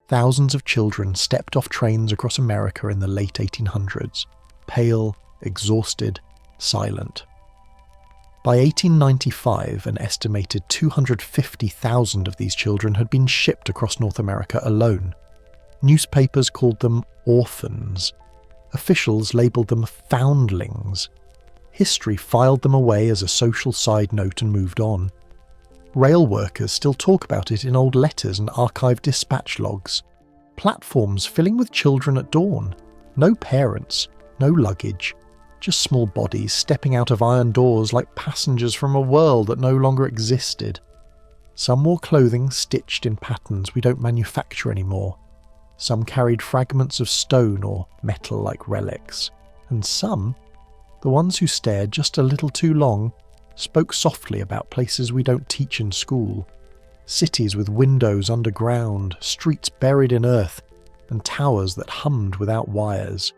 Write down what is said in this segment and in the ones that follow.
thousands of children stepped off trains across America in the late 1800s, pale, exhausted, silent. By 1895, an estimated 250,000 of these children had been shipped across North America alone. Newspapers called them orphans. Officials labelled them foundlings. History filed them away as a social side note and moved on. Rail workers still talk about it in old letters and archived dispatch logs. Platforms filling with children at dawn. No parents, no luggage. Just small bodies stepping out of iron doors like passengers from a world that no longer existed. Some wore clothing stitched in patterns we don't manufacture anymore. Some carried fragments of stone or metal like relics. And some, the ones who stared just a little too long, spoke softly about places we don't teach in school. Cities with windows underground, streets buried in earth, and towers that hummed without wires.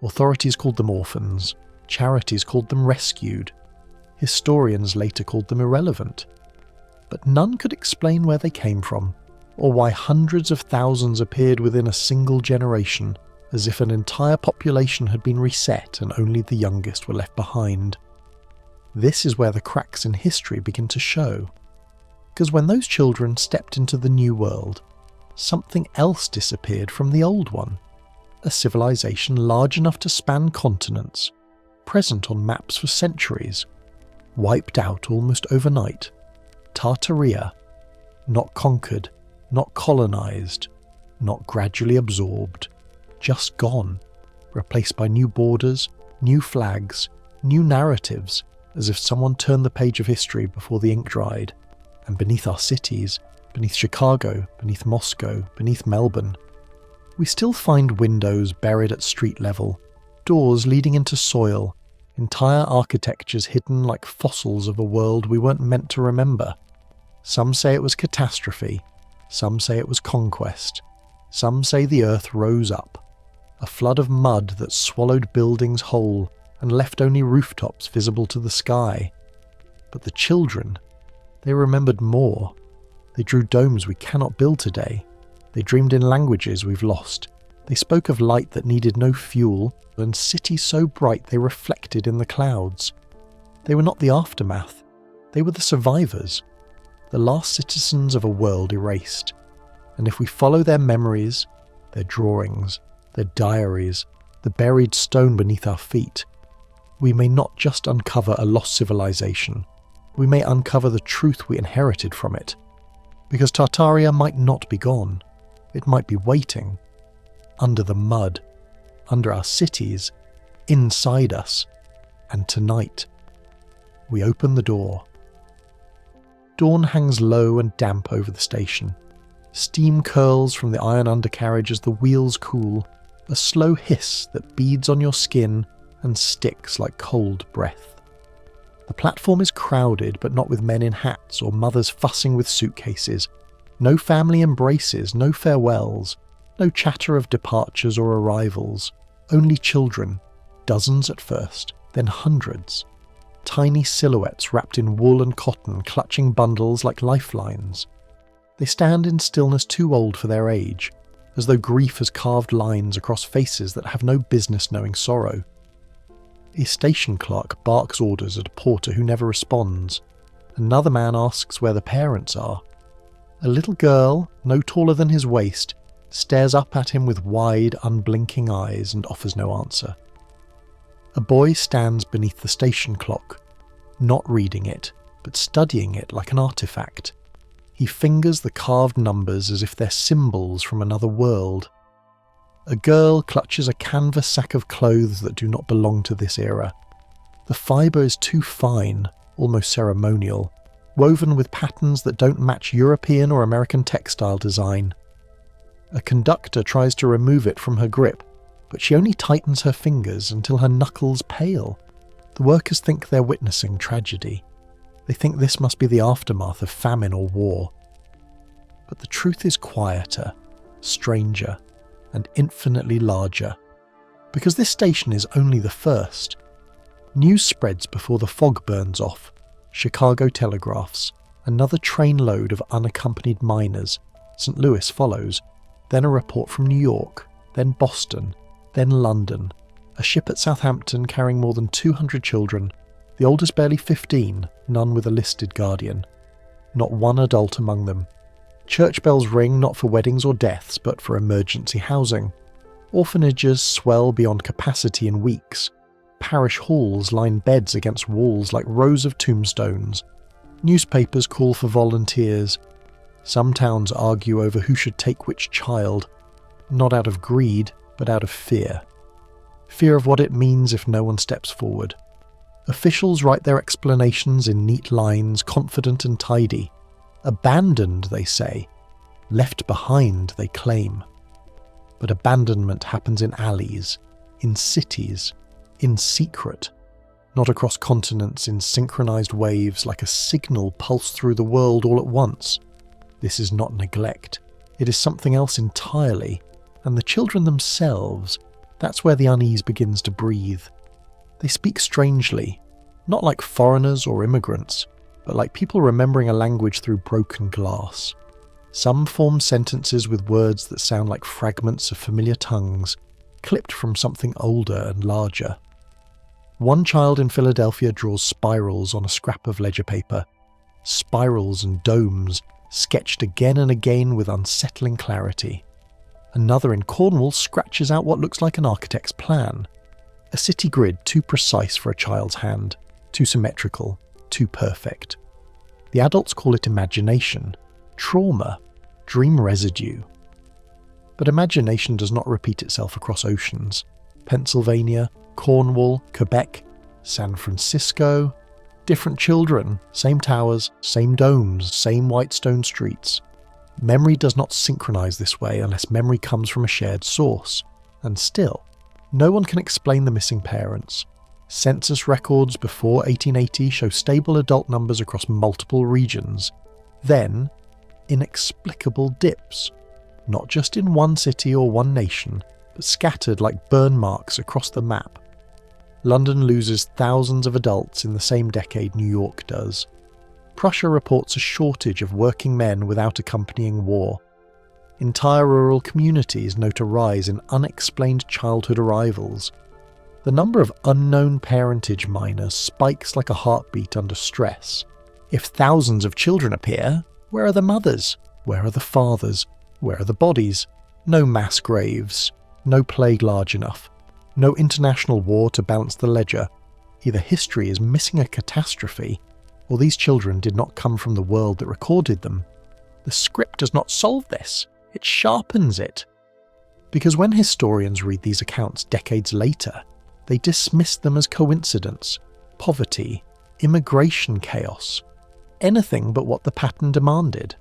Authorities called them orphans, charities called them rescued, historians later called them irrelevant. But none could explain where they came from, or why hundreds of thousands appeared within a single generation, as if an entire population had been reset and only the youngest were left behind. This is where the cracks in history begin to show. Because when those children stepped into the new world, something else disappeared from the old one. A civilization large enough to span continents, present on maps for centuries, wiped out almost overnight. Tartaria, not conquered, not colonized, not gradually absorbed, just gone, replaced by new borders, new flags, new narratives, as if someone turned the page of history before the ink dried. And beneath our cities, beneath Chicago, beneath Moscow, beneath Melbourne, we still find windows buried at street level, doors leading into soil, entire architectures hidden like fossils of a world we weren't meant to remember. Some say it was catastrophe, some say it was conquest, some say the earth rose up, a flood of mud that swallowed buildings whole and left only rooftops visible to the sky. But the children, they remembered more. They drew domes we cannot build today. They dreamed in languages we've lost. They spoke of light that needed no fuel and cities so bright they reflected in the clouds. They were not the aftermath. They were the survivors, the last citizens of a world erased. And if we follow their memories, their drawings, their diaries, the buried stone beneath our feet, we may not just uncover a lost civilization, we may uncover the truth we inherited from it. Because Tartaria might not be gone. It might be waiting, under the mud, under our cities, inside us. And tonight, we open the door. Dawn hangs low and damp over the station. Steam curls from the iron undercarriage as the wheels cool, a slow hiss that beads on your skin and sticks like cold breath. The platform is crowded, but not with men in hats or mothers fussing with suitcases. No family embraces, no farewells, no chatter of departures or arrivals. Only children, dozens at first, then hundreds. Tiny silhouettes wrapped in wool and cotton, clutching bundles like lifelines. They stand in stillness too old for their age, as though grief has carved lines across faces that have no business knowing sorrow. A station clerk barks orders at a porter who never responds. Another man asks where the parents are. A little girl, no taller than his waist, stares up at him with wide, unblinking eyes and offers no answer. A boy stands beneath the station clock, not reading it, but studying it like an artifact. He fingers the carved numbers as if they're symbols from another world. A girl clutches a canvas sack of clothes that do not belong to this era. The fibre is too fine, almost ceremonial, woven with patterns that don't match European or American textile design. A conductor tries to remove it from her grip, but she only tightens her fingers until her knuckles pale. The workers think they're witnessing tragedy. They think this must be the aftermath of famine or war. But the truth is quieter, stranger, and infinitely larger. Because this station is only the first. News spreads before the fog burns off. Chicago telegraphs. Another trainload of unaccompanied minors. St. Louis follows. then a report from New York, then Boston, then London, a ship at Southampton carrying more than 200 children, the oldest barely 15, none with a listed guardian. Not one adult among them. Church bells ring not for weddings or deaths, but for emergency housing. Orphanages swell beyond capacity in weeks. Parish halls line beds against walls like rows of tombstones. Newspapers call for volunteers. Some towns argue over who should take which child, not out of greed, but out of fear. Fear of what it means if no one steps forward. Officials write their explanations in neat lines, confident and tidy. Abandoned, they say. Left behind, they claim. But abandonment happens in alleys, in cities, in secret, not across continents in synchronized waves like a signal pulsed through the world all at once. This is not neglect. It is something else entirely, and the children themselves, that's where the unease begins to breathe. They speak strangely, not like foreigners or immigrants, but like people remembering a language through broken glass. Some form sentences with words that sound like fragments of familiar tongues, clipped from something older and larger. One child in Philadelphia draws spirals on a scrap of ledger paper. Spirals and domes, sketched again and again with unsettling clarity. Another in Cornwall scratches out what looks like an architect's plan. A city grid too precise for a child's hand, too symmetrical, too perfect. The adults call it imagination, trauma, dream residue. But imagination does not repeat itself across oceans. Pennsylvania, Cornwall, Quebec, San Francisco. Different children, same towers, same domes, same white stone streets. Memory does not synchronize this way unless memory comes from a shared source. And still, no one can explain the missing parents. Census records before 1880 show stable adult numbers across multiple regions. Then, inexplicable dips. Not just in one city or one nation, but scattered like burn marks across the map. London loses thousands of adults in the same decade New York does. Prussia reports a shortage of working men without accompanying war. Entire rural communities note a rise in unexplained childhood arrivals. The number of unknown parentage minors spikes like a heartbeat under stress. If thousands of children appear, where are the mothers? Where are the fathers? Where are the bodies? No mass graves. No plague large enough. No international war to balance the ledger. Either history is missing a catastrophe, or these children did not come from the world that recorded them. The script does not solve this. It sharpens it. Because when historians read these accounts decades later, they dismiss them as coincidence, poverty, immigration chaos, anything but what the pattern demanded.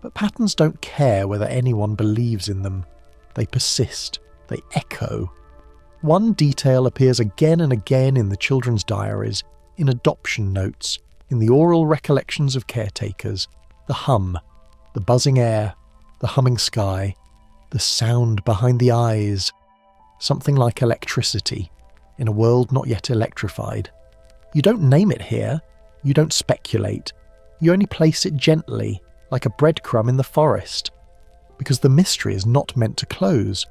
But patterns don't care whether anyone believes in them. They persist. They echo. One detail appears again and again in the children's diaries, in adoption notes, in the oral recollections of caretakers, the hum, the buzzing air, the humming sky, the sound behind the eyes, something like electricity, in a world not yet electrified. You don't name it here, you don't speculate, you only place it gently, like a breadcrumb in the forest, because the mystery is not meant to close.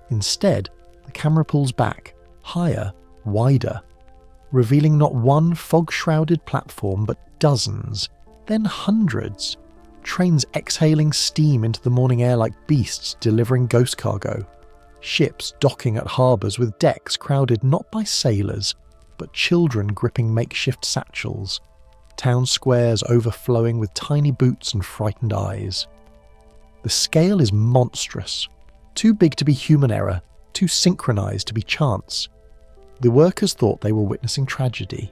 Instead, the camera pulls back, higher, wider, revealing not one fog-shrouded platform but dozens, then hundreds. Trains exhaling steam into the morning air like beasts delivering ghost cargo. Ships docking at harbours with decks crowded not by sailors, but children gripping makeshift satchels. Town squares overflowing with tiny boots and frightened eyes. The scale is monstrous. Too big to be human error, too synchronized to be chance. The workers thought they were witnessing tragedy.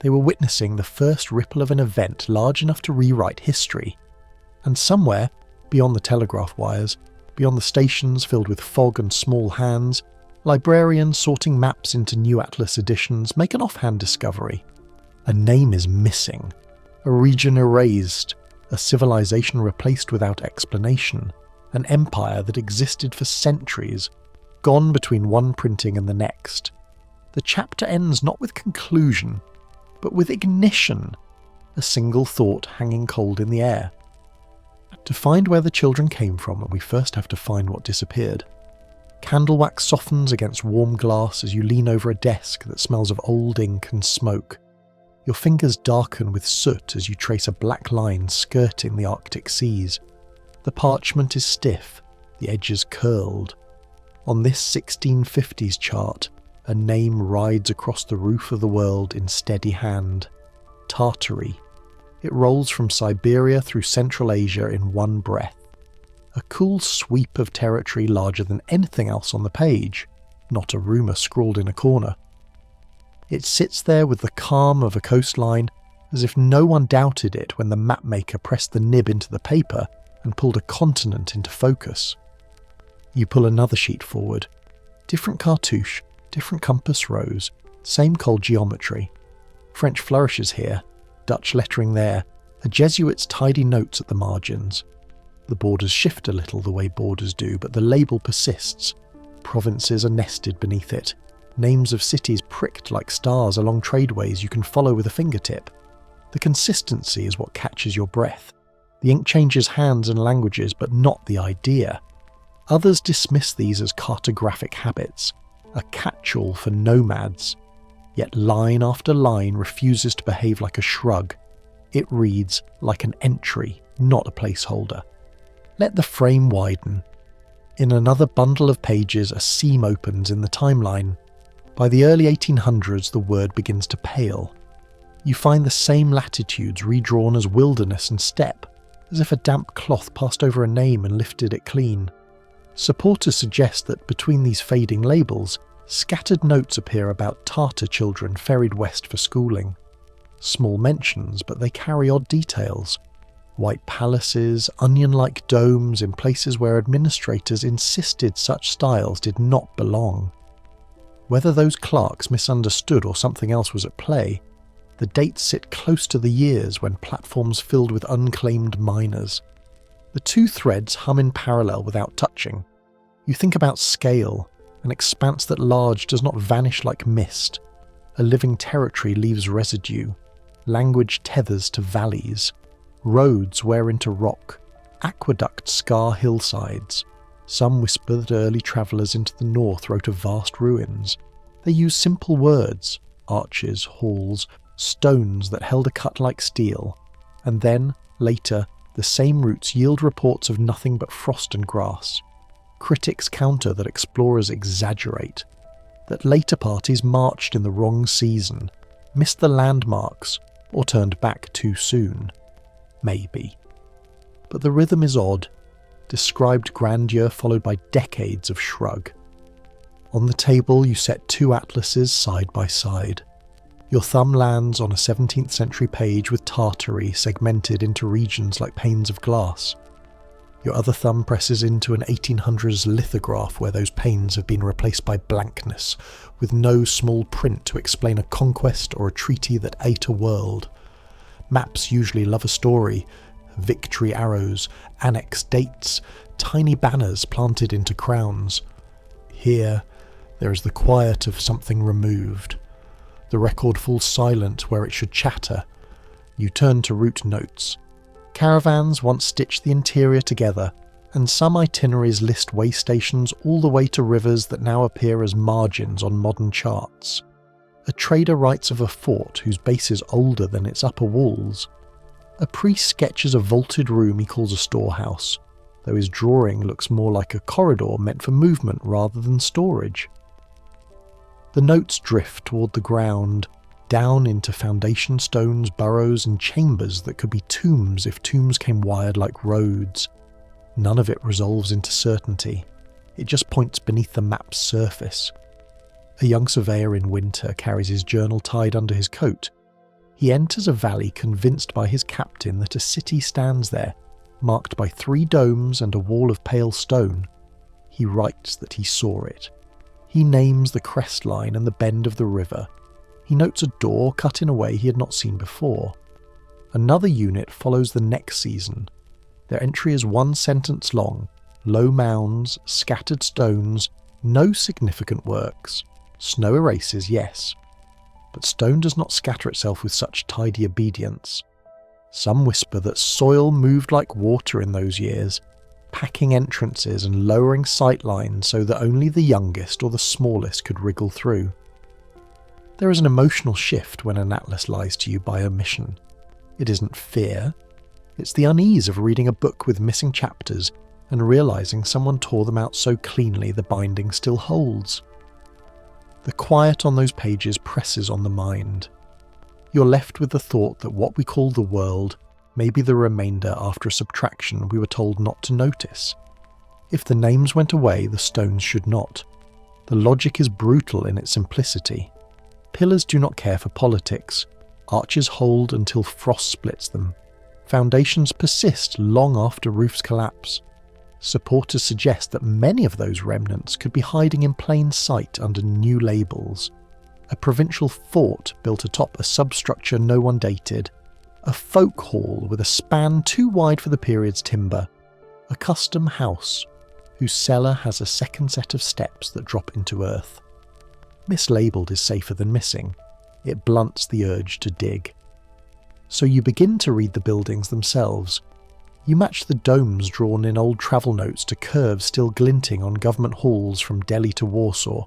They were witnessing the first ripple of an event large enough to rewrite history. And somewhere, beyond the telegraph wires, beyond the stations filled with fog and small hands, librarians sorting maps into new atlas editions make an offhand discovery. A name is missing, a region erased, a civilization replaced without explanation, an empire that existed for centuries, gone between one printing and the next. The chapter ends not with conclusion, but with ignition, a single thought hanging cold in the air. To find where the children came from, we first have to find what disappeared. Candle wax softens against warm glass as you lean over a desk that smells of old ink and smoke. Your fingers darken with soot as you trace a black line skirting the Arctic seas. The parchment is stiff, the edges curled. On this 1650s chart, a name rides across the roof of the world in steady hand. Tartaria. It rolls from Siberia through Central Asia in one breath. A cool sweep of territory larger than anything else on the page, not a rumour scrawled in a corner. It sits there with the calm of a coastline, as if no one doubted it when the mapmaker pressed the nib into the paper and pulled a continent into focus. You pull another sheet forward. Different cartouche, different compass rose, same cold geometry. French flourishes here, Dutch lettering there, a Jesuit's tidy notes at the margins. The borders shift a little the way borders do, but the label persists. Provinces are nested beneath it. Names of cities pricked like stars along tradeways you can follow with a fingertip. The consistency is what catches your breath. The ink changes hands and languages, but not the idea. Others dismiss these as cartographic habits, a catch-all for nomads. Yet line after line refuses to behave like a shrug. It reads like an entry, not a placeholder. Let the frame widen. In another bundle of pages, a seam opens in the timeline. By the early 1800s, the word begins to pale. You find the same latitudes redrawn as wilderness and steppe, as if a damp cloth passed over a name and lifted it clean. Supporters suggest that between these fading labels, scattered notes appear about Tartar children ferried west for schooling. Small mentions, but they carry odd details. White palaces, onion-like domes in places where administrators insisted such styles did not belong. Whether those clerks misunderstood or something else was at play, the dates sit close to the years when platforms filled with unclaimed miners. The two threads hum in parallel without touching. You think about scale, an expanse that large does not vanish like mist. A living territory leaves residue. Language tethers to valleys. Roads wear into rock. Aqueducts scar hillsides. Some whisper that early travellers into the north wrote of vast ruins. They use simple words, arches, halls, stones that held a cut like steel. And then, later, the same routes yield reports of nothing but frost and grass. Critics counter that explorers exaggerate. That later parties marched in the wrong season, missed the landmarks, or turned back too soon. Maybe. But the rhythm is odd. Described grandeur followed by decades of shrug. On the table you set two atlases side by side. Your thumb lands on a 17th century page with Tartaria segmented into regions like panes of glass. Your other thumb presses into an 1800s lithograph where those panes have been replaced by blankness, with no small print to explain a conquest or a treaty that ate a world. Maps usually love a story. Victory arrows, annex dates, tiny banners planted into crowns. Here, there is the quiet of something removed. The record falls silent where it should chatter. You turn to route notes. Caravans once stitched the interior together, and some itineraries list way stations all the way to rivers that now appear as margins on modern charts. A trader writes of a fort whose base is older than its upper walls. A priest sketches a vaulted room he calls a storehouse, though his drawing looks more like a corridor meant for movement rather than storage. The notes drift toward the ground, down into foundation stones, burrows and chambers that could be tombs if tombs came wired like roads. None of it resolves into certainty. It just points beneath the map's surface. A young surveyor in winter carries his journal tied under his coat. He enters a valley convinced by his captain that a city stands there, marked by 3 domes and a wall of pale stone. He writes that he saw it. He names the crest line and the bend of the river. He notes a door cut in a way he had not seen before. Another unit follows the next season. Their entry is 1 sentence long, low mounds, scattered stones, no significant works. Snow erases, yes. But stone does not scatter itself with such tidy obedience. Some whisper that soil moved like water in those years, packing entrances and lowering sightlines so that only the youngest or the smallest could wriggle through. There is an emotional shift when an atlas lies to you by omission. It isn't fear, it's the unease of reading a book with missing chapters and realising someone tore them out so cleanly the binding still holds. The quiet on those pages presses on the mind. You're left with the thought that what we call the world may be the remainder after a subtraction we were told not to notice. If the names went away, the stones should not. The logic is brutal in its simplicity. Pillars do not care for politics. Arches hold until frost splits them. Foundations persist long after roofs collapse. Supporters suggest that many of those remnants could be hiding in plain sight under new labels. A provincial fort built atop a substructure no one dated. A folk hall with a span too wide for the period's timber. A custom house whose cellar has a second set of steps that drop into earth. Mislabeled is safer than missing. It blunts the urge to dig. So you begin to read the buildings themselves. You match the domes drawn in old travel notes to curves still glinting on government halls from Delhi to Warsaw.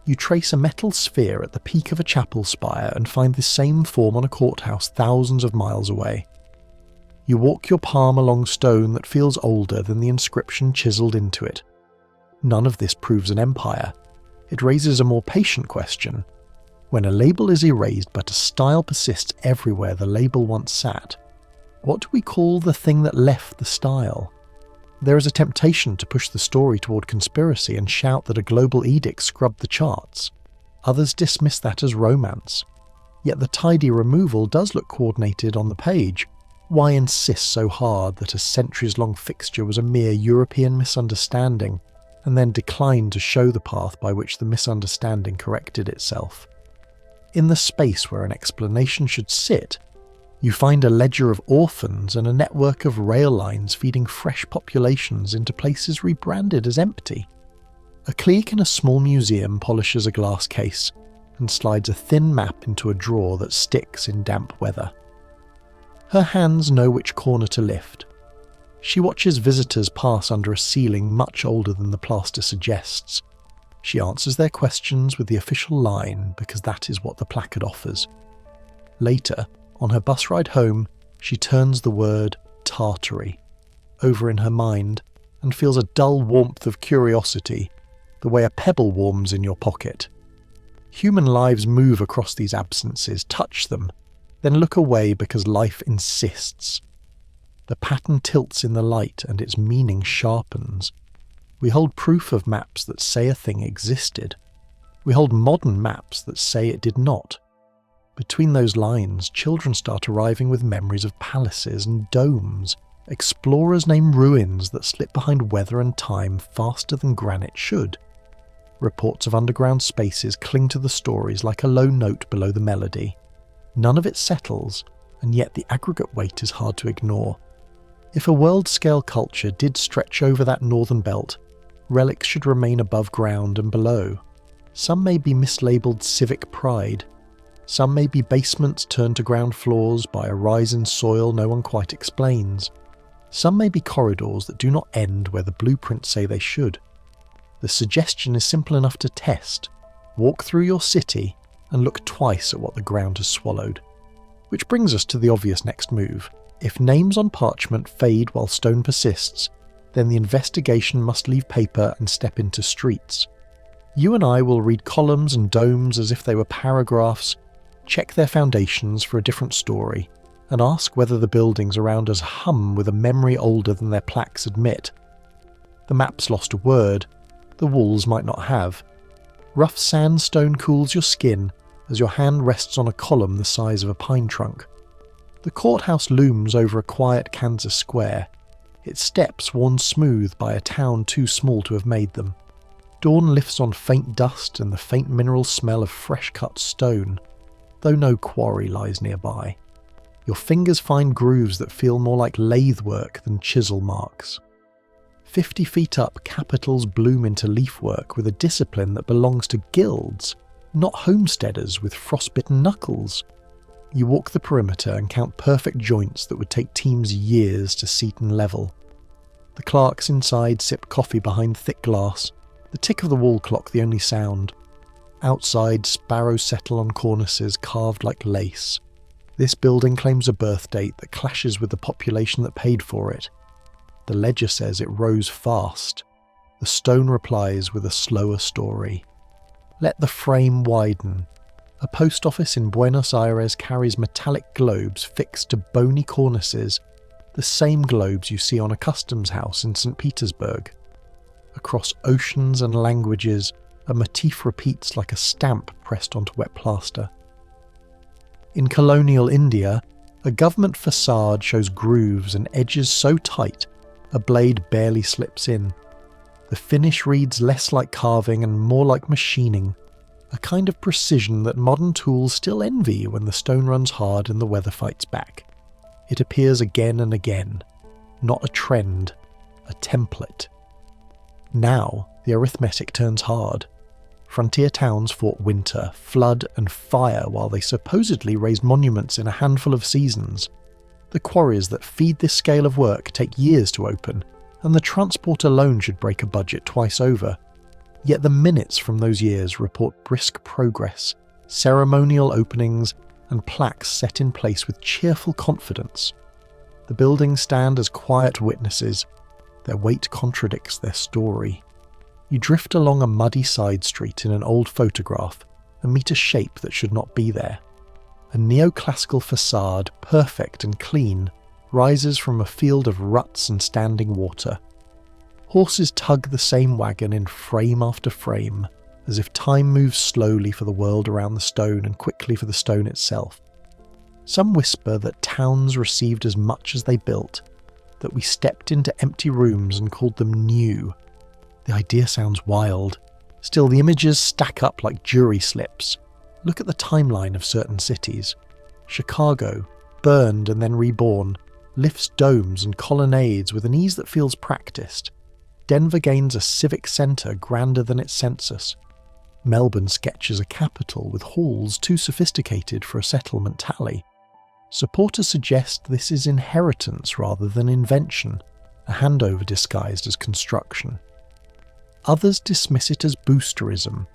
You trace a metal sphere at the peak of a chapel spire and find the same form on a courthouse thousands of miles away. You walk your palm along stone that feels older than the inscription chiselled into it. None of this proves an empire. It raises a more patient question. When a label is erased but a style persists everywhere the label once sat, what do we call the thing that left the style? There is a temptation to push the story toward conspiracy and shout that a global edict scrubbed the charts. Others dismiss that as romance. Yet the tidy removal does look coordinated on the page. Why insist so hard that a centuries-long fixture was a mere European misunderstanding, and then decline to show the path by which the misunderstanding corrected itself? In the space where an explanation should sit, you find a ledger of orphans and a network of rail lines feeding fresh populations into places rebranded as empty. A clique in a small museum polishes a glass case and slides a thin map into a drawer that sticks in damp weather. Her hands know which corner to lift. She watches visitors pass under a ceiling much older than the plaster suggests. She answers their questions with the official line because that is what the placard offers. Later, on her bus ride home, she turns the word Tartaria over in her mind and feels a dull warmth of curiosity, the way a pebble warms in your pocket. Human lives move across these absences, touch them, then look away because life insists. The pattern tilts in the light and its meaning sharpens. We hold proof of maps that say a thing existed. We hold modern maps that say it did not. Between those lines, children start arriving with memories of palaces and domes. Explorers name ruins that slip behind weather and time faster than granite should. Reports of underground spaces cling to the stories like a low note below the melody. None of it settles, and yet the aggregate weight is hard to ignore. If a world-scale culture did stretch over that northern belt, relics should remain above ground and below. Some may be mislabeled civic pride. Some may be basements turned to ground floors by a rise in soil no one quite explains. Some may be corridors that do not end where the blueprints say they should. The suggestion is simple enough to test. Walk through your city and look twice at what the ground has swallowed. Which brings us to the obvious next move. If names on parchment fade while stone persists, then the investigation must leave paper and step into streets. You and I will read columns and domes as if they were paragraphs, check their foundations for a different story, and ask whether the buildings around us hum with a memory older than their plaques admit. The map's lost a word, the walls might not have. Rough sandstone cools your skin as your hand rests on a column the size of a pine trunk. The courthouse looms over a quiet Kansas square, its steps worn smooth by a town too small to have made them. Dawn lifts on faint dust and the faint mineral smell of fresh-cut stone, though no quarry lies nearby. Your fingers find grooves that feel more like lathe work than chisel marks. 50 feet up, capitals bloom into leafwork with a discipline that belongs to guilds, not homesteaders with frostbitten knuckles. You walk the perimeter and count perfect joints that would take teams years to seat and level. The clerks inside sip coffee behind thick glass, the tick of the wall clock the only sound. Outside, sparrows settle on cornices carved like lace. This building claims a birth date that clashes with the population that paid for it. The ledger says it rose fast. The stone replies with a slower story. Let the frame widen. A post office in Buenos Aires carries metallic globes fixed to bony cornices, the same globes you see on a customs house in St. Petersburg. Across oceans and languages, a motif repeats like a stamp pressed onto wet plaster. In colonial India, a government facade shows grooves and edges so tight a blade barely slips in. The finish reads less like carving and more like machining, a kind of precision that modern tools still envy when the stone runs hard and the weather fights back. It appears again and again, not a trend, a template. Now, the arithmetic turns hard. Frontier towns fought winter, flood and fire while they supposedly raised monuments in a handful of seasons. The quarries that feed this scale of work take years to open, and the transport alone should break a budget twice over. Yet the minutes from those years report brisk progress, ceremonial openings, and plaques set in place with cheerful confidence. The buildings stand as quiet witnesses. Their weight contradicts their story. You drift along a muddy side street in an old photograph and meet a shape that should not be there. A neoclassical facade, perfect and clean, rises from a field of ruts and standing water. Horses tug the same wagon in frame after frame, as if time moves slowly for the world around the stone and quickly for the stone itself. Some whisper that towns received as much as they built, that we stepped into empty rooms and called them new. The idea sounds wild. Still, the images stack up like jury slips. Look at the timeline of certain cities. Chicago, burned and then reborn, lifts domes and colonnades with an ease that feels practiced. Denver gains a civic centre grander than its census. Melbourne sketches a capital with halls too sophisticated for a settlement tally. Supporters suggest this is inheritance rather than invention, a handover disguised as construction. Others dismiss it as boosterism,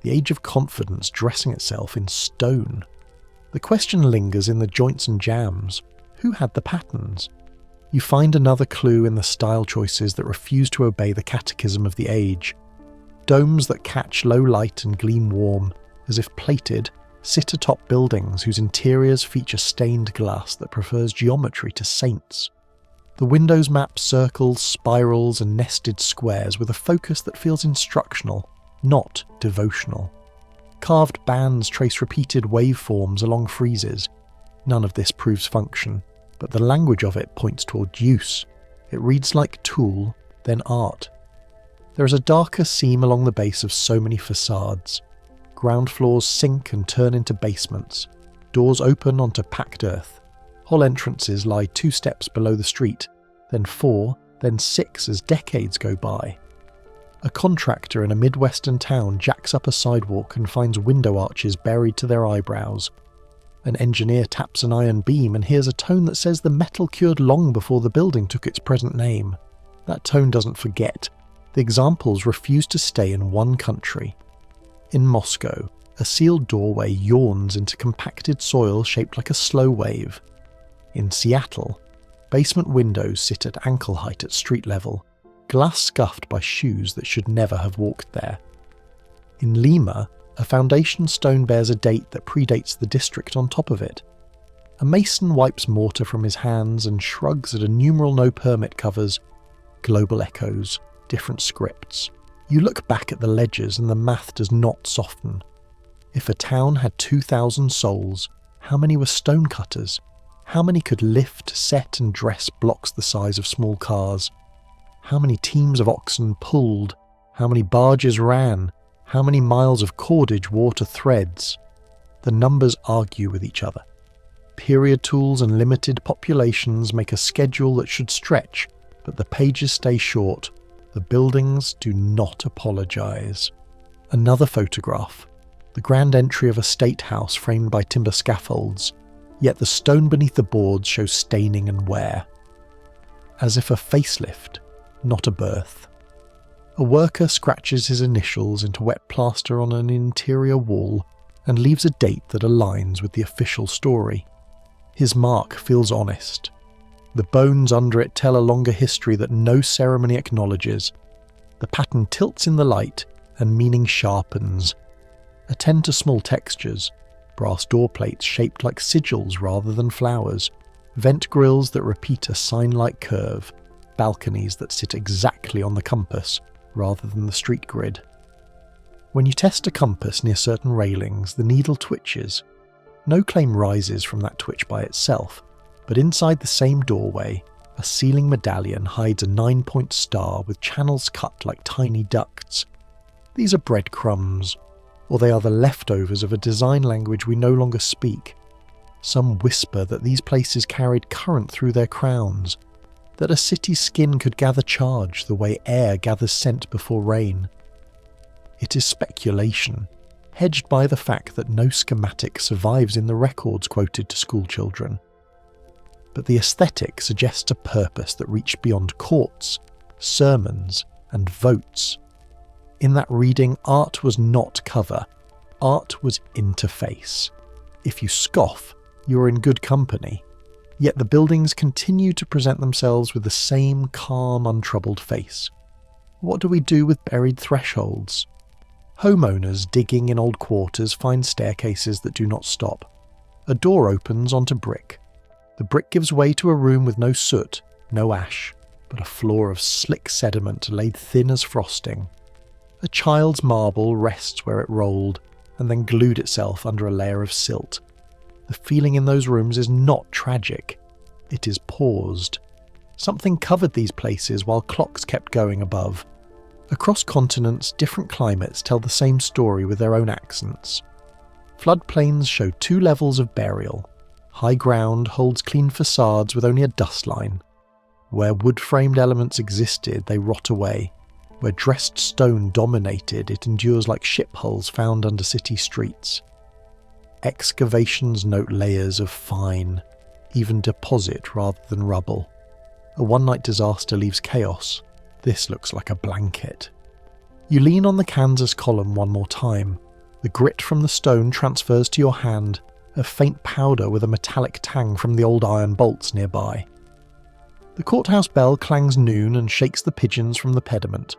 the age of confidence dressing itself in stone. The question lingers in the joints and jambs. Who had the patterns? You find another clue in the style choices that refuse to obey the catechism of the age. Domes that catch low light and gleam warm, as if plated, sit atop buildings whose interiors feature stained glass that prefers geometry to saints. The windows map circles, spirals and nested squares with a focus that feels instructional, not devotional. Carved bands trace repeated waveforms along friezes. None of this proves function, but the language of it points toward use. It reads like tool, then art. There is a darker seam along the base of so many facades. Ground floors sink and turn into basements. Doors open onto packed earth. Whole entrances lie 2 steps below the street, then 4, then 6 as decades go by. A contractor in a Midwestern town jacks up a sidewalk and finds window arches buried to their eyebrows. An engineer taps an iron beam and hears a tone that says the metal cured long before the building took its present name. That tone doesn't forget. The examples refuse to stay in one country. In Moscow, a sealed doorway yawns into compacted soil shaped like a slow wave. In Seattle, basement windows sit at ankle height at street level, glass scuffed by shoes that should never have walked there. In Lima, a foundation stone bears a date that predates the district on top of it. A mason wipes mortar from his hands and shrugs at a numeral no permit covers. Global echoes, different scripts. You look back at the ledgers and the math does not soften. If a town had 2,000 souls, how many were stonecutters? How many could lift, set and dress blocks the size of small cars? How many teams of oxen pulled? How many barges ran? How many miles of cordage wore to threads? The numbers argue with each other. Period tools and limited populations make a schedule that should stretch, but the pages stay short. The buildings do not apologise. Another photograph. The grand entry of a state house framed by timber scaffolds. yet the stone beneath the boards shows staining and wear. As if a facelift, not a birth. A worker scratches his initials into wet plaster on an interior wall and leaves a date that aligns with the official story. His mark feels honest. The bones under it tell a longer history that no ceremony acknowledges. The pattern tilts in the light and meaning sharpens. Attend to small textures, brass door plates shaped like sigils rather than flowers, vent grills that repeat a sign-like curve, balconies that sit exactly on the compass rather than the street grid. When you test a compass near certain railings, the needle twitches. No claim rises from that twitch by itself, but inside the same doorway, a ceiling medallion hides a 9-point star with channels cut like tiny ducts. These are breadcrumbs, or they are the leftovers of a design language we no longer speak. Some whisper that these places carried current through their crowns, that a city's skin could gather charge the way air gathers scent before rain. It is speculation, hedged by the fact that no schematic survives in the records quoted to schoolchildren. But the aesthetic suggests a purpose that reached beyond courts, sermons, and votes. In that reading, art was not cover, art was interface. If you scoff, you are in good company. Yet the buildings continue to present themselves with the same calm, untroubled face. What do we do with buried thresholds? Homeowners digging in old quarters find staircases that do not stop. A door opens onto brick. The brick gives way to a room with no soot, no ash, but a floor of slick sediment laid thin as frosting. A child's marble rests where it rolled, and then glued itself under a layer of silt. The feeling in those rooms is not tragic. It is paused. Something covered these places while clocks kept going above. Across continents, different climates tell the same story with their own accents. Floodplains show 2 levels of burial. High ground holds clean facades with only a dust line. Where wood-framed elements existed, they rot away. Where dressed stone dominated, it endures like ship hulls found under city streets. Excavations note layers of fine, even deposit rather than rubble. A one-night disaster leaves chaos. This looks like a blanket. You lean on the Kansas column one more time. The grit from the stone transfers to your hand, a faint powder with a metallic tang from the old iron bolts nearby. The courthouse bell clangs noon and shakes the pigeons from the pediment.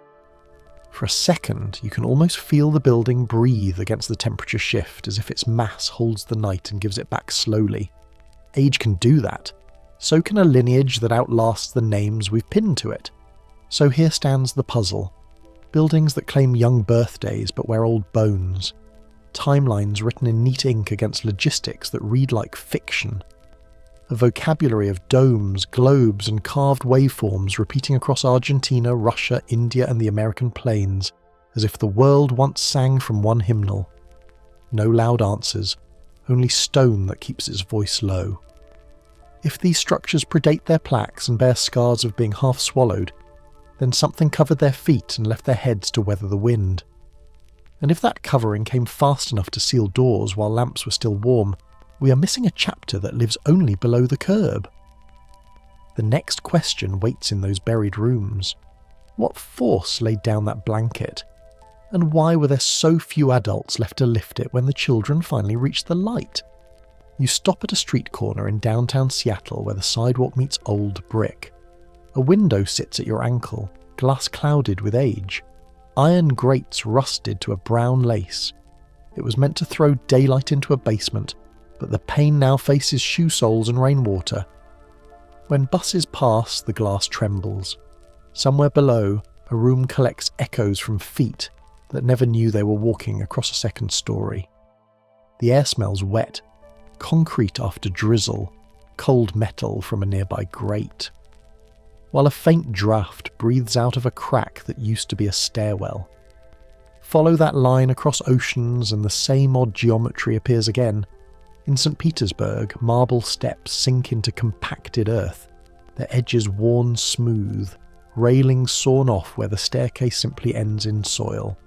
For a second, you can almost feel the building breathe against the temperature shift, as if its mass holds the night and gives it back slowly. Age can do that. So can a lineage that outlasts the names we've pinned to it. So here stands the puzzle. Buildings that claim young birthdays but wear old bones. Timelines written in neat ink against logistics that read like fiction. A vocabulary of domes, globes, and carved waveforms repeating across Argentina, Russia, India, and the American plains, as if the world once sang from one hymnal. No loud answers, only stone that keeps its voice low. If these structures predate their plaques and bear scars of being half swallowed, then something covered their feet and left their heads to weather the wind. And if that covering came fast enough to seal doors while lamps were still warm, we are missing a chapter that lives only below the curb. The next question waits in those buried rooms. What force laid down that blanket? And why were there so few adults left to lift it when the children finally reached the light? You stop at a street corner in downtown Seattle where the sidewalk meets old brick. A window sits at your ankle, glass clouded with age. Iron grates rusted to a brown lace. It was meant to throw daylight into a basement, but the pane now faces shoe soles and rainwater. When buses pass, the glass trembles. Somewhere below, a room collects echoes from feet that never knew they were walking across a second story. The air smells wet, concrete after drizzle, cold metal from a nearby grate. While a faint draft breathes out of a crack that used to be a stairwell. Follow that line across oceans and the same odd geometry appears again. In St. Petersburg, marble steps sink into compacted earth, their edges worn smooth, railings sawn off where the staircase simply ends in soil.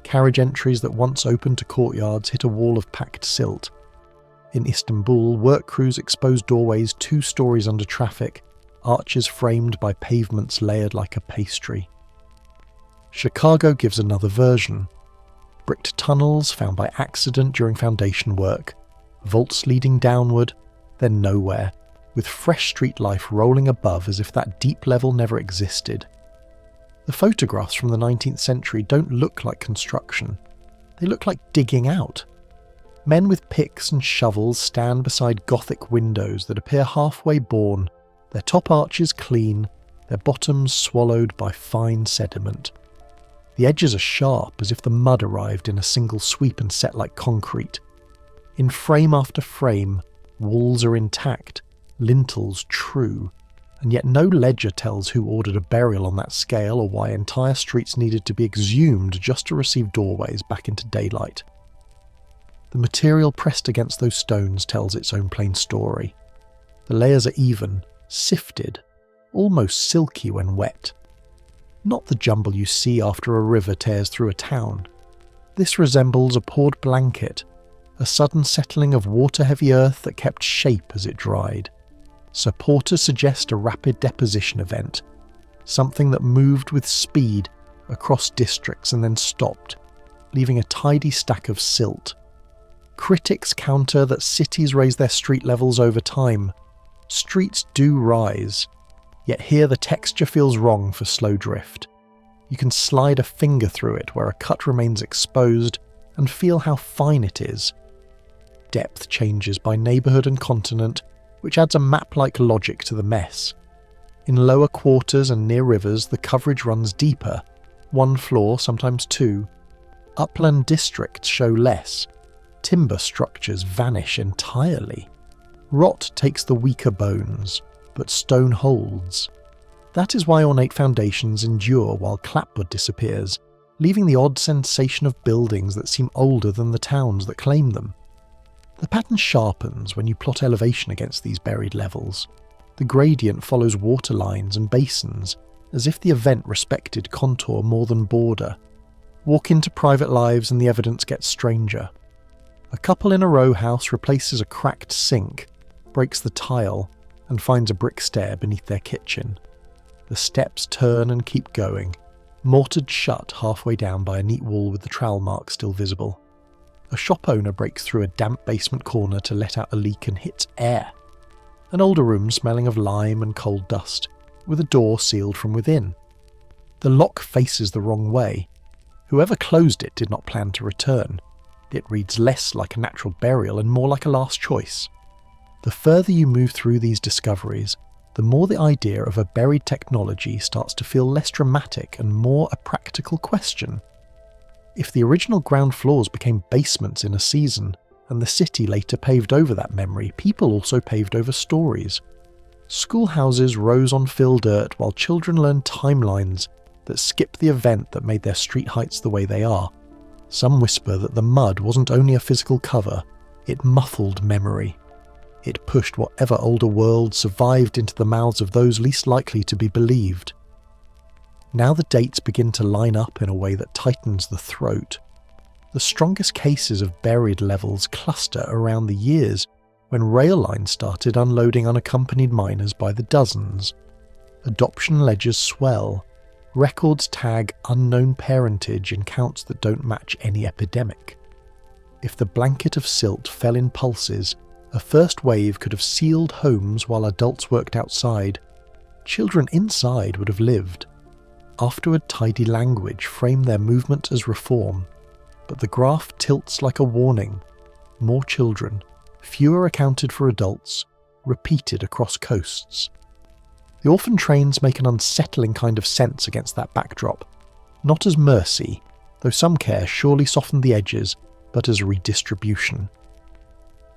Carriage entries that once opened to courtyards hit a wall of packed silt. In Istanbul, work crews expose doorways 2 stories under traffic, arches framed by pavements layered like a pastry. Chicago gives another version. Bricked tunnels found by accident during foundation work, vaults leading downward, then nowhere, with fresh street life rolling above as if that deep level never existed. The photographs from the 19th century don't look like construction. They look like digging out. Men with picks and shovels stand beside Gothic windows that appear halfway born, their top arches clean, their bottoms swallowed by fine sediment. The edges are sharp, as if the mud arrived in a single sweep and set like concrete. In frame after frame, walls are intact, lintels true, and yet no ledger tells who ordered a burial on that scale or why entire streets needed to be exhumed just to receive doorways back into daylight. The material pressed against those stones tells its own plain story. The layers are even, sifted, almost silky when wet. Not the jumble you see after a river tears through a town. This resembles a poured blanket, a sudden settling of water-heavy earth that kept shape as it dried. Supporters suggest a rapid deposition event, something that moved with speed across districts and then stopped, leaving a tidy stack of silt. Critics counter that cities raise their street levels over time. Streets do rise, yet here the texture feels wrong for slow drift. You can slide a finger through it where a cut remains exposed and feel how fine it is. Depth changes by neighbourhood and continent, which adds a map-like logic to the mess. In lower quarters and near rivers, the coverage runs deeper, 1 floor, sometimes 2. Upland districts show less. Timber structures vanish entirely. Rot takes the weaker bones, but stone holds. That is why ornate foundations endure while clapboard disappears, leaving the odd sensation of buildings that seem older than the towns that claim them. The pattern sharpens when you plot elevation against these buried levels. The gradient follows water lines and basins, as if the event respected contour more than border. Walk into private lives and the evidence gets stranger. A couple in a row house replaces a cracked sink, breaks the tile, and finds a brick stair beneath their kitchen. The steps turn and keep going, mortared shut halfway down by a neat wall with the trowel mark still visible. A shop owner breaks through a damp basement corner to let out a leak and hits air. An older room smelling of lime and coal dust, with a door sealed from within. The lock faces the wrong way. Whoever closed it did not plan to return. It reads less like a natural burial and more like a last choice. The further you move through these discoveries, the more the idea of a buried technology starts to feel less dramatic and more a practical question. If the original ground floors became basements in a season, and the city later paved over that memory, people also paved over stories. Schoolhouses rose on fill dirt while children learned timelines that skip the event that made their street heights the way they are. Some whisper that the mud wasn't only a physical cover, it muffled memory. It pushed whatever older world survived into the mouths of those least likely to be believed. Now the dates begin to line up in a way that tightens the throat. The strongest cases of buried levels cluster around the years when rail lines started unloading unaccompanied minors by the dozens. Adoption ledgers swell. Records tag unknown parentage in counts that don't match any epidemic. If the blanket of silt fell in pulses, a first wave could have sealed homes while adults worked outside. Children inside would have lived. Afterward, tidy language framed their movement as reform. But the graph tilts like a warning. More children, fewer accounted for adults, repeated across coasts. The Orphan Trains make an unsettling kind of sense against that backdrop. Not as mercy, though some care surely softened the edges, but as redistribution.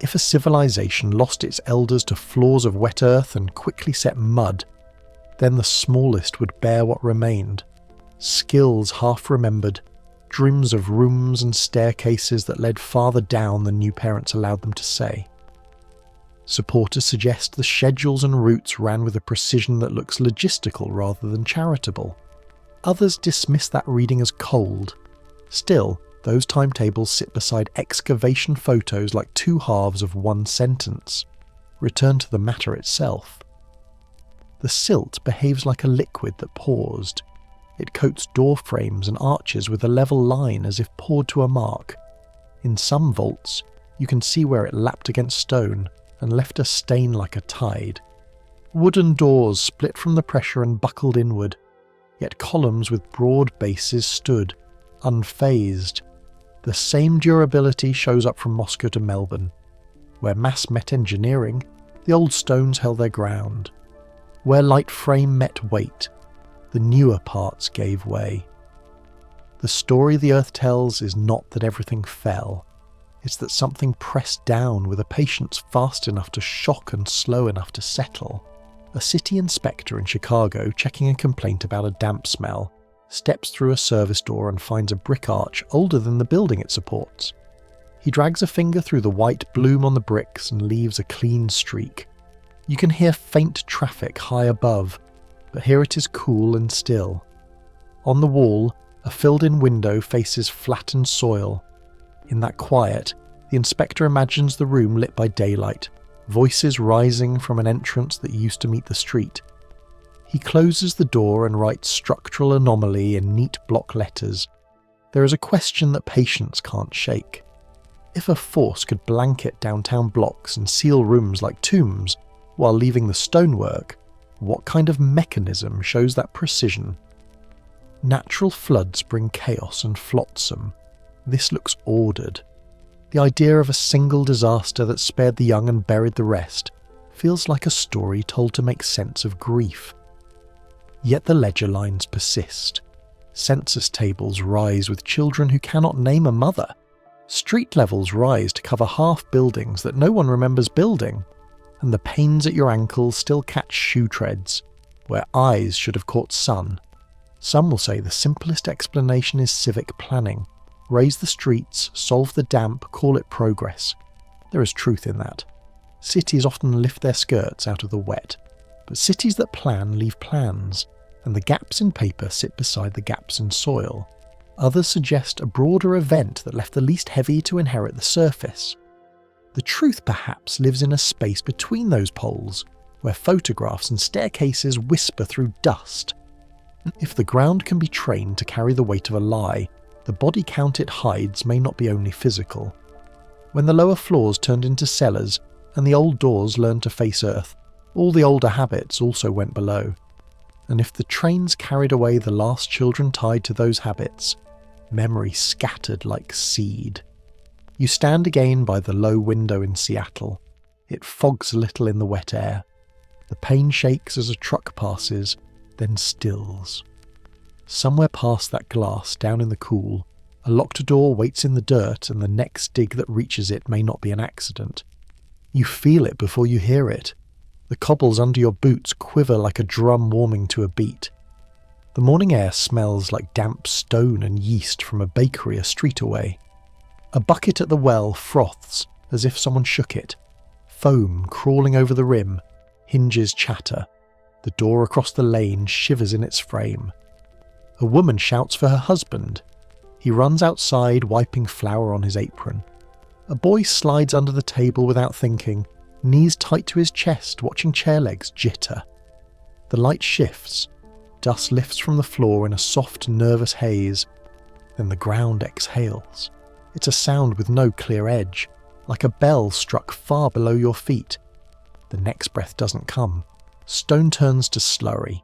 If a civilization lost its elders to floors of wet earth and quickly set mud, then the smallest would bear what remained. Skills half remembered, dreams of rooms and staircases that led farther down than new parents allowed them to say. Supporters suggest the schedules and routes ran with a precision that looks logistical rather than charitable. Others dismiss that reading as cold. Still, Those timetables sit beside excavation photos like two halves of one sentence. Return to the matter itself. The silt behaves like a liquid that paused. It coats door frames and arches with a level line as if poured to a mark. In some vaults, you can see where it lapped against stone and left a stain like a tide. Wooden doors split from the pressure and buckled inward, yet columns with broad bases stood, unfazed. The same durability shows up from Moscow to Melbourne. Where mass met engineering, the old stones held their ground. Where light frame met weight, the newer parts gave way. The story the Earth tells is not that everything fell. It's that something pressed down with a patience fast enough to shock and slow enough to settle. A city inspector in Chicago, checking a complaint about a damp smell, steps through a service door and finds a brick arch older than the building it supports. He drags a finger through the white bloom on the bricks and leaves a clean streak. You can hear faint traffic high above, but here it is cool and still. On the wall, a filled-in window faces flattened soil. In that quiet, the inspector imagines the room lit by daylight, voices rising from an entrance that used to meet the street. He closes the door and writes structural anomaly in neat block letters. There is a question that patience can't shake. If a force could blanket downtown blocks and seal rooms like tombs, while leaving the stonework, what kind of mechanism shows that precision? Natural floods bring chaos and flotsam. This looks ordered. The idea of a single disaster that spared the young and buried the rest feels like a story told to make sense of grief. Yet the ledger lines persist. Census tables rise with children who cannot name a mother. Street levels rise to cover half buildings that no one remembers building. And the pains at your ankles still catch shoe treads, where eyes should have caught sun. Some will say the simplest explanation is civic planning. Raise the streets, solve the damp, call it progress. There is truth in that. Cities often lift their skirts out of the wet, but cities that plan leave plans, and the gaps in paper sit beside the gaps in soil. Others suggest a broader event that left the least heavy to inherit the surface. The truth perhaps lives in a space between those poles, where photographs and staircases whisper through dust. If the ground can be trained to carry the weight of a lie, the body count it hides may not be only physical. When the lower floors turned into cellars and the old doors learned to face earth, all the older habits also went below. And if the trains carried away the last children tied to those habits, memory scattered like seed. You stand again by the low window in Seattle. It fogs a little in the wet air. The pane shakes as a truck passes, then stills. Somewhere past that glass, down in the cool, a locked door waits in the dirt, and the next dig that reaches it may not be an accident. You feel it before you hear it. The cobbles under your boots quiver like a drum warming to a beat. The morning air smells like damp stone and yeast from a bakery a street away. A bucket at the well froths as if someone shook it. Foam crawling over the rim, hinges chatter. The door across the lane shivers in its frame. A woman shouts for her husband. He runs outside, wiping flour on his apron. A boy slides under the table without thinking, knees tight to his chest, watching chair legs jitter. The light shifts. Dust lifts from the floor in a soft, nervous haze. Then the ground exhales. It's a sound with no clear edge, like a bell struck far below your feet. The next breath doesn't come. Stone turns to slurry.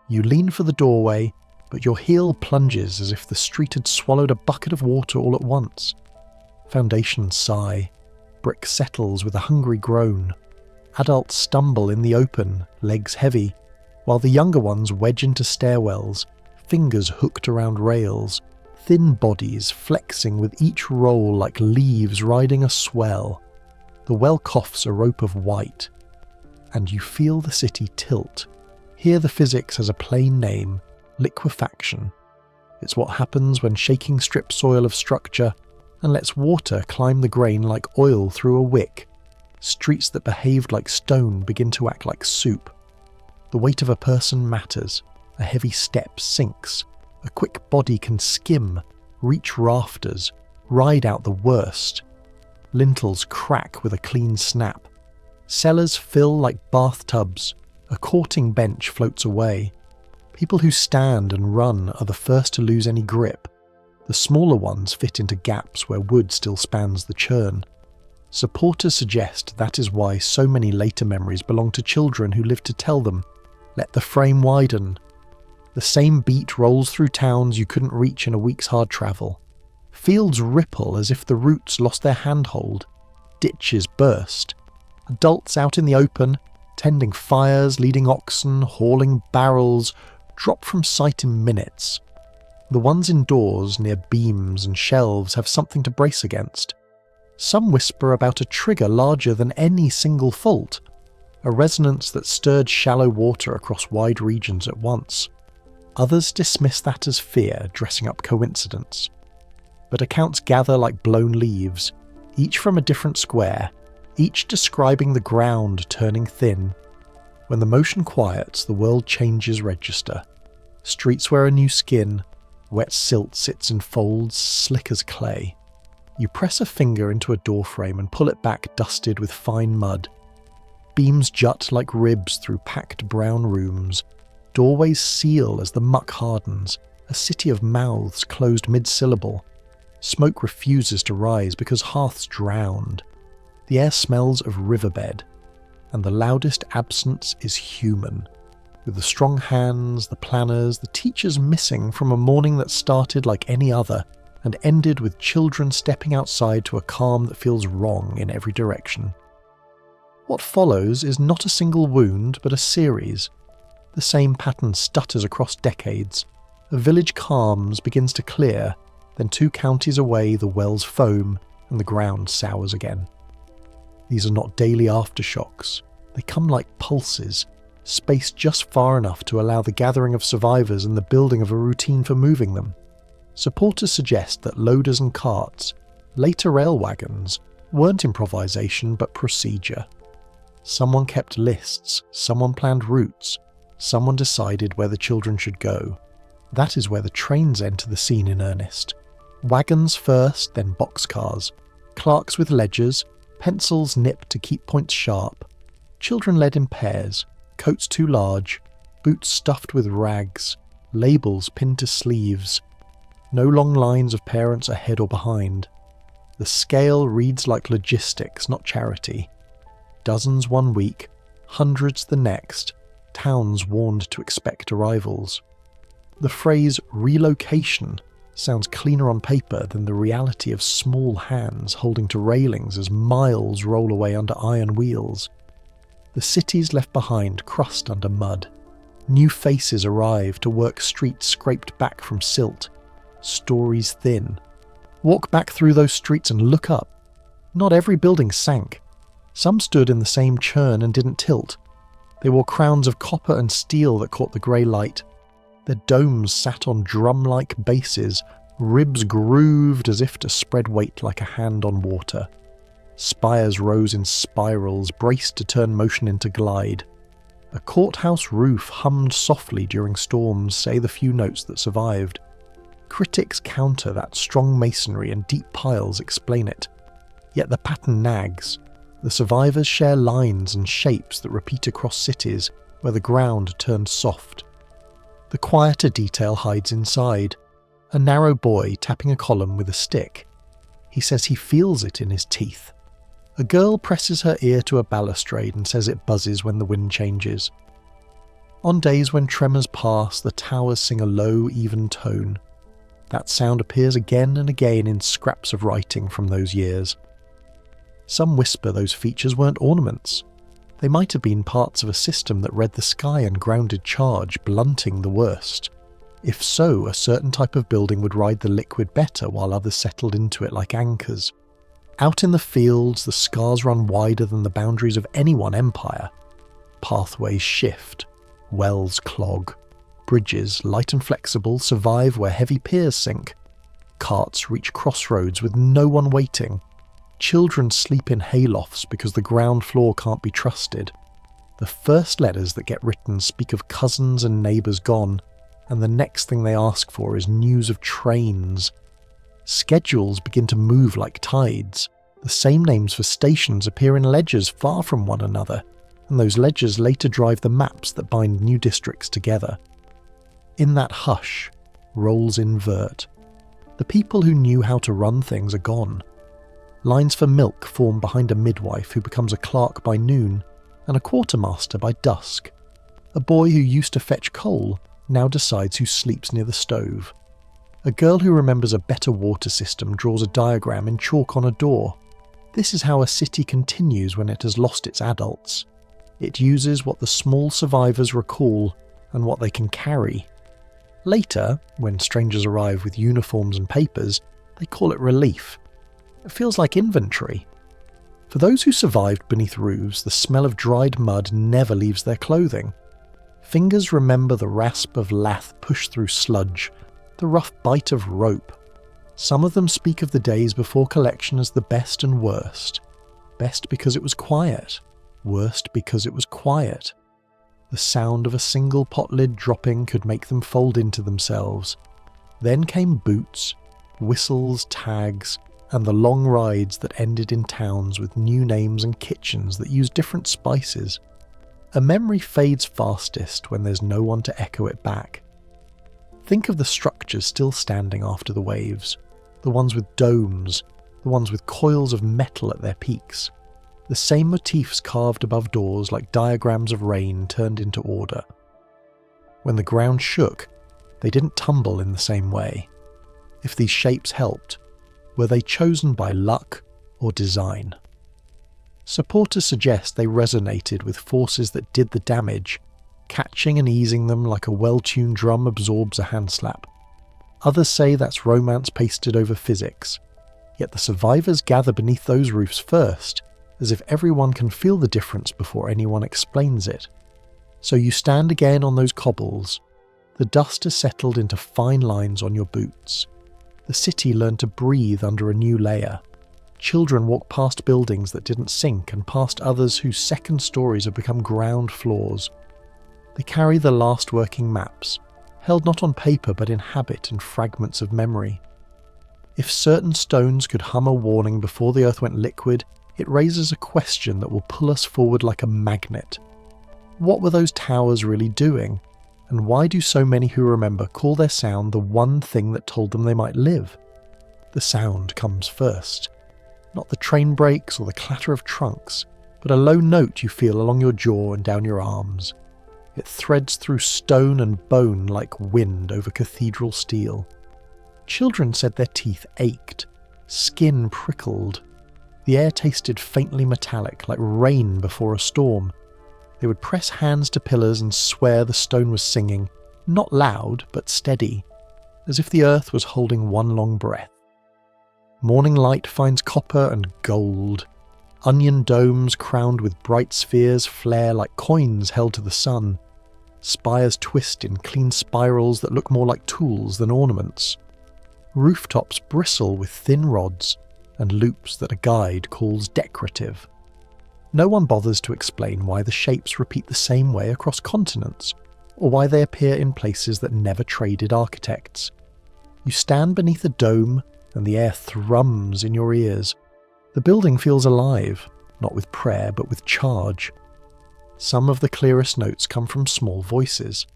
You lean for the doorway, but your heel plunges as if the street had swallowed a bucket of water all at once. Foundations sigh. Brick settles with a hungry groan. Adults stumble in the open, legs heavy, while the younger ones wedge into stairwells, fingers hooked around rails, thin bodies flexing with each roll like leaves riding a swell. The well coughs a rope of white, and you feel the city tilt. Here the physics has a plain name, liquefaction. It's what happens when shaking strips soil of structure and lets water climb the grain like oil through a wick. Streets that behaved like stone begin to act like soup. The weight of a person matters. A heavy step sinks. A quick body can skim, reach rafters, ride out the worst. Lintels crack with a clean snap. Cellars fill like bathtubs. A courting bench floats away. People who stand and run are the first to lose any grip. The smaller ones fit into gaps where wood still spans the churn. Supporters suggest that is why so many later memories belong to children who lived to tell them, "Let the frame widen." The same beat rolls through towns you couldn't reach in a week's hard travel. Fields ripple as if the roots lost their handhold. Ditches burst. Adults out in the open, tending fires, leading oxen, hauling barrels, drop from sight in minutes. The ones indoors near beams and shelves have something to brace against. Some whisper about a trigger larger than any single fault, a resonance that stirred shallow water across wide regions at once. Others dismiss that as fear dressing up coincidence. But accounts gather like blown leaves, each from a different square, each describing the ground turning thin. When the motion quiets, the world changes register. Streets wear a new skin, wet silt sits in folds slick as clay. You press a finger into a doorframe and pull it back dusted with fine mud. Beams jut like ribs through packed brown rooms. Doorways seal as the muck hardens, a city of mouths closed mid-syllable. Smoke refuses to rise because hearths drowned. The air smells of riverbed, and the loudest absence is human. With the strong hands, the planners, the teachers missing from a morning that started like any other and ended with children stepping outside to a calm that feels wrong in every direction. What follows is not a single wound, but a series. The same pattern stutters across decades. A village calms, begins to clear, then 2 counties away the wells foam and the ground sours again. These are not daily aftershocks. They come like pulses, spaced just far enough to allow the gathering of survivors and the building of a routine for moving them. Supporters suggest that loaders and carts, later rail wagons, weren't improvisation but procedure. Someone kept lists, someone planned routes, someone decided where the children should go. That is where the trains enter the scene in earnest. Wagons first, then boxcars, clerks with ledgers, pencils nipped to keep points sharp, children led in pairs, coats too large, boots stuffed with rags, labels pinned to sleeves. No long lines of parents ahead or behind. The scale reads like logistics, not charity. Dozens one week, hundreds the next, towns warned to expect arrivals. The phrase relocation sounds cleaner on paper than the reality of small hands holding to railings as miles roll away under iron wheels. The cities left behind crust under mud. New faces arrive to work streets scraped back from silt. Stories thin. Walk back through those streets and look up. Not every building sank. Some stood in the same churn and didn't tilt. They wore crowns of copper and steel that caught the grey light. Their domes sat on drum-like bases, ribs grooved as if to spread weight like a hand on water. Spires rose in spirals, braced to turn motion into glide. A courthouse roof hummed softly during storms, say the few notes that survived. Critics counter that strong masonry and deep piles explain it. Yet the pattern nags. The survivors share lines and shapes that repeat across cities where the ground turned soft. The quieter detail hides inside. A narrow boy tapping a column with a stick. He says he feels it in his teeth. A girl presses her ear to a balustrade and says it buzzes when the wind changes. On days when tremors pass, the towers sing a low, even tone. That sound appears again and again in scraps of writing from those years. Some whisper those features weren't ornaments. They might have been parts of a system that read the sky and grounded charge, blunting the worst. If so, a certain type of building would ride the liquid better while others settled into it like anchors. Out in the fields, the scars run wider than the boundaries of any one empire. Pathways shift. Wells clog. Bridges, light and flexible, survive where heavy piers sink. Carts reach crossroads with no one waiting. Children sleep in haylofts because the ground floor can't be trusted. The first letters that get written speak of cousins and neighbours gone, and the next thing they ask for is news of trains. Schedules begin to move like tides. The same names for stations appear in ledgers far from one another, and those ledgers later drive the maps that bind new districts together. In that hush, roles invert. The people who knew how to run things are gone. Lines for milk form behind a midwife who becomes a clerk by noon, and a quartermaster by dusk. A boy who used to fetch coal now decides who sleeps near the stove. A girl who remembers a better water system draws a diagram in chalk on a door. This is how a city continues when it has lost its adults. It uses what the small survivors recall and what they can carry. Later, when strangers arrive with uniforms and papers, they call it relief. It feels like inventory. For those who survived beneath roofs, the smell of dried mud never leaves their clothing. Fingers remember the rasp of lath pushed through sludge, the rough bite of rope. Some of them speak of the days before collection as the best and worst. Best because it was quiet, worst because it was quiet. The sound of a single pot lid dropping could make them fold into themselves. Then came boots, whistles, tags, and the long rides that ended in towns with new names and kitchens that used different spices. A memory fades fastest when there's no one to echo it back. Think of the structures still standing after the waves, the ones with domes, the ones with coils of metal at their peaks. The same motifs carved above doors like diagrams of rain turned into order. When the ground shook, they didn't tumble in the same way. If these shapes helped, were they chosen by luck or design? Supporters suggest they resonated with forces that did the damage, catching and easing them like a well-tuned drum absorbs a handslap. Others say that's romance pasted over physics, yet the survivors gather beneath those roofs first, as if everyone can feel the difference before anyone explains it. So you stand again on those cobbles. The dust has settled into fine lines on your boots. The city learned to breathe under a new layer. Children walk past buildings that didn't sink and past others whose second stories have become ground floors. They carry the last working maps, held not on paper but in habit and fragments of memory. If certain stones could hum a warning before the earth went liquid, it raises a question that will pull us forward like a magnet. What were those towers really doing? And why do so many who remember call their sound the one thing that told them they might live? The sound comes first. Not the train brakes or the clatter of trunks, but a low note you feel along your jaw and down your arms. It threads through stone and bone like wind over cathedral steel. Children said their teeth ached, skin prickled. The air tasted faintly metallic, like rain before a storm. They would press hands to pillars and swear the stone was singing, not loud, but steady, as if the earth was holding one long breath. Morning light finds copper and gold. Onion domes crowned with bright spheres flare like coins held to the sun. Spires twist in clean spirals that look more like tools than ornaments. Rooftops bristle with thin rods and loops that a guide calls decorative. No one bothers to explain why the shapes repeat the same way across continents, or why they appear in places that never traded architects. You stand beneath a dome, and the air thrums in your ears. The building feels alive, not with prayer but with charge. Some of the clearest notes come from small voices.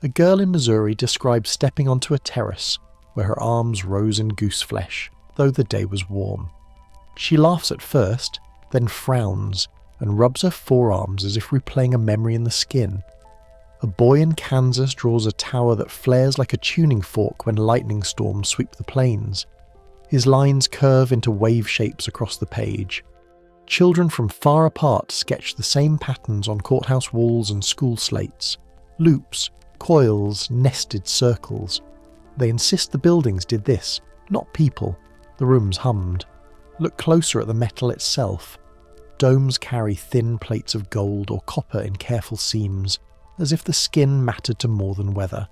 A girl in Missouri describes stepping onto a terrace where her arms rose in goose flesh, though the day was warm. She laughs at first, then frowns, and rubs her forearms as if replaying a memory in the skin. A boy in Kansas draws a tower that flares like a tuning fork when lightning storms sweep the plains. His lines curve into wave shapes across the page. Children from far apart sketch the same patterns on courthouse walls and school slates. Loops, coils, nested circles. They insist the buildings did this, not people. The rooms hummed. Look closer at the metal itself. Domes carry thin plates of gold or copper in careful seams, as if the skin mattered to more than weather.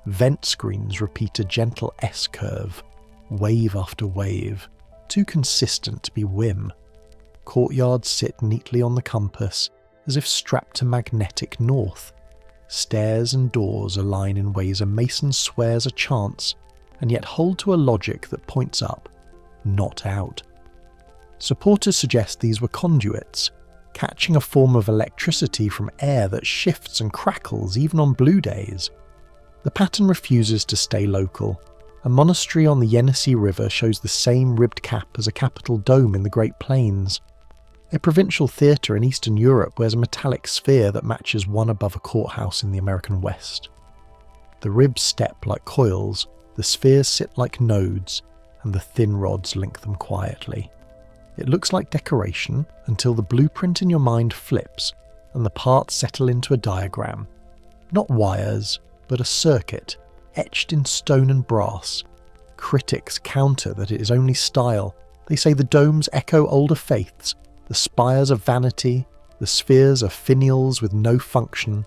Vent screens repeat a gentle S-curve, wave after wave, too consistent to be whim. Courtyards sit neatly on the compass, as if strapped to magnetic north. Stairs and doors align in ways a mason swears are chance, and yet hold to a logic that points up, not out. Supporters suggest these were conduits, catching a form of electricity from air that shifts and crackles even on blue days. The pattern refuses to stay local. A monastery on the Yenisei River shows the same ribbed cap as a capitol dome in the Great Plains. A provincial theatre in Eastern Europe wears a metallic sphere that matches one above a courthouse in the American West. The ribs step like coils, the spheres sit like nodes, and the thin rods link them quietly. It looks like decoration until the blueprint in your mind flips and the parts settle into a diagram. Not wires, but a circuit, etched in stone and brass. Critics counter that it is only style. They say the domes echo older faiths, the spires are vanity, the spheres are finials with no function.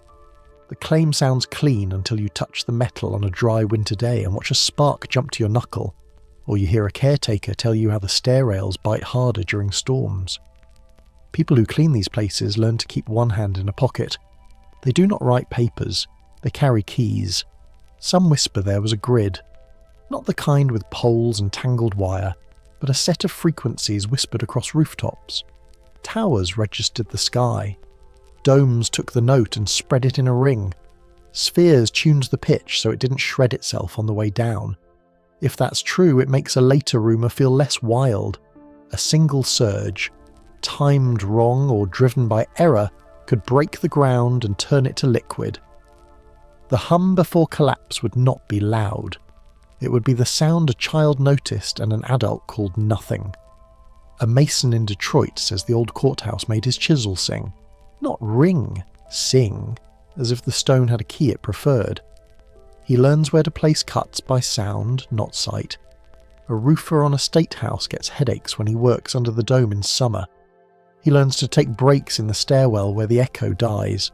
The claim sounds clean until you touch the metal on a dry winter day and watch a spark jump to your knuckle, or you hear a caretaker tell you how the stair rails bite harder during storms. People who clean these places learn to keep one hand in a pocket. They do not write papers, they carry keys. Some whisper there was a grid, not the kind with poles and tangled wire, but a set of frequencies whispered across rooftops. Towers registered the sky. Domes took the note and spread it in a ring. Spheres tuned the pitch so it didn't shred itself on the way down. If that's true, it makes a later rumour feel less wild. A single surge, timed wrong or driven by error, could break the ground and turn it to liquid. The hum before collapse would not be loud. It would be the sound a child noticed and an adult called nothing. A mason in Detroit says the old courthouse made his chisel sing. Not ring, sing, as if the stone had a key it preferred. He learns where to place cuts by sound, not sight. A roofer on a state house gets headaches when he works under the dome in summer. He learns to take breaks in the stairwell where the echo dies.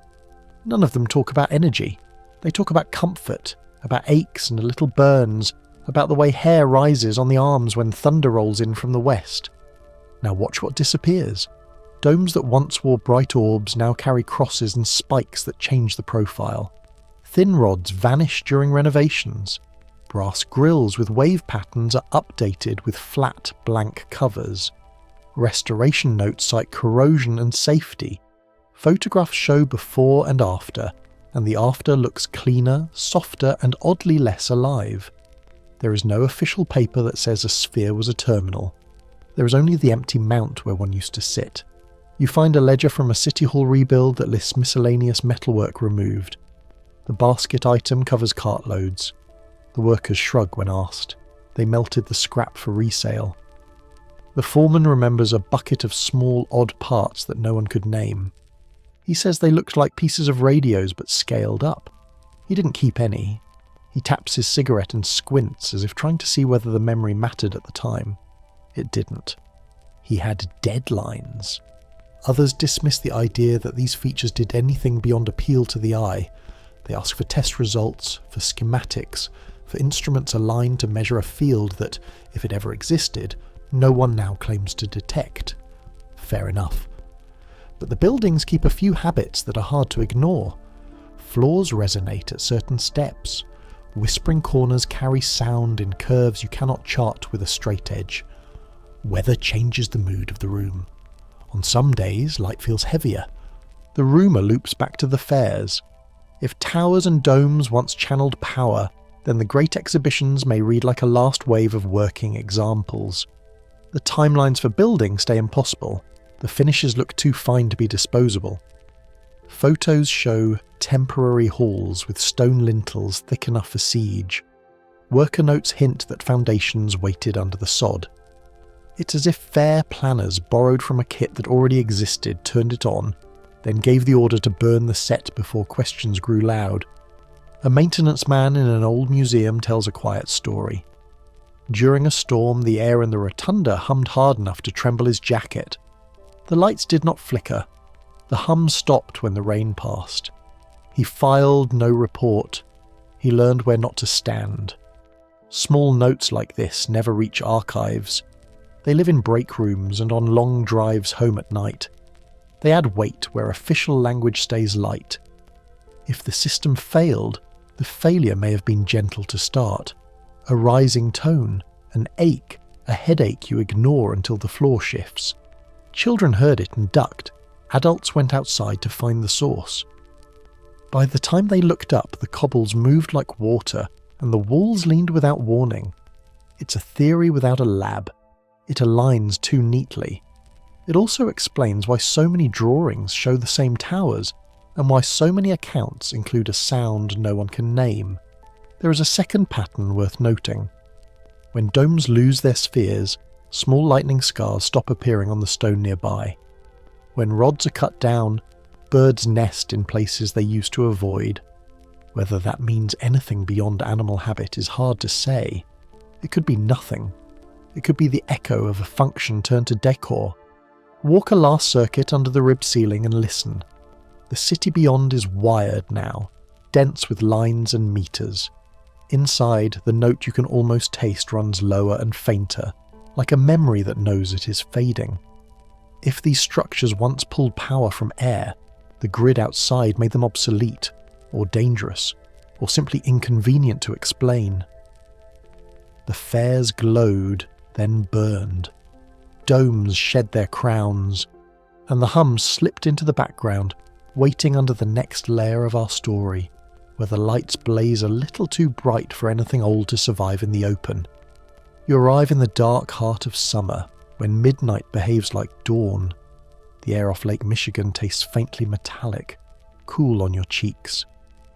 None of them talk about energy. They talk about comfort, about aches and little burns, about the way hair rises on the arms when thunder rolls in from the west. Now watch what disappears. Domes that once wore bright orbs now carry crosses and spikes that change the profile. Thin rods vanish during renovations. Brass grills with wave patterns are updated with flat, blank covers. Restoration notes cite corrosion and safety. Photographs show before and after, and the after looks cleaner, softer, and oddly less alive. There is no official paper that says a sphere was a terminal. There is only the empty mount where one used to sit. You find a ledger from a City Hall rebuild that lists miscellaneous metalwork removed. The basket item covers cartloads. The workers shrug when asked. They melted the scrap for resale. The foreman remembers a bucket of small, odd parts that no one could name. He says they looked like pieces of radios but scaled up. He didn't keep any. He taps his cigarette and squints as if trying to see whether the memory mattered at the time. It didn't. He had deadlines. Others dismiss the idea that these features did anything beyond appeal to the eye. They ask for test results, for schematics, for instruments aligned to measure a field that, if it ever existed, no one now claims to detect. Fair enough. But the buildings keep a few habits that are hard to ignore. Floors resonate at certain steps. Whispering corners carry sound in curves you cannot chart with a straight edge. Weather changes the mood of the room. On some days, light feels heavier. The rumour loops back to the fairs. If towers and domes once channeled power, then the great exhibitions may read like a last wave of working examples. The timelines for building stay impossible. The finishes look too fine to be disposable. Photos show temporary halls with stone lintels thick enough for siege. Worker notes hint that foundations waited under the sod. It's as if fair planners borrowed from a kit that already existed, turned it on, then gave the order to burn the set before questions grew loud. A maintenance man in an old museum tells a quiet story. During a storm, the air in the rotunda hummed hard enough to tremble his jacket. The lights did not flicker. The hum stopped when the rain passed. He filed no report. He learned where not to stand. Small notes like this never reach archives. They live in break rooms and on long drives home at night. They add weight where official language stays light. If the system failed, the failure may have been gentle to start. a rising tone, an ache, a headache you ignore until the floor shifts. Children heard it and ducked. Adults went outside to find the source. By the time they looked up, the cobbles moved like water, and the walls leaned without warning. It's a theory without a lab. It aligns too neatly. It also explains why so many drawings show the same towers, and why so many accounts include a sound no one can name. There is a second pattern worth noting. When domes lose their spheres, small lightning scars stop appearing on the stone nearby. When rods are cut down, birds nest in places they used to avoid. Whether that means anything beyond animal habit is hard to say. It could be nothing. It could be the echo of a function turned to decor. Walk a last circuit under the ribbed ceiling and listen. The city beyond is wired now, dense with lines and meters. Inside, the note you can almost taste runs lower and fainter, like a memory that knows it is fading. If these structures once pulled power from air, the grid outside made them obsolete, or dangerous, or simply inconvenient to explain. The fares glowed, then burned. Domes shed their crowns, and the hum slipped into the background, waiting under the next layer of our story, where the lights blaze a little too bright for anything old to survive in the open. You arrive in the dark heart of summer, when midnight behaves like dawn. The air off Lake Michigan tastes faintly metallic, cool on your cheeks.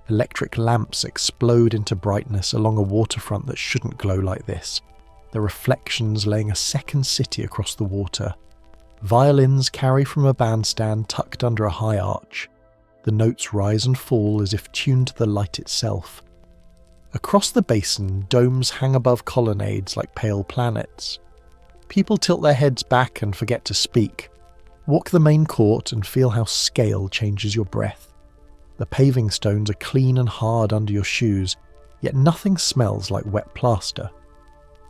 Electric lamps explode into brightness along a waterfront that shouldn't glow like this, their reflections laying a second city across the water. Violins carry from a bandstand tucked under a high arch. The notes rise and fall as if tuned to the light itself. Across the basin, domes hang above colonnades like pale planets. People tilt their heads back and forget to speak. Walk the main court and feel how scale changes your breath. The paving stones are clean and hard under your shoes, yet nothing smells like wet plaster.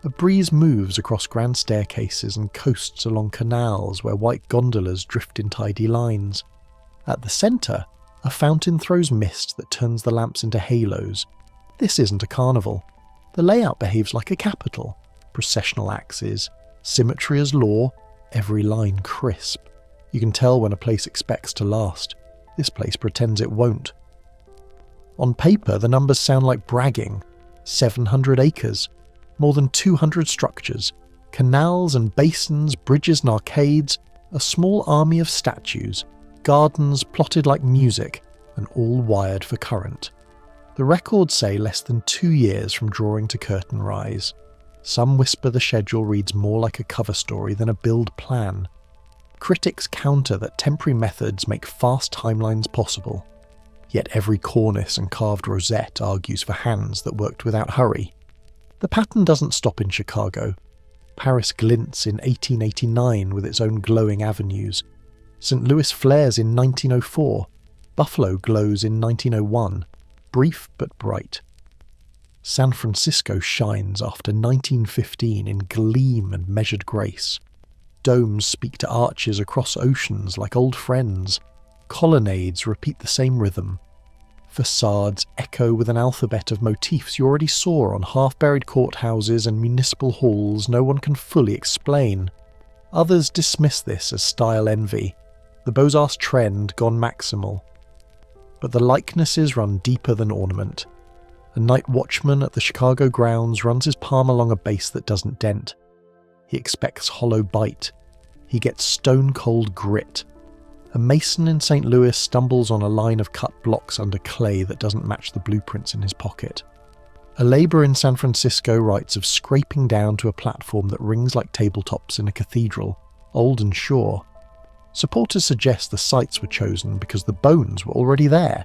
A breeze moves across grand staircases and coasts along canals where white gondolas drift in tidy lines. At the centre, a fountain throws mist that turns the lamps into halos. This isn't a carnival. The layout behaves like a capital. Processional axes, symmetry as law, every line crisp. You can tell when a place expects to last. This place pretends it won't. On paper, the numbers sound like bragging. 700 acres, more than 200 structures, canals and basins, bridges and arcades, a small army of statues, gardens plotted like music, and all wired for current. The records say less than 2 years from drawing to curtain rise. Some whisper the schedule reads more like a cover story than a build plan. Critics counter that temporary methods make fast timelines possible. Yet every cornice and carved rosette argues for hands that worked without hurry. The pattern doesn't stop in Chicago. Paris glints in 1889 with its own glowing avenues. St. Louis flares in 1904. Buffalo glows in 1901, brief but bright. San Francisco shines after 1915 in gleam and measured grace. Domes speak to arches across oceans like old friends. Colonnades repeat the same rhythm. Facades echo with an alphabet of motifs you already saw on half-buried courthouses and municipal halls no one can fully explain. Others dismiss this as style envy, the Beaux-Arts trend gone maximal. But the likenesses run deeper than ornament. A night watchman at the Chicago grounds runs his palm along a base that doesn't dent. He expects hollow bite. He gets stone-cold grit. A mason in St. Louis stumbles on a line of cut blocks under clay that doesn't match the blueprints in his pocket. A labourer in San Francisco writes of scraping down to a platform that rings like tabletops in a cathedral, old and sure. Supporters suggest the sites were chosen because the bones were already there.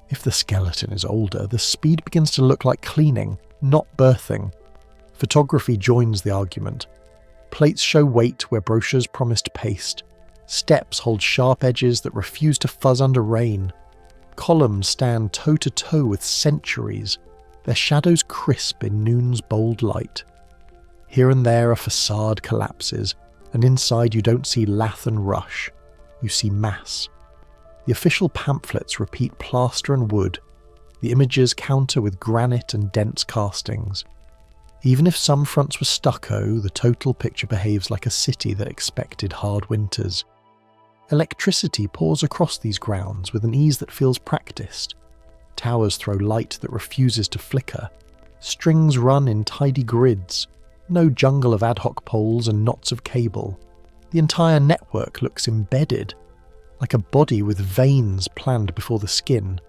If the skeleton is older, the speed begins to look like cleaning, not birthing. Photography joins the argument. Plates show weight where brochures promised paste. Steps hold sharp edges that refuse to fuzz under rain. Columns stand toe-to-toe with centuries, their shadows crisp in noon's bold light. Here and there a facade collapses, and inside you don't see lath and rush, you see mass. The official pamphlets repeat plaster and wood. The images counter with granite and dense castings. Even if some fronts were stucco, the total picture behaves like a city that expected hard winters. Electricity pours across these grounds with an ease that feels practiced. Towers throw light that refuses to flicker. Strings run in tidy grids. No jungle of ad hoc poles and knots of cable. The entire network looks embedded, like a body with veins planned before the skin.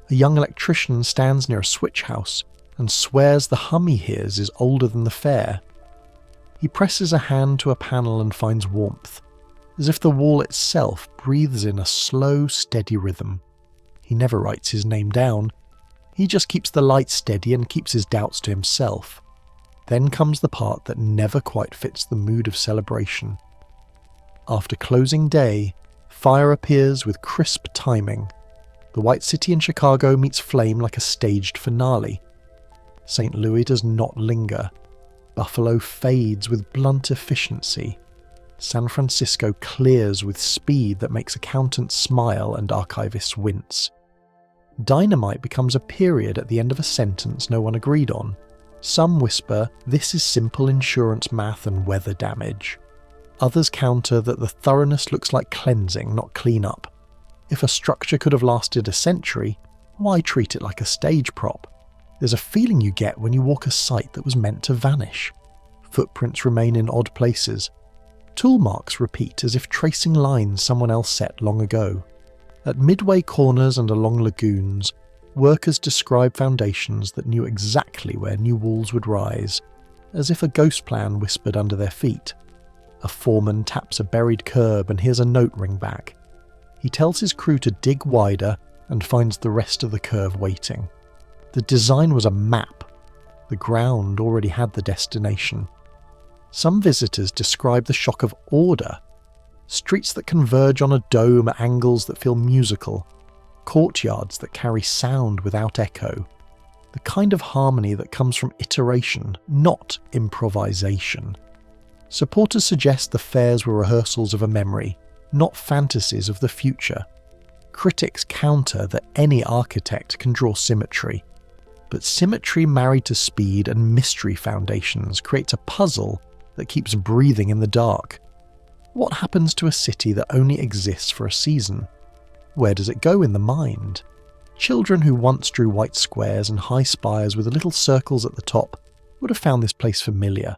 A young electrician stands near a switch house and swears the hum he hears is older than the fair. He presses a hand to a panel and finds warmth, as if the wall itself breathes in a slow, steady rhythm. He never writes his name down. He just keeps the light steady and keeps his doubts to himself. Then comes the part that never quite fits the mood of celebration. After closing day, fire appears with crisp timing. The White City in Chicago meets flame like a staged finale. St. Louis does not linger. Buffalo fades with blunt efficiency. San Francisco clears with speed that makes accountants smile and archivists wince. Dynamite becomes a period at the end of a sentence no one agreed on. Some whisper, this is simple insurance math and weather damage. Others counter that the thoroughness looks like cleansing, not cleanup. If a structure could have lasted a century, why treat it like a stage prop? There's a feeling you get when you walk a site that was meant to vanish. Footprints remain in odd places. Tool marks repeat as if tracing lines someone else set long ago. At midway corners and along lagoons, workers describe foundations that knew exactly where new walls would rise, as if a ghost plan whispered under their feet. A foreman taps a buried curb and hears a note ring back. He tells his crew to dig wider and finds the rest of the curve waiting. The design was a map. The ground already had the destination. Some visitors describe the shock of order. Streets that converge on a dome at angles that feel musical. Courtyards that carry sound without echo. The kind of harmony that comes from iteration, not improvisation. Supporters suggest the fairs were rehearsals of a memory, not fantasies of the future. Critics counter that any architect can draw symmetry. But symmetry married to speed and mystery foundations creates a puzzle that keeps breathing in the dark. What happens to a city that only exists for a season? Where does it go in the mind? Children who once drew white squares and high spires with little circles at the top would have found this place familiar.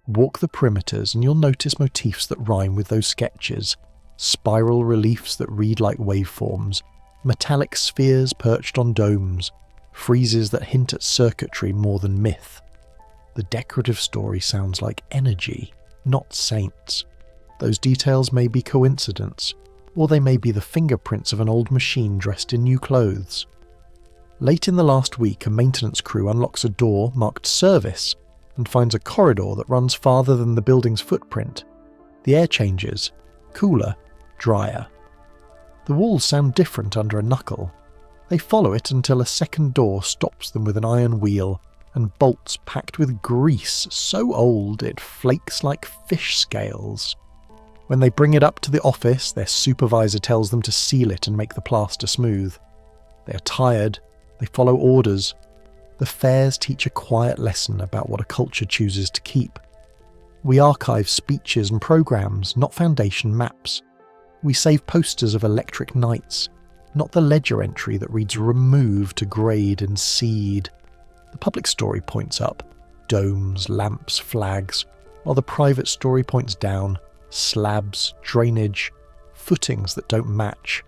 Walk the perimeters and you'll notice motifs that rhyme with those sketches, spiral reliefs that read like waveforms, metallic spheres perched on domes, friezes that hint at circuitry more than myth. The decorative story sounds like energy, not saints. Those details may be coincidence, or they may be the fingerprints of an old machine dressed in new clothes. Late in the last week, a maintenance crew unlocks a door marked service and finds a corridor that runs farther than the building's footprint. The air changes, cooler, drier. The walls sound different under a knuckle. They follow it until a second door stops them with an iron wheel and bolts packed with grease so old it flakes like fish scales. When they bring it up to the office, their supervisor tells them to seal it and make the plaster smooth. They are tired. They follow orders. The fairs teach a quiet lesson about what a culture chooses to keep. We archive speeches and programs, not foundation maps. We save posters of electric nights, not the ledger entry that reads remove to grade and seed. The public story points up, domes, lamps, flags, while the private story points down, slabs, drainage, footings that don't match.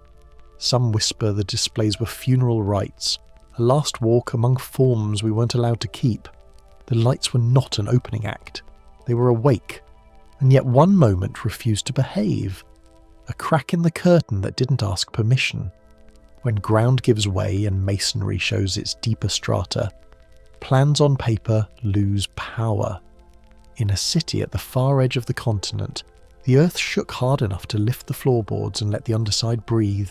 Some whisper the displays were funeral rites, a last walk among forms we weren't allowed to keep. The lights were not an opening act. They were awake, and yet one moment refused to behave. A crack in the curtain that didn't ask permission. When ground gives way and masonry shows its deeper strata, plans on paper lose power. In a city at the far edge of the continent, the earth shook hard enough to lift the floorboards and let the underside breathe.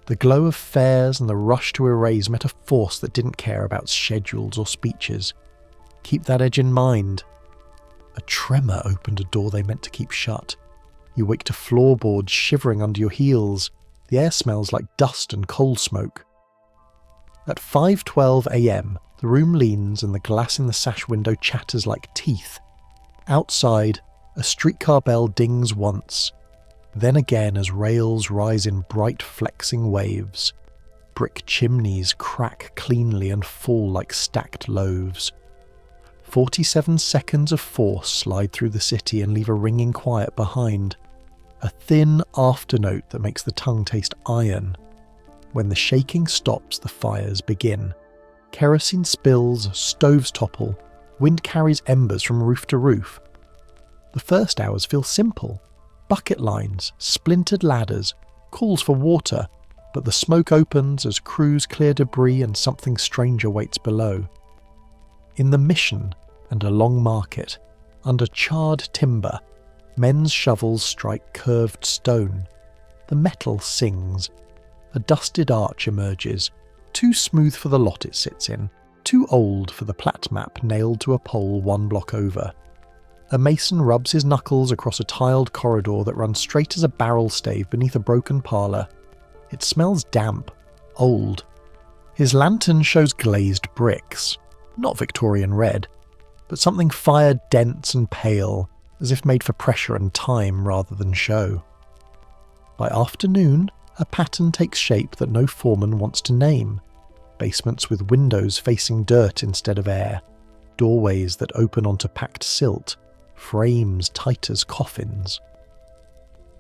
The glow of fairs and the rush to erase met a force that didn't care about schedules or speeches. Keep that edge in mind. A tremor opened a door they meant to keep shut. You wake to floorboards shivering under your heels. The air smells like dust and coal smoke. At 5:12 a.m., The room leans and the glass in the sash window chatters like teeth. Outside, a streetcar bell dings once, then again as rails rise in bright flexing waves. Brick chimneys crack cleanly and fall like stacked loaves. 47 seconds of force slide through the city and leave a ringing quiet behind. A thin afternote that makes the tongue taste iron. When the shaking stops, the fires begin. Kerosene spills, stoves topple, wind carries embers from roof to roof. The first hours feel simple. Bucket lines, splintered ladders, calls for water, but the smoke opens as crews clear debris and something strange awaits below. In the Mission and a long market, under charred timber, men's shovels strike curved stone. The metal sings. A dusted arch emerges, too smooth for the lot it sits in, too old for the plat map nailed to a pole 1 block over. A mason rubs his knuckles across a tiled corridor that runs straight as a barrel stave beneath a broken parlour. It smells damp, old. His lantern shows glazed bricks, not Victorian red, but something fired dense and pale, as if made for pressure and time rather than show. By afternoon, a pattern takes shape that no foreman wants to name. Basements with windows facing dirt instead of air, doorways that open onto packed silt, frames tight as coffins.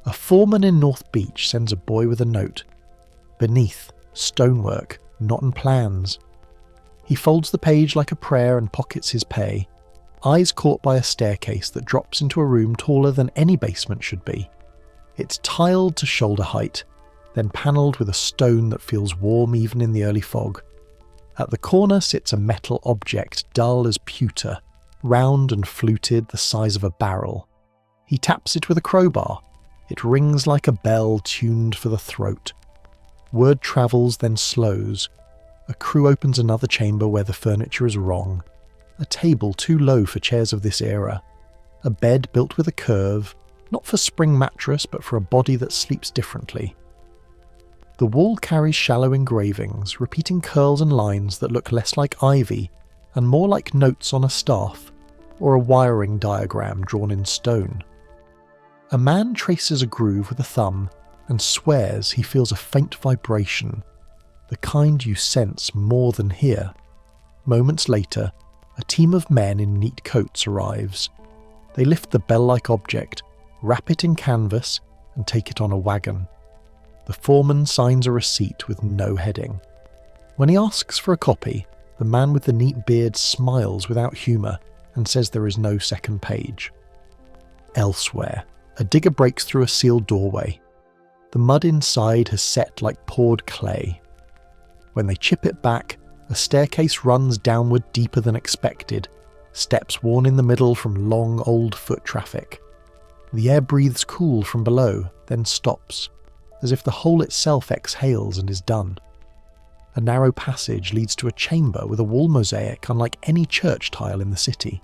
A foreman in North Beach sends a boy with a note. Beneath, stonework, not in plans. He folds the page like a prayer and pockets his pay, eyes caught by a staircase that drops into a room taller than any basement should be. It's tiled to shoulder height, then panelled with a stone that feels warm even in the early fog. At the corner sits a metal object dull as pewter, round and fluted the size of a barrel. He taps it with a crowbar. It rings like a bell tuned for the throat. Word travels, then slows. A crew opens another chamber where the furniture is wrong. A table too low for chairs of this era. A bed built with a curve, not for spring mattress but for a body that sleeps differently. The wall carries shallow engravings, repeating curls and lines that look less like ivy and more like notes on a staff, or a wiring diagram drawn in stone. A man traces a groove with a thumb and swears he feels a faint vibration, the kind you sense more than hear. Moments later, a team of men in neat coats arrives. They lift the bell-like object, wrap it in canvas, and take it on a wagon. The foreman signs a receipt with no heading. When he asks for a copy, the man with the neat beard smiles without humour and says there is no second page. Elsewhere, a digger breaks through a sealed doorway. The mud inside has set like poured clay. When they chip it back, a staircase runs downward deeper than expected, steps worn in the middle from long old foot traffic. The air breathes cool from below, then stops, as if the hole itself exhales and is done. A narrow passage leads to a chamber with a wall mosaic unlike any church tile in the city.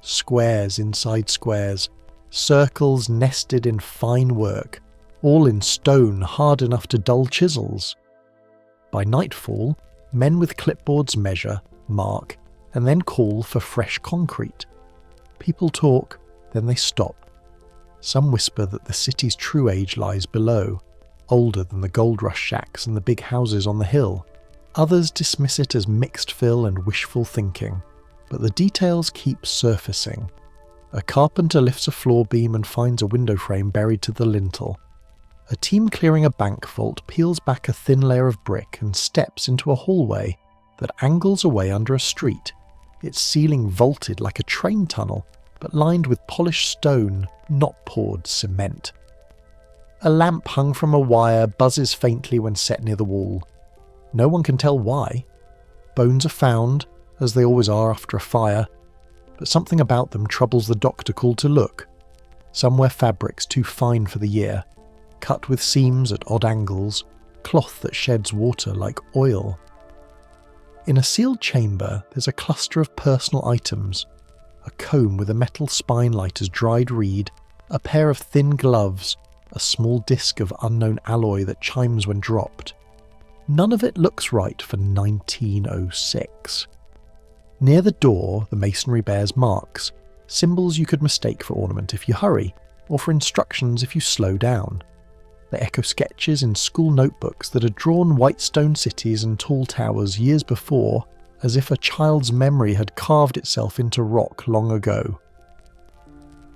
Squares inside squares, circles nested in fine work, all in stone hard enough to dull chisels. By nightfall, men with clipboards measure, mark, and then call for fresh concrete. People talk, then they stop. Some whisper that the city's true age lies below, older than the gold rush shacks and the big houses on the hill. Others dismiss it as mixed fill and wishful thinking, but the details keep surfacing. A carpenter lifts a floor beam and finds a window frame buried to the lintel. A team clearing a bank vault peels back a thin layer of brick and steps into a hallway that angles away under a street, its ceiling vaulted like a train tunnel, but lined with polished stone, not poured cement. A lamp hung from a wire buzzes faintly when set near the wall. No one can tell why. Bones are found, as they always are after a fire, but something about them troubles the doctor called to look. Some wear fabrics too fine for the year, cut with seams at odd angles, cloth that sheds water like oil. In a sealed chamber, there's a cluster of personal items: a comb with a metal spine light as dried reed, a pair of thin gloves, a small disc of unknown alloy that chimes when dropped. None of it looks right for 1906. Near the door, the masonry bears marks, symbols you could mistake for ornament if you hurry, or for instructions if you slow down. They echo sketches in school notebooks that had drawn white stone cities and tall towers years before, as if a child's memory had carved itself into rock long ago.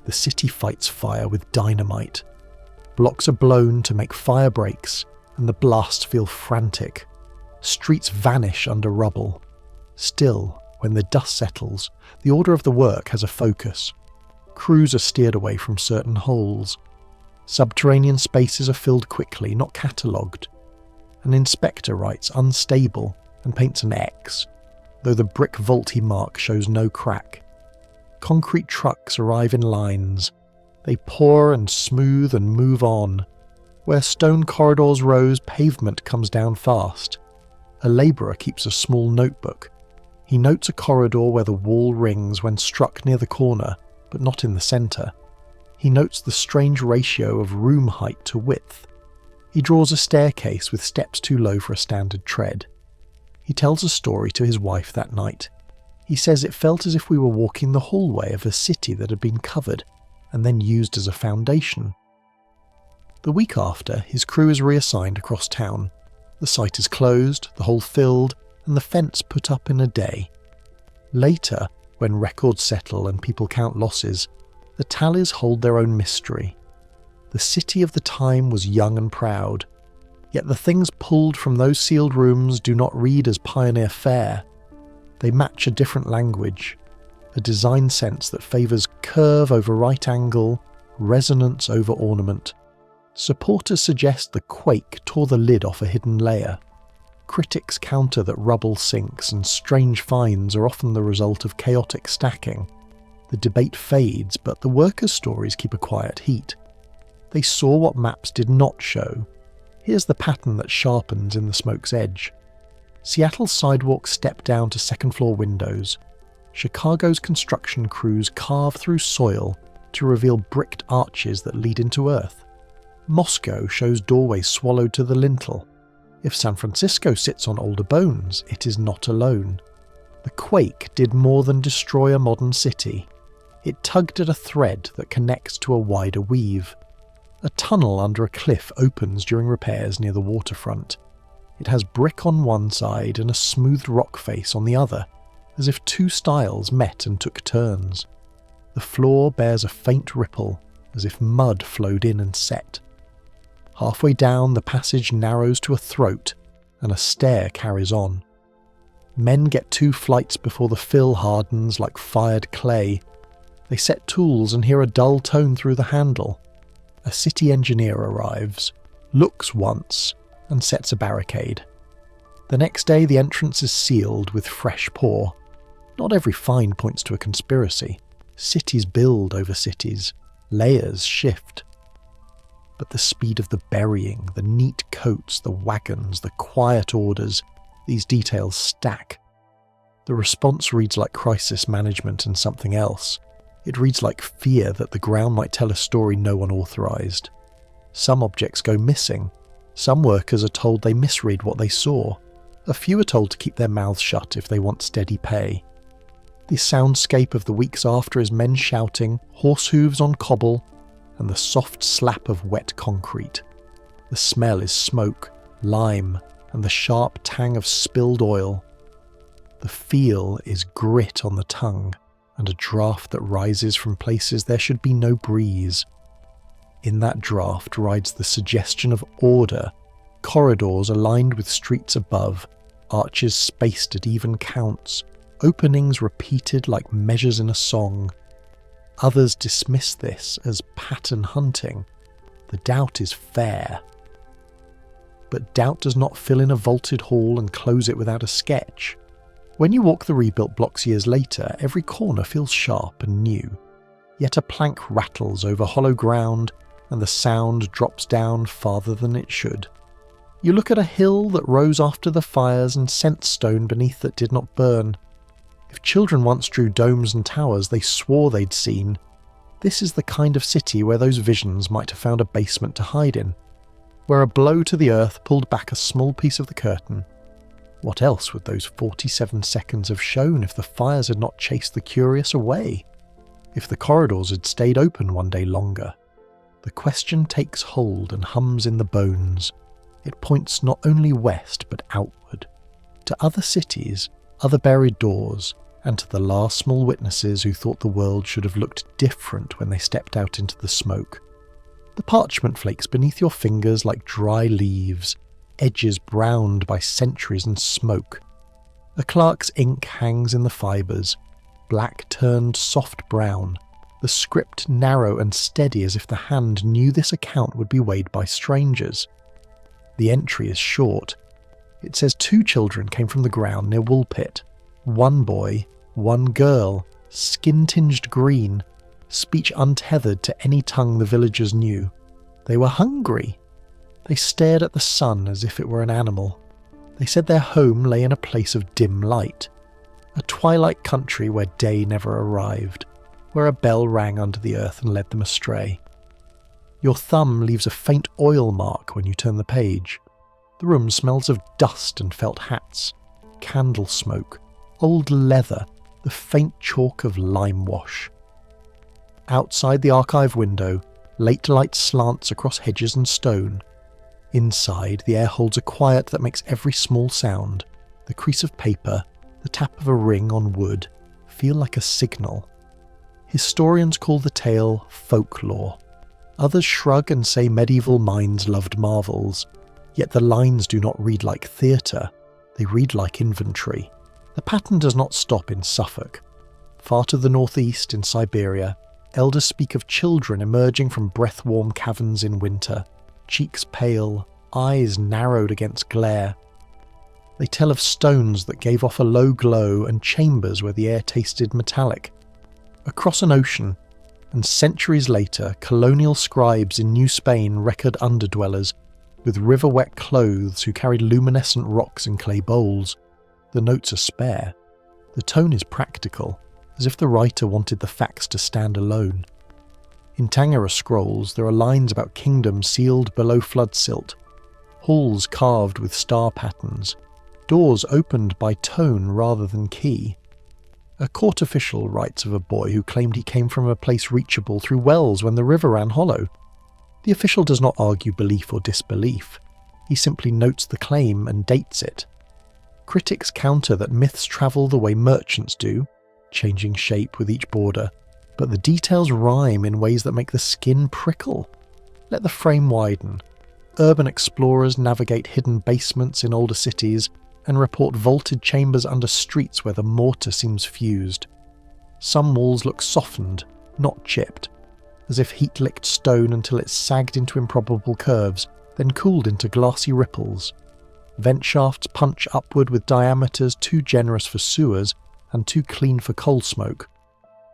The city fights fire with dynamite. Blocks are blown to make fire breaks, and the blasts feel frantic. Streets vanish under rubble. Still, when the dust settles, the order of the work has a focus. Crews are steered away from certain holes. Subterranean spaces are filled quickly, not catalogued. An inspector writes unstable and paints an X, though the brick vault he marks shows no crack. Concrete trucks arrive in lines. They pour and smooth and move on. Where stone corridors rose, pavement comes down fast. A labourer keeps a small notebook. He notes a corridor where the wall rings when struck near the corner, but not in the centre. He notes the strange ratio of room height to width. He draws a staircase with steps too low for a standard tread. He tells a story to his wife that night. He says it felt as if we were walking the hallway of a city that had been covered and then used as a foundation. The week after, his crew is reassigned across town. The site is closed, the hole filled, and the fence put up in a day. Later, when records settle and people count losses, the tallies hold their own mystery. The city of the time was young and proud, yet the things pulled from those sealed rooms do not read as pioneer fare. They match a different language, a design sense that favours curve over right angle, resonance over ornament. Supporters suggest the Quake tore the lid off a hidden layer. Critics counter that rubble sinks and strange finds are often the result of chaotic stacking. The debate fades, but the workers' stories keep a quiet heat. They saw what maps did not show. Here's the pattern that sharpens in the smoke's edge. Seattle's sidewalks step down to second-floor windows. Chicago's construction crews carve through soil to reveal bricked arches that lead into earth. Moscow shows doorways swallowed to the lintel. If San Francisco sits on older bones, it is not alone. The Quake did more than destroy a modern city. It tugged at a thread that connects to a wider weave. A tunnel under a cliff opens during repairs near the waterfront. It has brick on one side and a smoothed rock face on the other, as if two styles met and took turns. The floor bears a faint ripple, as if mud flowed in and set. Halfway down, the passage narrows to a throat, and a stair carries on. Men get 2 flights before the fill hardens like fired clay. They set tools and hear a dull tone through the handle. A city engineer arrives, looks once, and sets a barricade. The next day, the entrance is sealed with fresh pour. Not every find points to a conspiracy. Cities build over cities. Layers shift. But the speed of the burying, the neat coats, the wagons, the quiet orders, these details stack. The response reads like crisis management and something else. It reads like fear that the ground might tell a story no one authorised. Some objects go missing. Some workers are told they misread what they saw. A few are told to keep their mouths shut if they want steady pay. The soundscape of the weeks after is men shouting, horse hooves on cobble, and the soft slap of wet concrete. The smell is smoke, lime, and the sharp tang of spilled oil. The feel is grit on the tongue, and a draft that rises from places there should be no breeze. In that draft rides the suggestion of order, corridors aligned with streets above, arches spaced at even counts, openings repeated like measures in a song. Others dismiss this as pattern hunting. The doubt is fair. But doubt does not fill in a vaulted hall and close it without a sketch. When you walk the rebuilt blocks years later, every corner feels sharp and new. Yet a plank rattles over hollow ground, and the sound drops down farther than it should. You look at a hill that rose after the fires and scent stone beneath that did not burn. If children once drew domes and towers they swore they'd seen, this is the kind of city where those visions might have found a basement to hide in, where a blow to the earth pulled back a small piece of the curtain. What else would those 47 seconds have shown if the fires had not chased the curious away? If the corridors had stayed open one day longer? The question takes hold and hums in the bones. It points not only west but outward, to other cities, other buried doors, and to the last small witnesses who thought the world should have looked different when they stepped out into the smoke. The parchment flakes beneath your fingers like dry leaves, edges browned by centuries and smoke. A clerk's ink hangs in the fibres, black turned soft brown, the script narrow and steady as if the hand knew this account would be weighed by strangers. The entry is short. It says 2 children came from the ground near Woolpit. 1 boy, 1 girl, skin-tinged green, speech untethered to any tongue the villagers knew. They were hungry. They stared at the sun as if it were an animal. They said their home lay in a place of dim light, a twilight country where day never arrived, where a bell rang under the earth and led them astray. Your thumb leaves a faint oil mark when you turn the page. The room smells of dust and felt hats, candle smoke, old leather, the faint chalk of lime wash. Outside the archive window, late light slants across hedges and stone. Inside, the air holds a quiet that makes every small sound, the crease of paper, the tap of a ring on wood, feel like a signal. Historians call the tale folklore. Others shrug and say medieval minds loved marvels. Yet the lines do not read like theatre, they read like inventory. The pattern does not stop in Suffolk. Far to the northeast, in Siberia, elders speak of children emerging from breath-warm caverns in winter, cheeks pale, eyes narrowed against glare. They tell of stones that gave off a low glow and chambers where the air tasted metallic. Across an ocean, and centuries later, colonial scribes in New Spain record underdwellers with river-wet clothes who carried luminescent rocks in clay bowls. The notes are spare. The tone is practical, as if the writer wanted the facts to stand alone. In Tangled scrolls, there are lines about kingdoms sealed below flood silt, halls carved with star patterns, doors opened by tone rather than key. A court official writes of a boy who claimed he came from a place reachable through wells when the river ran hollow. The official does not argue belief or disbelief. He simply notes the claim and dates it. Critics counter that myths travel the way merchants do, changing shape with each border, but the details rhyme in ways that make the skin prickle. Let the frame widen. Urban explorers navigate hidden basements in older cities and report vaulted chambers under streets where the mortar seems fused. Some walls look softened, not chipped, as if heat licked stone until it sagged into improbable curves, then cooled into glassy ripples. Vent shafts punch upward with diameters too generous for sewers and too clean for coal smoke.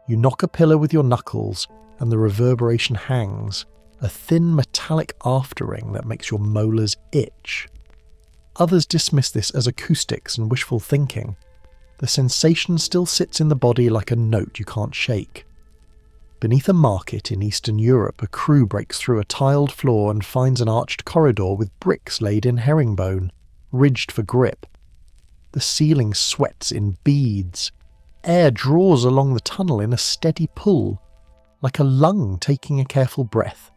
You knock a pillar with your knuckles, and the reverberation hangs, a thin metallic aftering that makes your molars itch. Others dismiss this as acoustics and wishful thinking. The sensation still sits in the body like a note you can't shake. Beneath a market in Eastern Europe, a crew breaks through a tiled floor and finds an arched corridor with bricks laid in herringbone, ridged for grip. The ceiling sweats in beads. Air draws along the tunnel in a steady pull, like a lung taking a careful breath.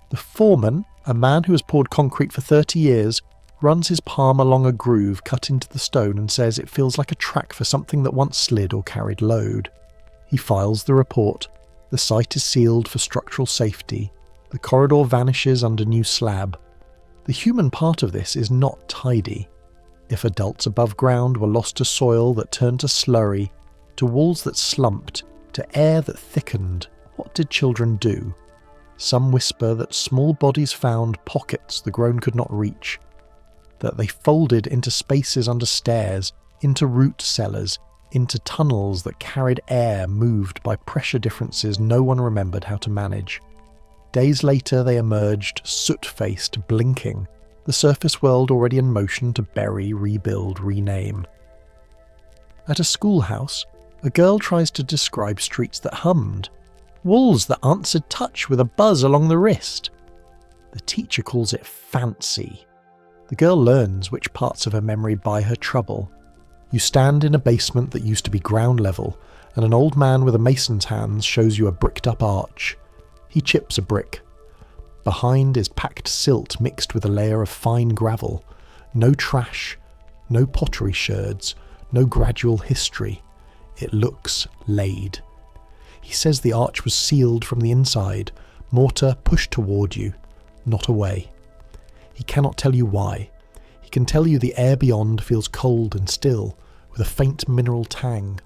The foreman, a man who has poured concrete for 30 years, runs his palm along a groove cut into the stone and says it feels like a track for something that once slid or carried load. He files the report. The site is sealed for structural safety. The corridor vanishes under new slab. The human part of this is not tidy. If adults above ground were lost to soil that turned to slurry, to walls that slumped, to air that thickened, what did children do? Some whisper that small bodies found pockets the grown could not reach, that they folded into spaces under stairs, into root cellars, into tunnels that carried air moved by pressure differences no one remembered how to manage. Days later they emerged, soot-faced, blinking, the surface world already in motion to bury, rebuild, rename. At a schoolhouse, a girl tries to describe streets that hummed, walls that answered touch with a buzz along the wrist. The teacher calls it fancy. The girl learns which parts of her memory buy her trouble. You stand in a basement that used to be ground level, and an old man with a mason's hands shows you a bricked-up arch. He chips a brick. Behind is packed silt mixed with a layer of fine gravel. No trash, no pottery sherds, no gradual history. It looks laid. He says the arch was sealed from the inside, mortar pushed toward you, not away. He cannot tell you why. He can tell you the air beyond feels cold and still, with a faint mineral tang.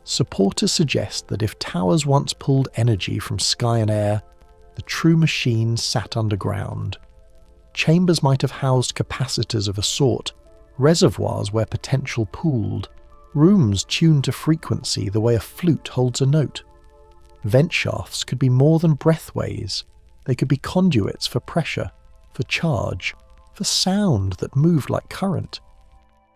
Supporters suggest that if towers once pulled energy from sky and air, the true machine sat underground. Chambers might have housed capacitors of a sort, reservoirs where potential pooled, rooms tuned to frequency the way a flute holds a note. Vent shafts could be more than breathways. They could be conduits for pressure, for charge, for sound that moved like current.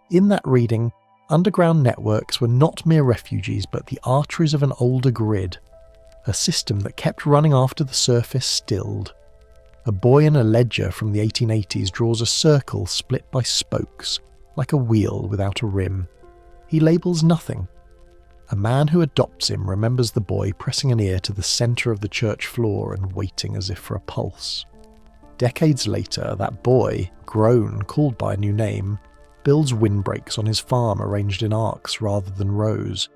In that reading, underground networks were not mere refugees but the arteries of an older grid, a system that kept running after the surface stilled. A boy in a ledger from the 1880s draws a circle split by spokes, like a wheel without a rim. He labels nothing. A man who adopts him remembers the boy pressing an ear to the centre of the church floor and waiting as if for a pulse. Decades later, that boy, grown, called by a new name, builds windbreaks on his farm arranged in arcs rather than rows.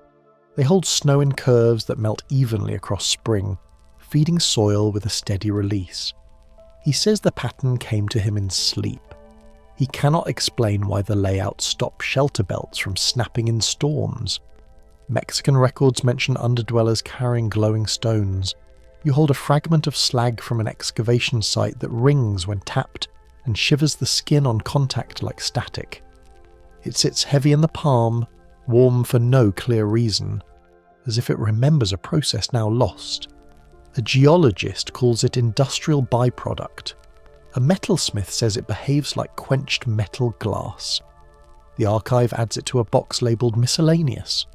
They hold snow in curves that melt evenly across spring, feeding soil with a steady release. He says the pattern came to him in sleep. He cannot explain why the layout stopped shelter belts from snapping in storms. Mexican records mention underdwellers carrying glowing stones. You hold a fragment of slag from an excavation site that rings when tapped and shivers the skin on contact like static. It sits heavy in the palm, warm for no clear reason, as if it remembers a process now lost. A geologist calls it industrial byproduct. A metalsmith says it behaves like quenched metal glass. The archive adds it to a box labelled miscellaneous.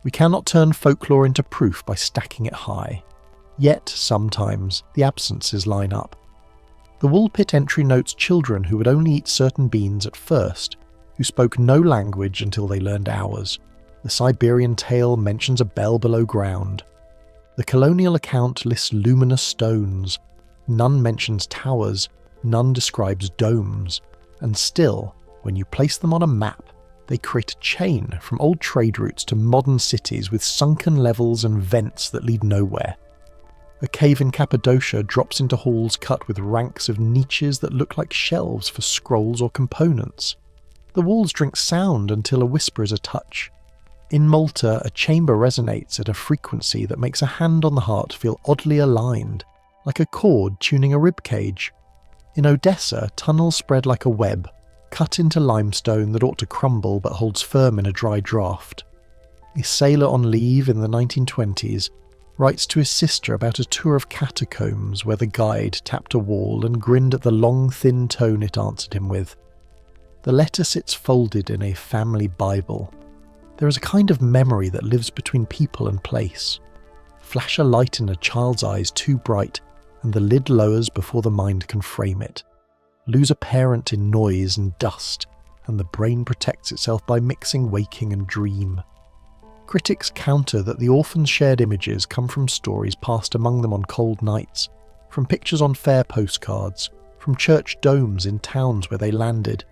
We cannot turn folklore into proof by stacking it high. Yet, sometimes, the absences line up. The Woolpit entry notes children who would only eat certain beans at first, who spoke no language until they learned ours. The Siberian tale mentions a bell below ground. The colonial account lists luminous stones. None mentions towers, none describes domes. And still, when you place them on a map, they create a chain from old trade routes to modern cities with sunken levels and vents that lead nowhere. A cave in Cappadocia drops into halls cut with ranks of niches that look like shelves for scrolls or components. The walls drink sound until a whisper is a touch. In Malta, a chamber resonates at a frequency that makes a hand on the heart feel oddly aligned, like a chord tuning a rib cage. In Odessa, tunnels spread like a web, cut into limestone that ought to crumble but holds firm in a dry draught. A sailor on leave in the 1920s writes to his sister about a tour of catacombs where the guide tapped a wall and grinned at the long, thin tone it answered him with. The letter sits folded in a family Bible. There is a kind of memory that lives between people and place. Flash a light in a child's eyes too bright, and the lid lowers before the mind can frame it. Lose a parent in noise and dust, and the brain protects itself by mixing waking and dream. Critics counter that the orphans' shared images come from stories passed among them on cold nights, from pictures on fair postcards, from church domes in towns where they landed.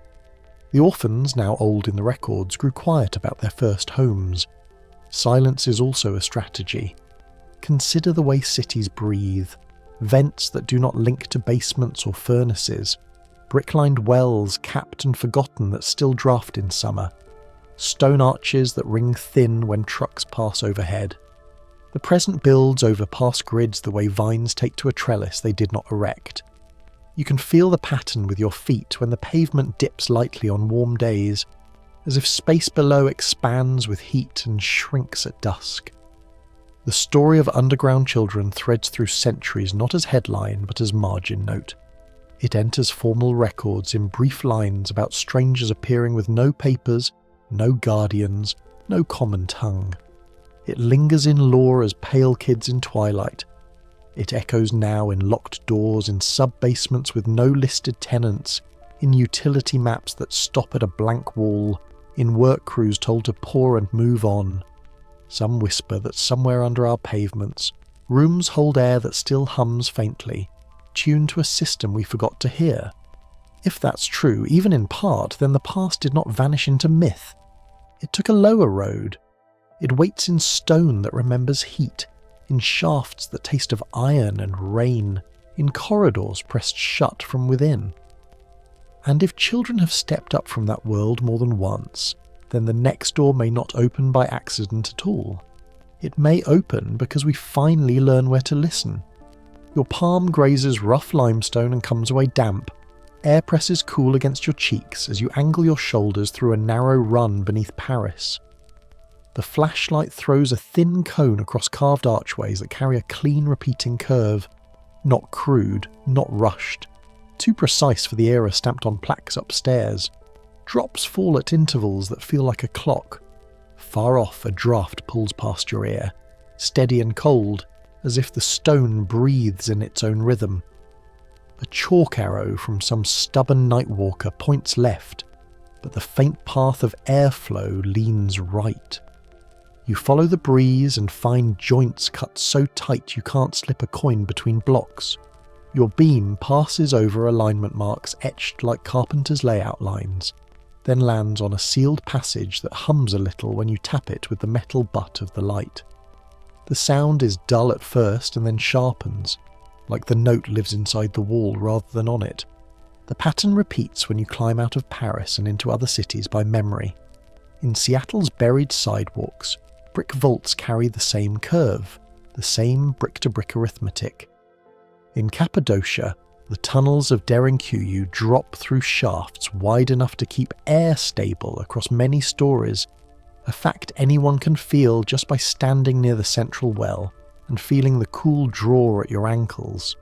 The orphans, now old in the records, grew quiet about their first homes. Silence is also a strategy. Consider the way cities breathe. Vents that do not link to basements or furnaces. Brick-lined wells capped and forgotten that still draft in summer. Stone arches that ring thin when trucks pass overhead. The present builds over past grids the way vines take to a trellis they did not erect. You can feel the pattern with your feet when the pavement dips lightly on warm days, as if space below expands with heat and shrinks at dusk. The story of underground children threads through centuries not as headline but as margin note. It enters formal records in brief lines about strangers appearing with no papers, no guardians, no common tongue. It lingers in lore as pale kids in twilight. It echoes now in locked doors in sub-basements with no listed tenants, in utility maps that stop at a blank wall, in work crews told to pour and move on. Some whisper that somewhere under our pavements, rooms hold air that still hums faintly, tuned to a system we forgot to hear. If that's true, even in part, then the past did not vanish into myth. It took a lower road. It waits in stone that remembers heat, in shafts that taste of iron and rain, in corridors pressed shut from within. And if children have stepped up from that world more than once, then the next door may not open by accident at all. It may open because we finally learn where to listen. Your palm grazes rough limestone and comes away damp. Air presses cool against your cheeks as you angle your shoulders through a narrow run beneath Paris. The flashlight throws a thin cone across carved archways that carry a clean repeating curve. Not crude, not rushed. Too precise for the era stamped on plaques upstairs. Drops fall at intervals that feel like a clock. Far off, a draught pulls past your ear, steady and cold, as if the stone breathes in its own rhythm. A chalk arrow from some stubborn nightwalker points left, but the faint path of airflow leans right. You follow the breeze and find joints cut so tight you can't slip a coin between blocks. Your beam passes over alignment marks etched like carpenter's layout lines, then lands on a sealed passage that hums a little when you tap it with the metal butt of the light. The sound is dull at first and then sharpens, like the note lives inside the wall rather than on it. The pattern repeats when you climb out of Paris and into other cities by memory. In Seattle's buried sidewalks, brick vaults carry the same curve, the same brick-to-brick arithmetic. In Cappadocia, the tunnels of Derinkuyu drop through shafts wide enough to keep air stable across many stories, a fact anyone can feel just by standing near the central well and feeling the cool draw at your ankles.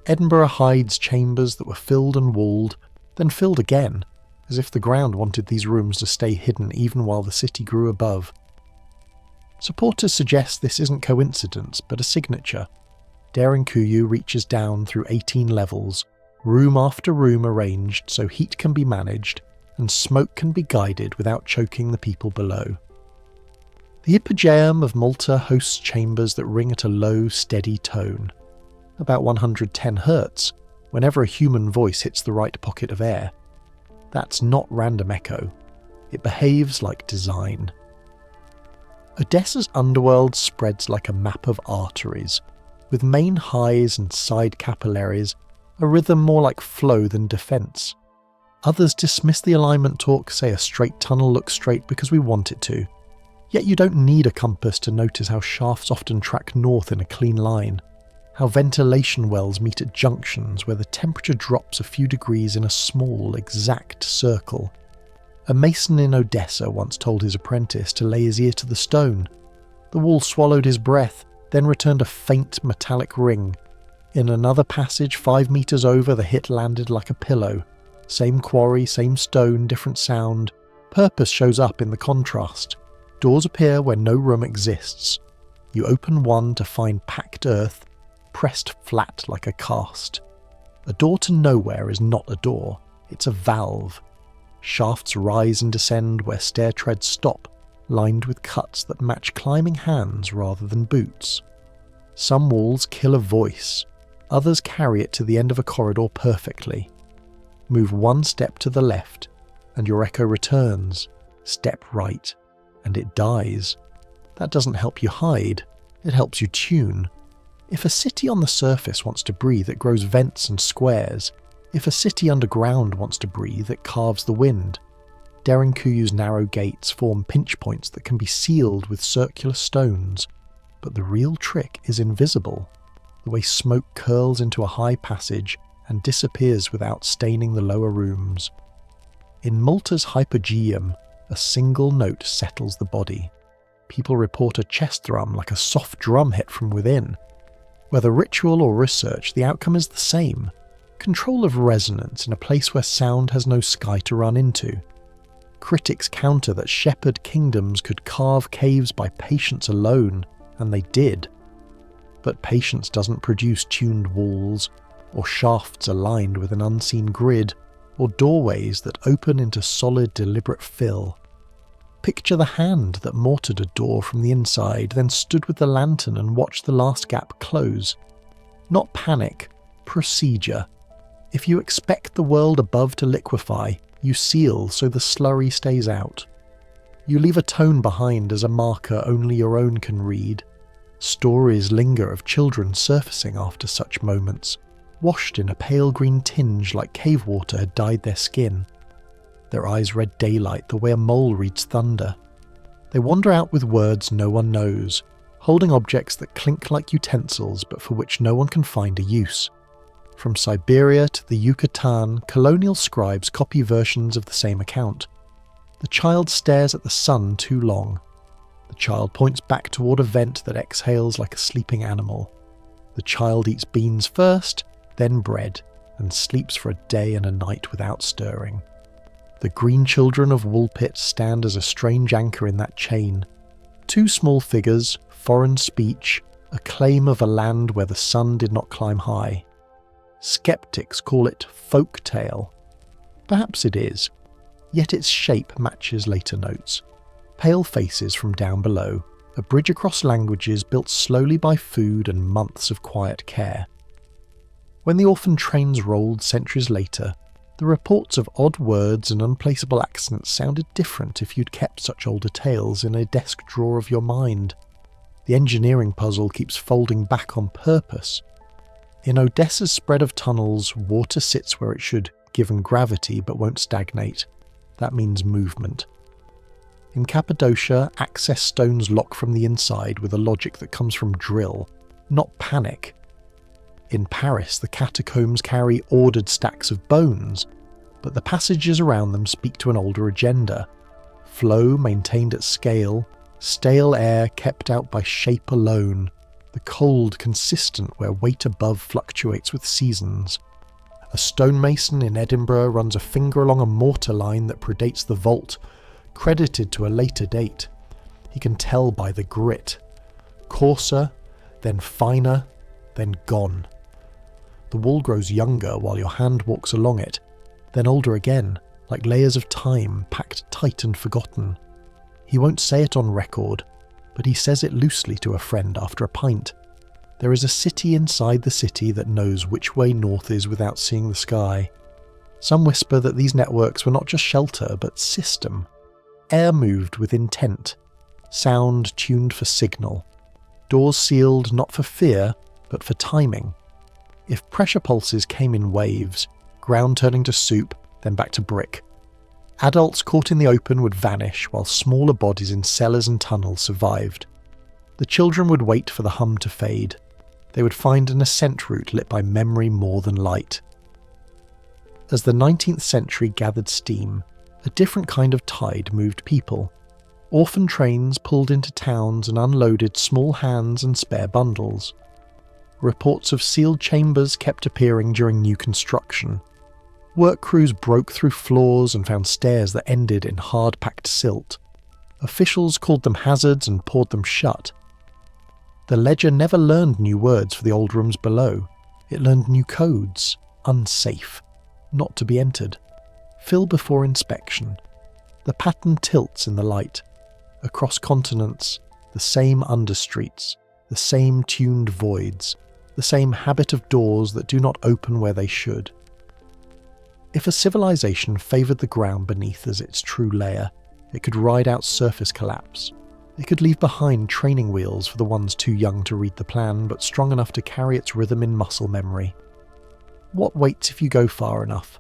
Edinburgh hides chambers that were filled and walled, then filled again, as if the ground wanted these rooms to stay hidden even while the city grew above. Supporters suggest this isn't coincidence, but a signature. Derinkuyu reaches down through 18 levels, room after room arranged so heat can be managed and smoke can be guided without choking the people below. The Hypogeum of Malta hosts chambers that ring at a low, steady tone, about 110 Hz, whenever a human voice hits the right pocket of air. That's not random echo. It behaves like design. Odessa's underworld spreads like a map of arteries, with main highs and side capillaries, a rhythm more like flow than defence. Others dismiss the alignment talk, say a straight tunnel looks straight because we want it to. Yet you don't need a compass to notice how shafts often track north in a clean line, how ventilation wells meet at junctions where the temperature drops a few degrees in a small, exact circle. A mason in Odessa once told his apprentice to lay his ear to the stone. The wall swallowed his breath, then returned a faint metallic ring. In another passage 5 meters over, the hit landed like a pillow. Same quarry, same stone, different sound. Purpose shows up in the contrast. Doors appear where no room exists. You open one to find packed earth, pressed flat like a cast. A door to nowhere is not a door, it's a valve. Shafts rise and descend where stair treads stop, lined with cuts that match climbing hands rather than boots. Some walls kill a voice, others carry it to the end of a corridor perfectly. Move one step to the left, and your echo returns. Step right, and it dies. That doesn't help you hide, it helps you tune. If a city on the surface wants to breathe, it grows vents and squares. If a city underground wants to breathe, it carves the wind. Derinkuyu's narrow gates form pinch points that can be sealed with circular stones. But the real trick is invisible. The way smoke curls into a high passage and disappears without staining the lower rooms. In Malta's Hypogeum, a single note settles the body. People report a chest thrum like a soft drum hit from within. Whether ritual or research, the outcome is the same. Control of resonance in a place where sound has no sky to run into. Critics counter that shepherd kingdoms could carve caves by patience alone, and they did. But patience doesn't produce tuned walls, or shafts aligned with an unseen grid. or doorways that open into solid, deliberate fill. Picture the hand that mortared a door from the inside, then stood with the lantern and watched the last gap close. Not panic, procedure. If you expect the world above to liquefy, you seal so the slurry stays out. You leave a tone behind as a marker only your own can read. Stories linger of children surfacing after such moments, washed in a pale green tinge like cave water had dyed their skin. Their eyes read daylight the way a mole reads thunder. They wander out with words no one knows, holding objects that clink like utensils but for which no one can find a use. From Siberia to the Yucatan, colonial scribes copy versions of the same account. The child stares at the sun too long. The child points back toward a vent that exhales like a sleeping animal. The child eats beans first, then bread, and sleeps for a day and a night without stirring. The green children of Woolpit stand as a strange anchor in that chain. Two small figures, foreign speech, a claim of a land where the sun did not climb high. Skeptics call it folk tale. Perhaps it is, yet its shape matches later notes. Pale faces from down below, a bridge across languages built slowly by food and months of quiet care. When the Orphan Trains rolled centuries later, the reports of odd words and unplaceable accents sounded different if you'd kept such older tales in a desk drawer of your mind. The engineering puzzle keeps folding back on purpose. In Odessa's spread of tunnels, water sits where it should, given gravity, but won't stagnate. That means movement. In Cappadocia, access stones lock from the inside with a logic that comes from drill, not panic. In Paris, the catacombs carry ordered stacks of bones, but the passages around them speak to an older agenda. Flow maintained at scale, stale air kept out by shape alone, the cold consistent where weight above fluctuates with seasons. A stonemason in Edinburgh runs a finger along a mortar line that predates the vault, credited to a later date. He can tell by the grit. Coarser, then finer, then gone. The wall grows younger while your hand walks along it, then older again, like layers of time packed tight and forgotten. He won't say it on record, but he says it loosely to a friend after a pint. There is a city inside the city that knows which way north is without seeing the sky. Some whisper that these networks were not just shelter, but system. Air moved with intent. Sound tuned for signal. Doors sealed not for fear, but for timing. If pressure pulses came in waves, ground turning to soup, then back to brick. Adults caught in the open would vanish while smaller bodies in cellars and tunnels survived. The children would wait for the hum to fade. They would find an ascent route lit by memory more than light. As the 19th century gathered steam, a different kind of tide moved people. Orphan trains pulled into towns and unloaded small hands and spare bundles. Reports of sealed chambers kept appearing during new construction. Work crews broke through floors and found stairs that ended in hard-packed silt. Officials called them hazards and poured them shut. The ledger never learned new words for the old rooms below. It learned new codes. Unsafe. Not to be entered. Fill before inspection. The pattern tilts in the light. Across continents, the same understreets, the same tuned voids, the same habit of doors that do not open where they should. If a civilization favoured the ground beneath as its true layer, it could ride out surface collapse. It could leave behind training wheels for the ones too young to read the plan, but strong enough to carry its rhythm in muscle memory. What waits if you go far enough?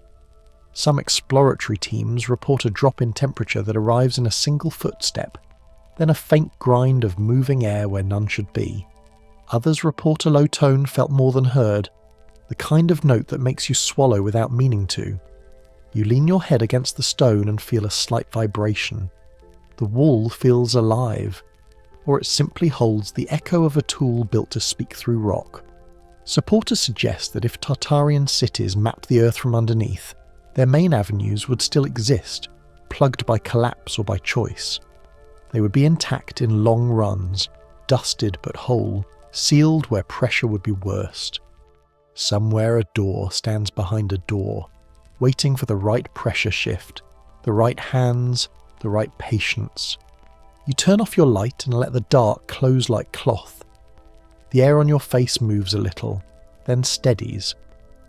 Some exploratory teams report a drop in temperature that arrives in a single footstep, then a faint grind of moving air where none should be. Others report a low tone felt more than heard, the kind of note that makes you swallow without meaning to. You lean your head against the stone and feel a slight vibration. The wall feels alive, or it simply holds the echo of a tool built to speak through rock. Supporters suggest that if Tartarian cities mapped the earth from underneath, their main avenues would still exist, plugged by collapse or by choice. They would be intact in long runs, dusted but whole, sealed where pressure would be worst. Somewhere a door stands behind a door, waiting for the right pressure shift, the right hands, the right patience. You turn off your light and let the dark close like cloth. The air on your face moves a little, then steadies.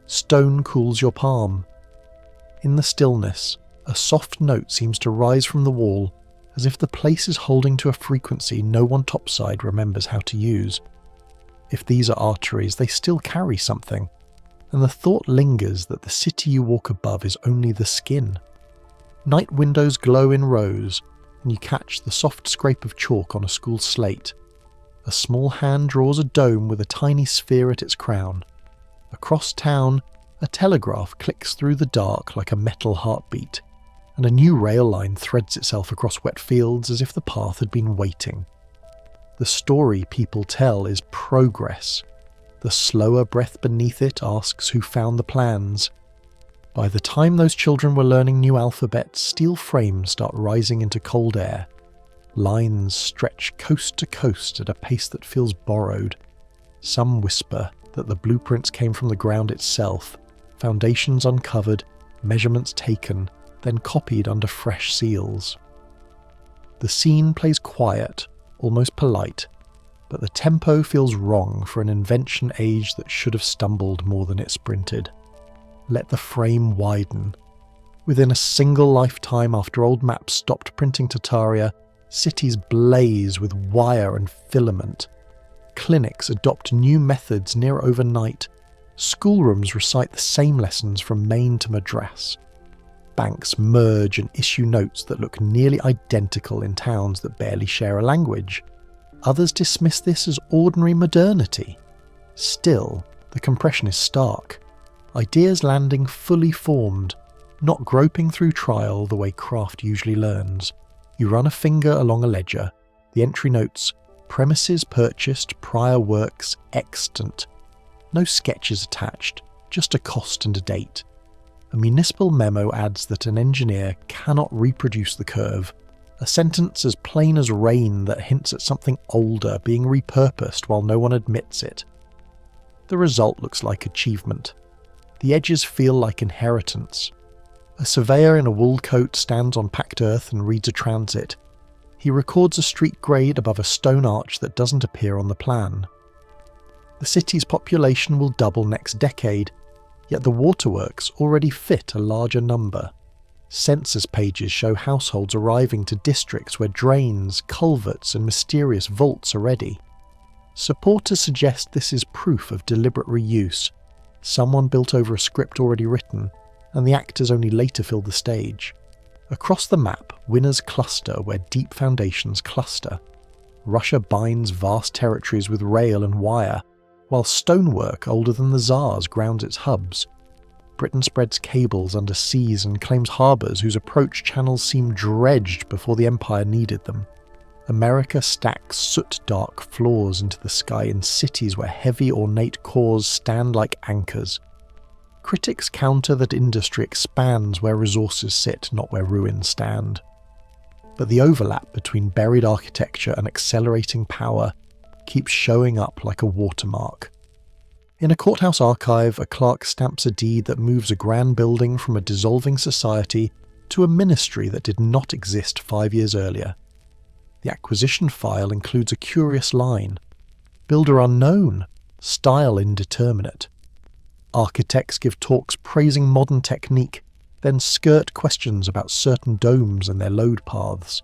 Stone cools your palm. In the stillness, a soft note seems to rise from the wall, as if the place is holding to a frequency no one topside remembers how to use. If these are arteries, they still carry something, and the thought lingers that the city you walk above is only the skin. Night windows glow in rows, and you catch the soft scrape of chalk on a school slate. A small hand draws a dome with a tiny sphere at its crown. Across town, a telegraph clicks through the dark like a metal heartbeat, and a new rail line threads itself across wet fields as if the path had been waiting. The story people tell is progress. The slower breath beneath it asks who found the plans. By the time those children were learning new alphabets, steel frames start rising into cold air. Lines stretch coast to coast at a pace that feels borrowed. Some whisper that the blueprints came from the ground itself, foundations uncovered, measurements taken, then copied under fresh seals. The scene plays quiet, almost polite, but the tempo feels wrong for an invention age that should have stumbled more than it sprinted. Let the frame widen. Within a single lifetime after old maps stopped printing Tartaria, cities blaze with wire and filament. Clinics adopt new methods near overnight. Schoolrooms recite the same lessons from Maine to Madras. Banks merge and issue notes that look nearly identical in towns that barely share a language. Others dismiss this as ordinary modernity. Still, the compression is stark. Ideas landing fully formed, not groping through trial the way craft usually learns. You run a finger along a ledger. The entry notes, premises purchased, prior works extant. No sketches attached, just a cost and a date. A municipal memo adds that an engineer cannot reproduce the curve. A sentence as plain as rain that hints at something older being repurposed while no one admits it. The result looks like achievement. The edges feel like inheritance. A surveyor in a wool coat stands on packed earth and reads a transit. He records a street grade above a stone arch that doesn't appear on the plan. The city's population will double next decade, yet the waterworks already fit a larger number. Census pages show households arriving to districts where drains, culverts and mysterious vaults are ready. Supporters suggest this is proof of deliberate reuse. Someone built over a script already written, and the actors only later fill the stage. Across the map, winners cluster where deep foundations cluster. Russia binds vast territories with rail and wire, while stonework older than the Tsars grounds its hubs. Britain spreads cables under seas and claims harbours whose approach channels seem dredged before the Empire needed them. America stacks soot-dark floors into the sky in cities where heavy ornate cores stand like anchors. Critics counter that industry expands where resources sit, not where ruins stand. But the overlap between buried architecture and accelerating power keeps showing up like a watermark. In a courthouse archive, a clerk stamps a deed that moves a grand building from a dissolving society to a ministry that did not exist 5 years earlier. The acquisition file includes a curious line. Builder unknown, style indeterminate. Architects give talks praising modern technique, then skirt questions about certain domes and their load paths.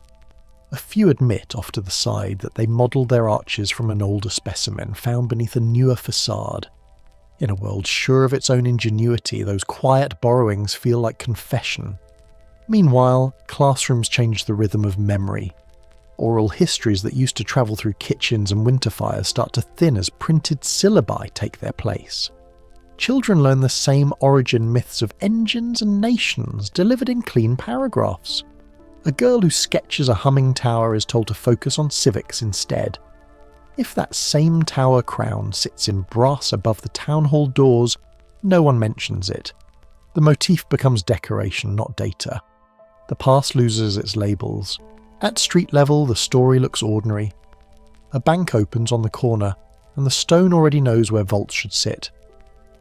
A few admit off to the side that they modelled their arches from an older specimen found beneath a newer facade. In a world sure of its own ingenuity, those quiet borrowings feel like confession. Meanwhile, classrooms change the rhythm of memory. Oral histories that used to travel through kitchens and winter fires start to thin as printed syllabi take their place. Children learn the same origin myths of engines and nations delivered in clean paragraphs. A girl who sketches a humming tower is told to focus on civics instead. If that same tower crown sits in brass above the town hall doors, no one mentions it. The motif becomes decoration, not data. The past loses its labels. At street level, the story looks ordinary. A bank opens on the corner, and the stone already knows where vaults should sit.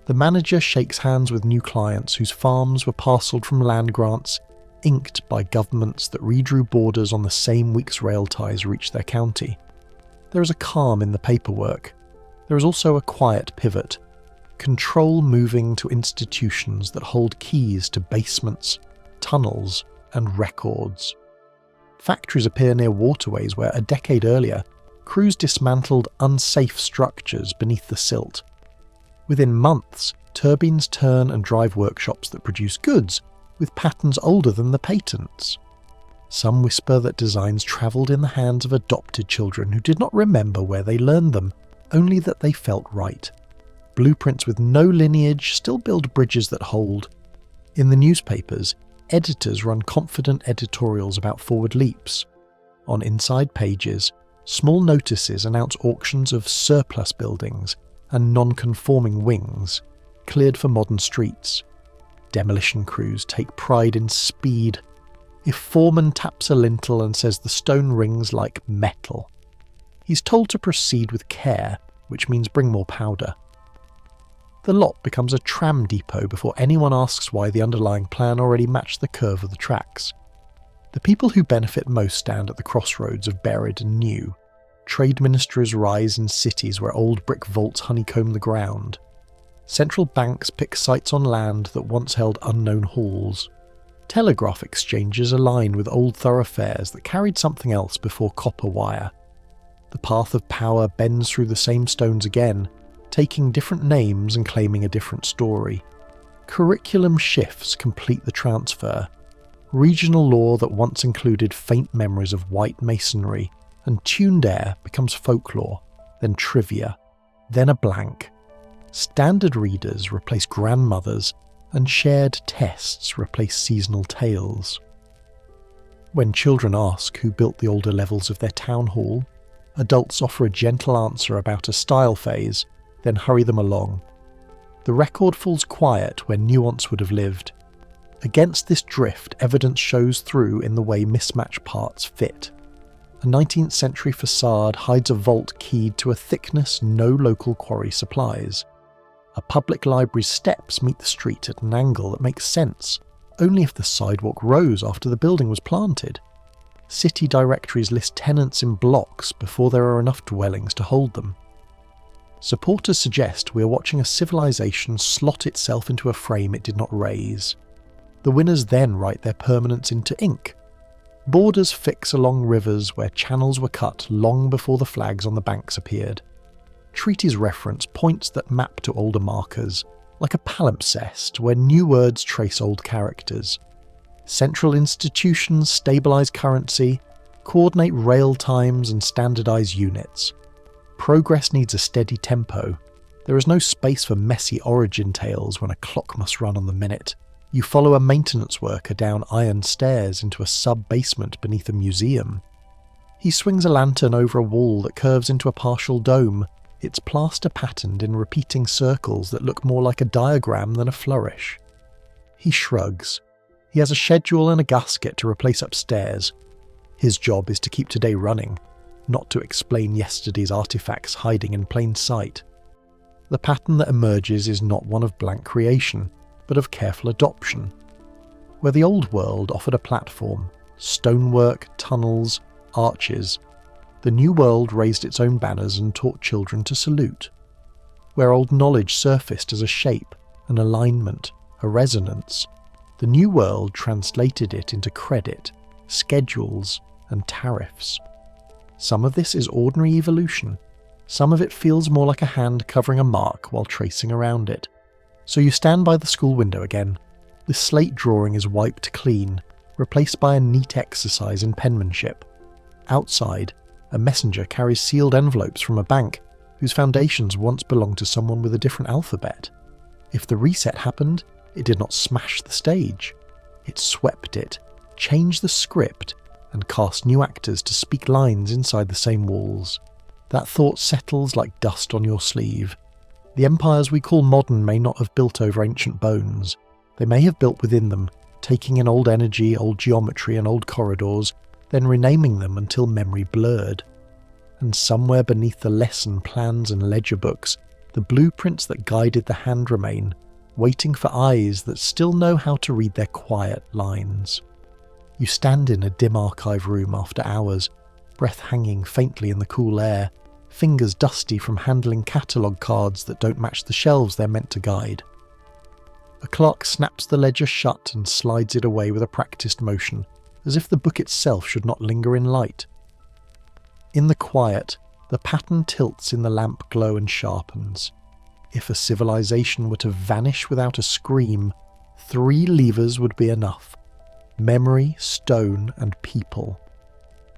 The manager shakes hands with new clients whose farms were parcelled from land grants inked by governments that redrew borders on the same week's rail ties reached their county. There is a calm in the paperwork. There is also a quiet pivot. Control moving to institutions that hold keys to basements, tunnels, and records. Factories appear near waterways where a decade earlier, crews dismantled unsafe structures beneath the silt. Within months, turbines turn and drive workshops that produce goods with patterns older than the patents. Some whisper that designs travelled in the hands of adopted children who did not remember where they learned them, only that they felt right. Blueprints with no lineage still build bridges that hold. In the newspapers, editors run confident editorials about forward leaps. On inside pages, small notices announce auctions of surplus buildings and non-conforming wings, cleared for modern streets. Demolition crews take pride in speed. If foreman taps a lintel and says the stone rings like metal, he's told to proceed with care, which means bring more powder. The lot becomes a tram depot before anyone asks why the underlying plan already matched the curve of the tracks. The people who benefit most stand at the crossroads of buried and new. Trade ministries rise in cities where old brick vaults honeycomb the ground. Central banks pick sites on land that once held unknown halls. Telegraph exchanges align with old thoroughfares that carried something else before copper wire. The path of power bends through the same stones again, taking different names and claiming a different story. Curriculum shifts complete the transfer. Regional law that once included faint memories of white masonry and tuned air becomes folklore, then trivia, then a blank. Standard readers replace grandmothers, and shared tests replace seasonal tales. When children ask who built the older levels of their town hall, adults offer a gentle answer about a style phase, then hurry them along. The record falls quiet where nuance would have lived. Against this drift, evidence shows through in the way mismatched parts fit. A 19th century facade hides a vault keyed to a thickness no local quarry supplies. A public library's steps meet the street at an angle that makes sense, only if the sidewalk rose after the building was planted. City directories list tenants in blocks before there are enough dwellings to hold them. Supporters suggest we are watching a civilization slot itself into a frame it did not raise. The winners then write their permanence into ink. Borders fix along rivers where channels were cut long before the flags on the banks appeared. Treaties reference points that map to older markers, like a palimpsest where new words trace old characters. Central institutions stabilise currency, coordinate rail times and standardise units. Progress needs a steady tempo. There is no space for messy origin tales when a clock must run on the minute. You follow a maintenance worker down iron stairs into a sub-basement beneath a museum. He swings a lantern over a wall that curves into a partial dome, its plaster patterned in repeating circles that look more like a diagram than a flourish. He shrugs. He has a schedule and a gasket to replace upstairs. His job is to keep today running, not to explain yesterday's artifacts hiding in plain sight. The pattern that emerges is not one of blank creation, but of careful adoption. Where the old world offered a platform, stonework, tunnels, arches, the new world raised its own banners and taught children to salute. Where old knowledge surfaced as a shape, an alignment, a resonance, the new world translated it into credit, schedules, and tariffs. Some of this is ordinary evolution. Some of it feels more like a hand covering a mark while tracing around it. So you stand by the school window again. The slate drawing is wiped clean, replaced by a neat exercise in penmanship. Outside, a messenger carries sealed envelopes from a bank whose foundations once belonged to someone with a different alphabet. If the reset happened, it did not smash the stage. It swept it, changed the script, and cast new actors to speak lines inside the same walls. That thought settles like dust on your sleeve. The empires we call modern may not have built over ancient bones. They may have built within them, taking in old energy, old geometry, and old corridors, then renaming them until memory blurred. And somewhere beneath the lesson plans and ledger books, The blueprints that guided the hand remain, waiting for eyes that still know how to read their quiet lines. You stand in a dim archive room after hours, breath hanging faintly in the cool air, fingers dusty from handling catalogue cards that don't match the shelves they're meant to guide. A clerk snaps the ledger shut and slides it away with a practiced motion, as if the book itself should not linger in light. In the quiet, the pattern tilts in the lamp glow and sharpens. If a civilization were to vanish without a scream, 3 levers would be enough: memory, stone, and people.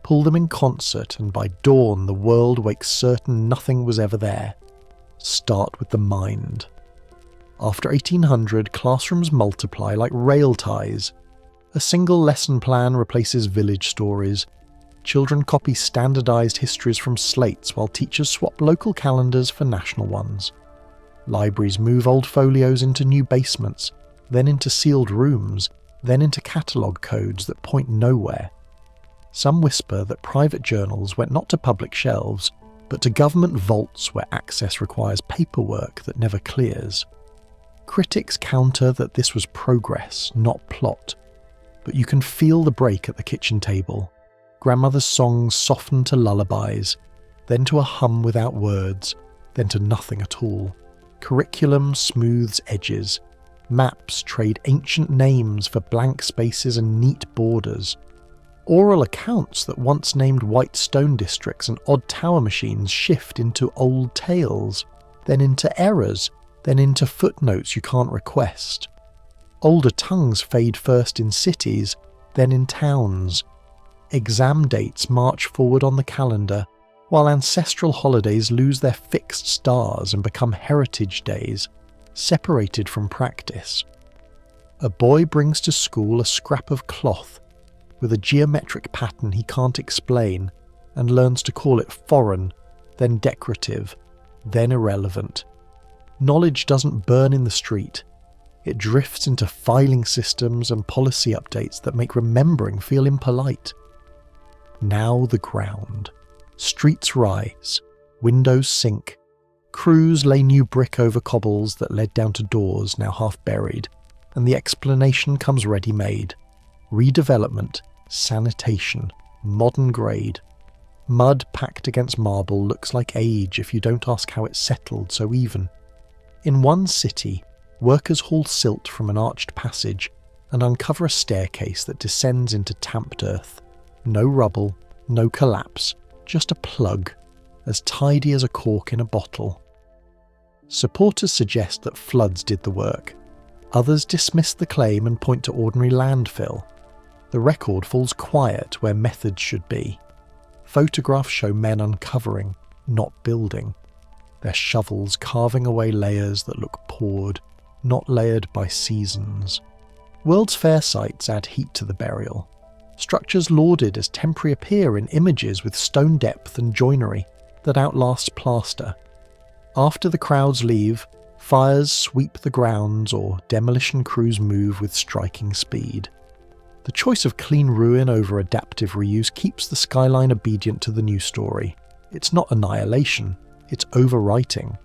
Pull them in concert, and by dawn the world wakes certain nothing was ever there. Start with the mind. After 1800, classrooms multiply like rail ties. A single lesson plan replaces village stories. Children copy standardized histories from slates while teachers swap local calendars for national ones. Libraries move old folios into new basements, then into sealed rooms, then into catalogue codes that point nowhere. Some whisper that private journals went not to public shelves, but to government vaults where access requires paperwork that never clears. Critics counter that this was progress, not plot, but you can feel the break at the kitchen table. Grandmother's songs soften to lullabies, then to a hum without words, then to nothing at all. Curriculum smooths edges. Maps trade ancient names for blank spaces and neat borders. Oral accounts that once named white stone districts and odd tower machines shift into old tales, then into errors, then into footnotes you can't request. Older tongues fade first in cities, then in towns. Exam dates march forward on the calendar, while ancestral holidays lose their fixed stars and become heritage days, separated from practice. A boy brings to school a scrap of cloth with a geometric pattern he can't explain and learns to call it foreign, then decorative, then irrelevant. Knowledge doesn't burn in the street. It drifts into filing systems and policy updates that make remembering feel impolite. Now the ground. Streets rise, windows sink. Crews lay new brick over cobbles that led down to doors now half buried, and the explanation comes ready-made. Redevelopment, sanitation, modern grade. Mud packed against marble looks like age if you don't ask how it settled so even. In one city, workers haul silt from an arched passage and uncover a staircase that descends into tamped earth. No rubble, no collapse, just a plug, as tidy as a cork in a bottle. Supporters suggest that floods did the work. Others dismiss the claim and point to ordinary landfill. The record falls quiet where methods should be. Photographs show men uncovering, not building. Their shovels carving away layers that look poured, not layered by seasons. World's Fair sites add heat to the burial. Structures lauded as temporary appear in images with stone depth and joinery that outlasts plaster. After the crowds leave, fires sweep the grounds or demolition crews move with striking speed. The choice of clean ruin over adaptive reuse keeps the skyline obedient to the new story. It's not annihilation, it's overwriting.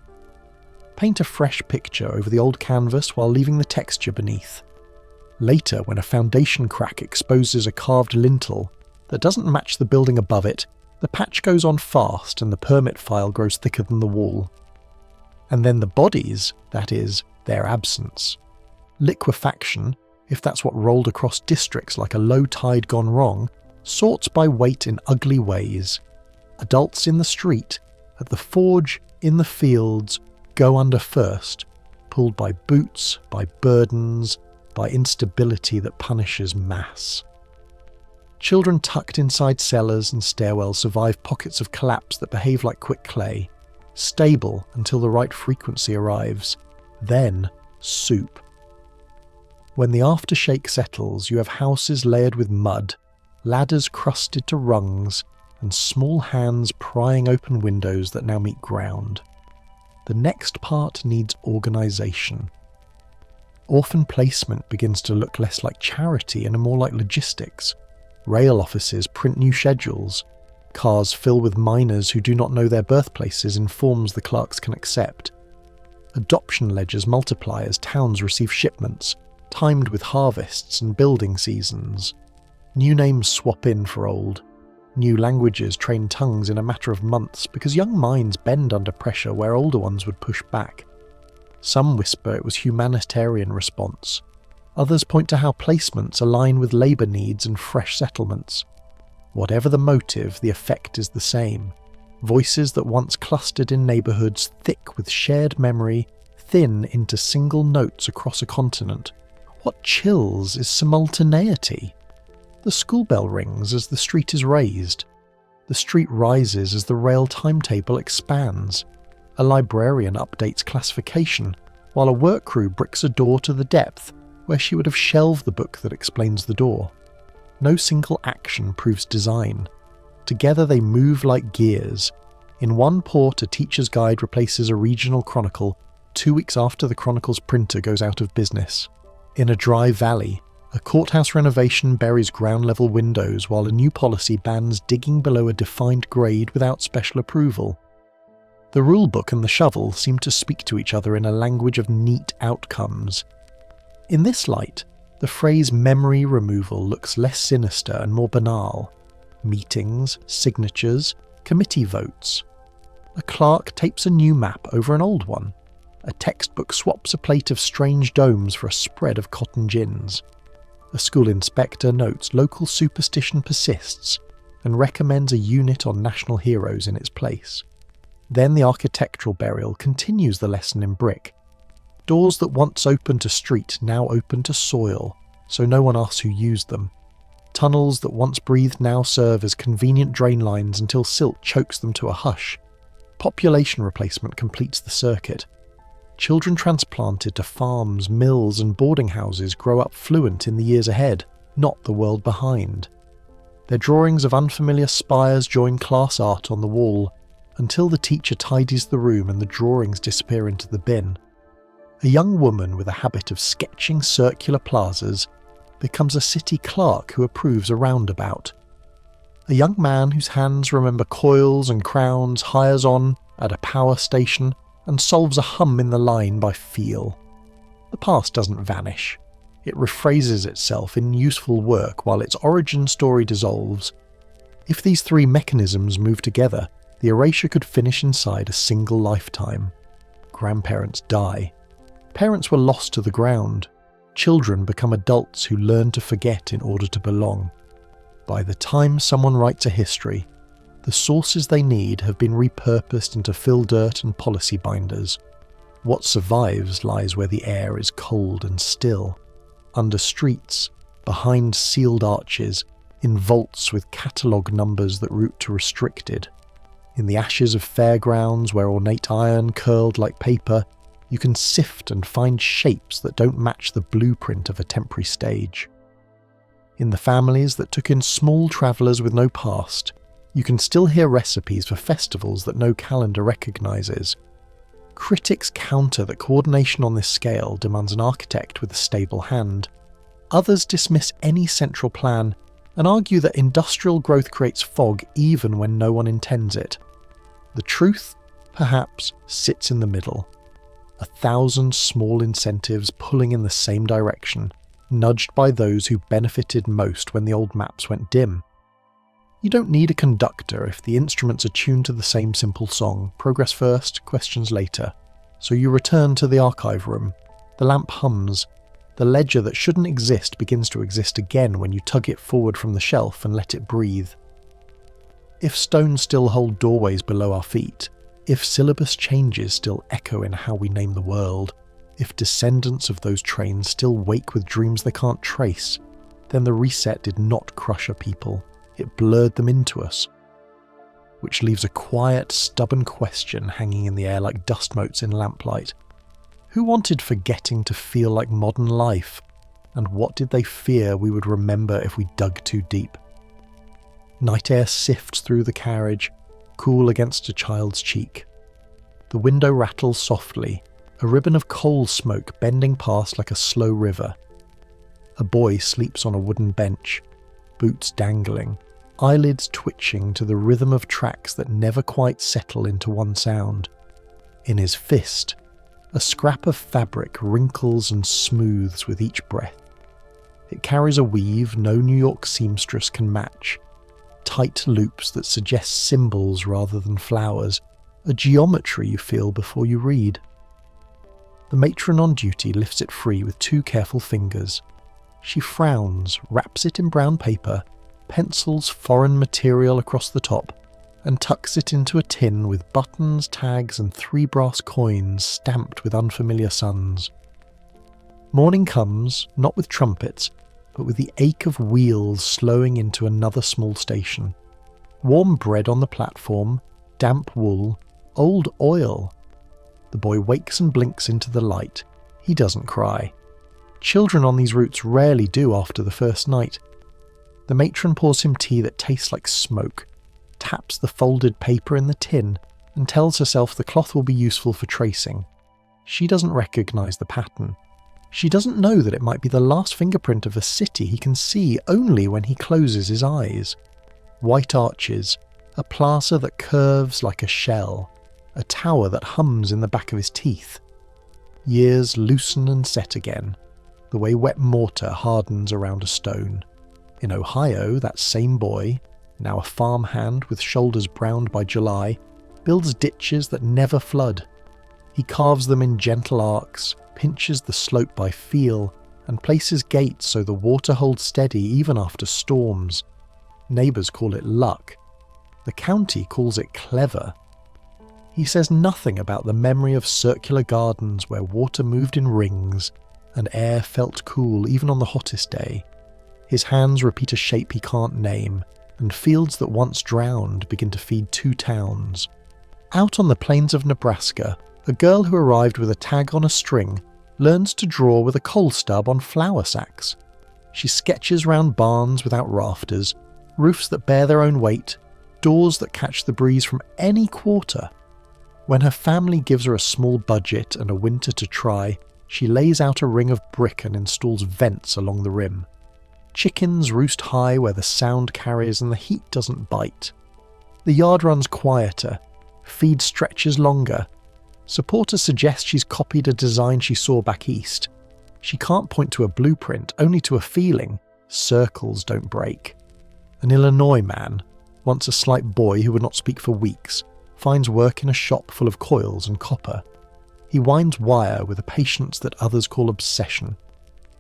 Paint a fresh picture over the old canvas while leaving the texture beneath. Later, when a foundation crack exposes a carved lintel that doesn't match the building above it, the patch goes on fast and the permit file grows thicker than the wall. And then the bodies, that is, their absence. Liquefaction, if that's what rolled across districts like a low tide gone wrong, sorts by weight in ugly ways. Adults in the street, at the forge, in the fields, go under first, pulled by boots, by burdens, by instability that punishes mass. Children tucked inside cellars and stairwells survive pockets of collapse that behave like quick clay, stable until the right frequency arrives, then soup. When the aftershake settles, you have houses layered with mud, ladders crusted to rungs, and small hands prying open windows that now meet ground. The next part needs organisation. Orphan placement begins to look less like charity and more like logistics. Rail offices print new schedules. Cars fill with miners who do not know their birthplaces in forms the clerks can accept. Adoption ledgers multiply as towns receive shipments, timed with harvests and building seasons. New names swap in for old. New languages train tongues in a matter of months because young minds bend under pressure where older ones would push back. Some whisper it was humanitarian response. Others point to how placements align with labour needs and fresh settlements. Whatever the motive, the effect is the same. Voices that once clustered in neighbourhoods thick with shared memory thin into single notes across a continent. What chills is simultaneity. The school bell rings as the street is raised. The street rises as the rail timetable expands. A librarian updates classification, while a work crew bricks a door to the depth where she would have shelved the book that explains the door. No single action proves design. Together they move like gears. In one port, a teacher's guide replaces a regional chronicle 2 weeks after the chronicle's printer goes out of business. In a dry valley, a courthouse renovation buries ground-level windows while a new policy bans digging below a defined grade without special approval. The rulebook and the shovel seem to speak to each other in a language of neat outcomes. In this light, the phrase memory removal looks less sinister and more banal. Meetings, signatures, committee votes. A clerk tapes a new map over an old one. A textbook swaps a plate of strange domes for a spread of cotton gins. A school inspector notes local superstition persists and recommends a unit on national heroes in its place. Then the architectural burial continues the lesson in brick. Doors that once opened to street now open to soil, so no one asks who used them. Tunnels that once breathed now serve as convenient drain lines until silt chokes them to a hush. Population replacement completes the circuit. Children transplanted to farms, mills and boarding houses grow up fluent in the years ahead, not the world behind. Their drawings of unfamiliar spires join class art on the wall, until the teacher tidies the room and the drawings disappear into the bin. A young woman with a habit of sketching circular plazas becomes a city clerk who approves a roundabout. A young man whose hands remember coils and crowns hires on at a power station and solves a hum in the line by feel. The past doesn't vanish. It rephrases itself in useful work while its origin story dissolves. If these three mechanisms move together, the erasure could finish inside a single lifetime. Grandparents die. Parents were lost to the ground. Children become adults who learn to forget in order to belong. By the time someone writes a history, the sources they need have been repurposed into fill dirt and policy binders. What survives lies where the air is cold and still, under streets, behind sealed arches, in vaults with catalogue numbers that route to restricted. In the ashes of fairgrounds where ornate iron curled like paper, you can sift and find shapes that don't match the blueprint of a temporary stage. In the families that took in small travellers with no past, you can still hear recipes for festivals that no calendar recognises. Critics counter that coordination on this scale demands an architect with a stable hand. Others dismiss any central plan and argue that industrial growth creates fog even when no one intends it. The truth, perhaps, sits in the middle. 1,000 small incentives pulling in the same direction, nudged by those who benefited most when the old maps went dim. You don't need a conductor if the instruments are tuned to the same simple song, progress first, questions later. So you return to the archive room. The lamp hums. The ledger that shouldn't exist begins to exist again when you tug it forward from the shelf and let it breathe. If stones still hold doorways below our feet, if syllabus changes still echo in how we name the world, if descendants of those trains still wake with dreams they can't trace, then the reset did not crush a people. It blurred them into us. Which leaves a quiet, stubborn question hanging in the air like dust motes in lamplight. Who wanted forgetting to feel like modern life? And what did they fear we would remember if we dug too deep? Night air sifts through the carriage, cool against a child's cheek. The window rattles softly, a ribbon of coal smoke bending past like a slow river. A boy sleeps on a wooden bench, boots dangling, eyelids twitching to the rhythm of tracks that never quite settle into one sound. In his fist, A scrap of fabric wrinkles and smooths with each breath. It carries a weave no New York seamstress can match. Tight loops that suggest symbols rather than flowers, a geometry you feel before you read. The matron on duty lifts it free with 2 careful fingers. She frowns, wraps it in brown paper, pencils foreign material across the top, and tucks it into a tin with buttons, tags, and 3 brass coins stamped with unfamiliar suns. Morning comes, not with trumpets, but with the ache of wheels slowing into another small station. Warm bread on the platform, damp wool, old oil. The boy wakes and blinks into the light. He doesn't cry. Children on these routes rarely do after the first night. The matron pours him tea that tastes like smoke, taps the folded paper in the tin, and tells herself the cloth will be useful for tracing. She doesn't recognise the pattern. She doesn't know that it might be the last fingerprint of a city he can see only when he closes his eyes. White arches, a plaza that curves like a shell, a tower that hums in the back of his teeth. Years loosen and set again, the way wet mortar hardens around a stone. In Ohio, that same boy, now a farmhand with shoulders browned by July, builds ditches that never flood. He carves them in gentle arcs, pinches the slope by feel, and places gates so the water holds steady even after storms. Neighbours call it luck. The county calls it clever. He says nothing about the memory of circular gardens where water moved in rings and air felt cool even on the hottest day. His hands repeat a shape he can't name, and fields that once drowned begin to feed 2 towns. Out on the plains of Nebraska, a girl who arrived with a tag on a string learns to draw with a coal stub on flour sacks. She sketches round barns without rafters, roofs that bear their own weight, doors that catch the breeze from any quarter. When her family gives her a small budget and a winter to try, she lays out a ring of brick and installs vents along the rim. Chickens roost high where the sound carries and the heat doesn't bite. The yard runs quieter, feed stretches longer. Supporters suggest she's copied a design she saw back east. She can't point to a blueprint, only to a feeling. Circles don't break. An Illinois man, once a slight boy who would not speak for weeks, finds work in a shop full of coils and copper. He winds wire with a patience that others call obsession.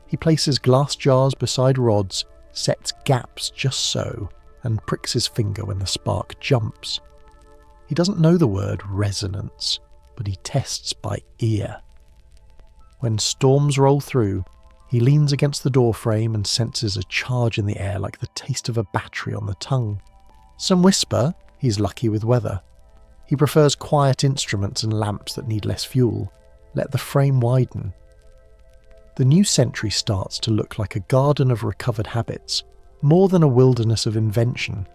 He places glass jars beside rods, sets gaps just so, and pricks his finger when the spark jumps. He doesn't know the word resonance, but he tests by ear. When storms roll through, he leans against the doorframe and senses a charge in the air like the taste of a battery on the tongue. Some whisper he's lucky with weather. He prefers quiet instruments and lamps that need less fuel. Let the frame widen. The new century starts to look like a garden of recovered habits, more than a wilderness of invention.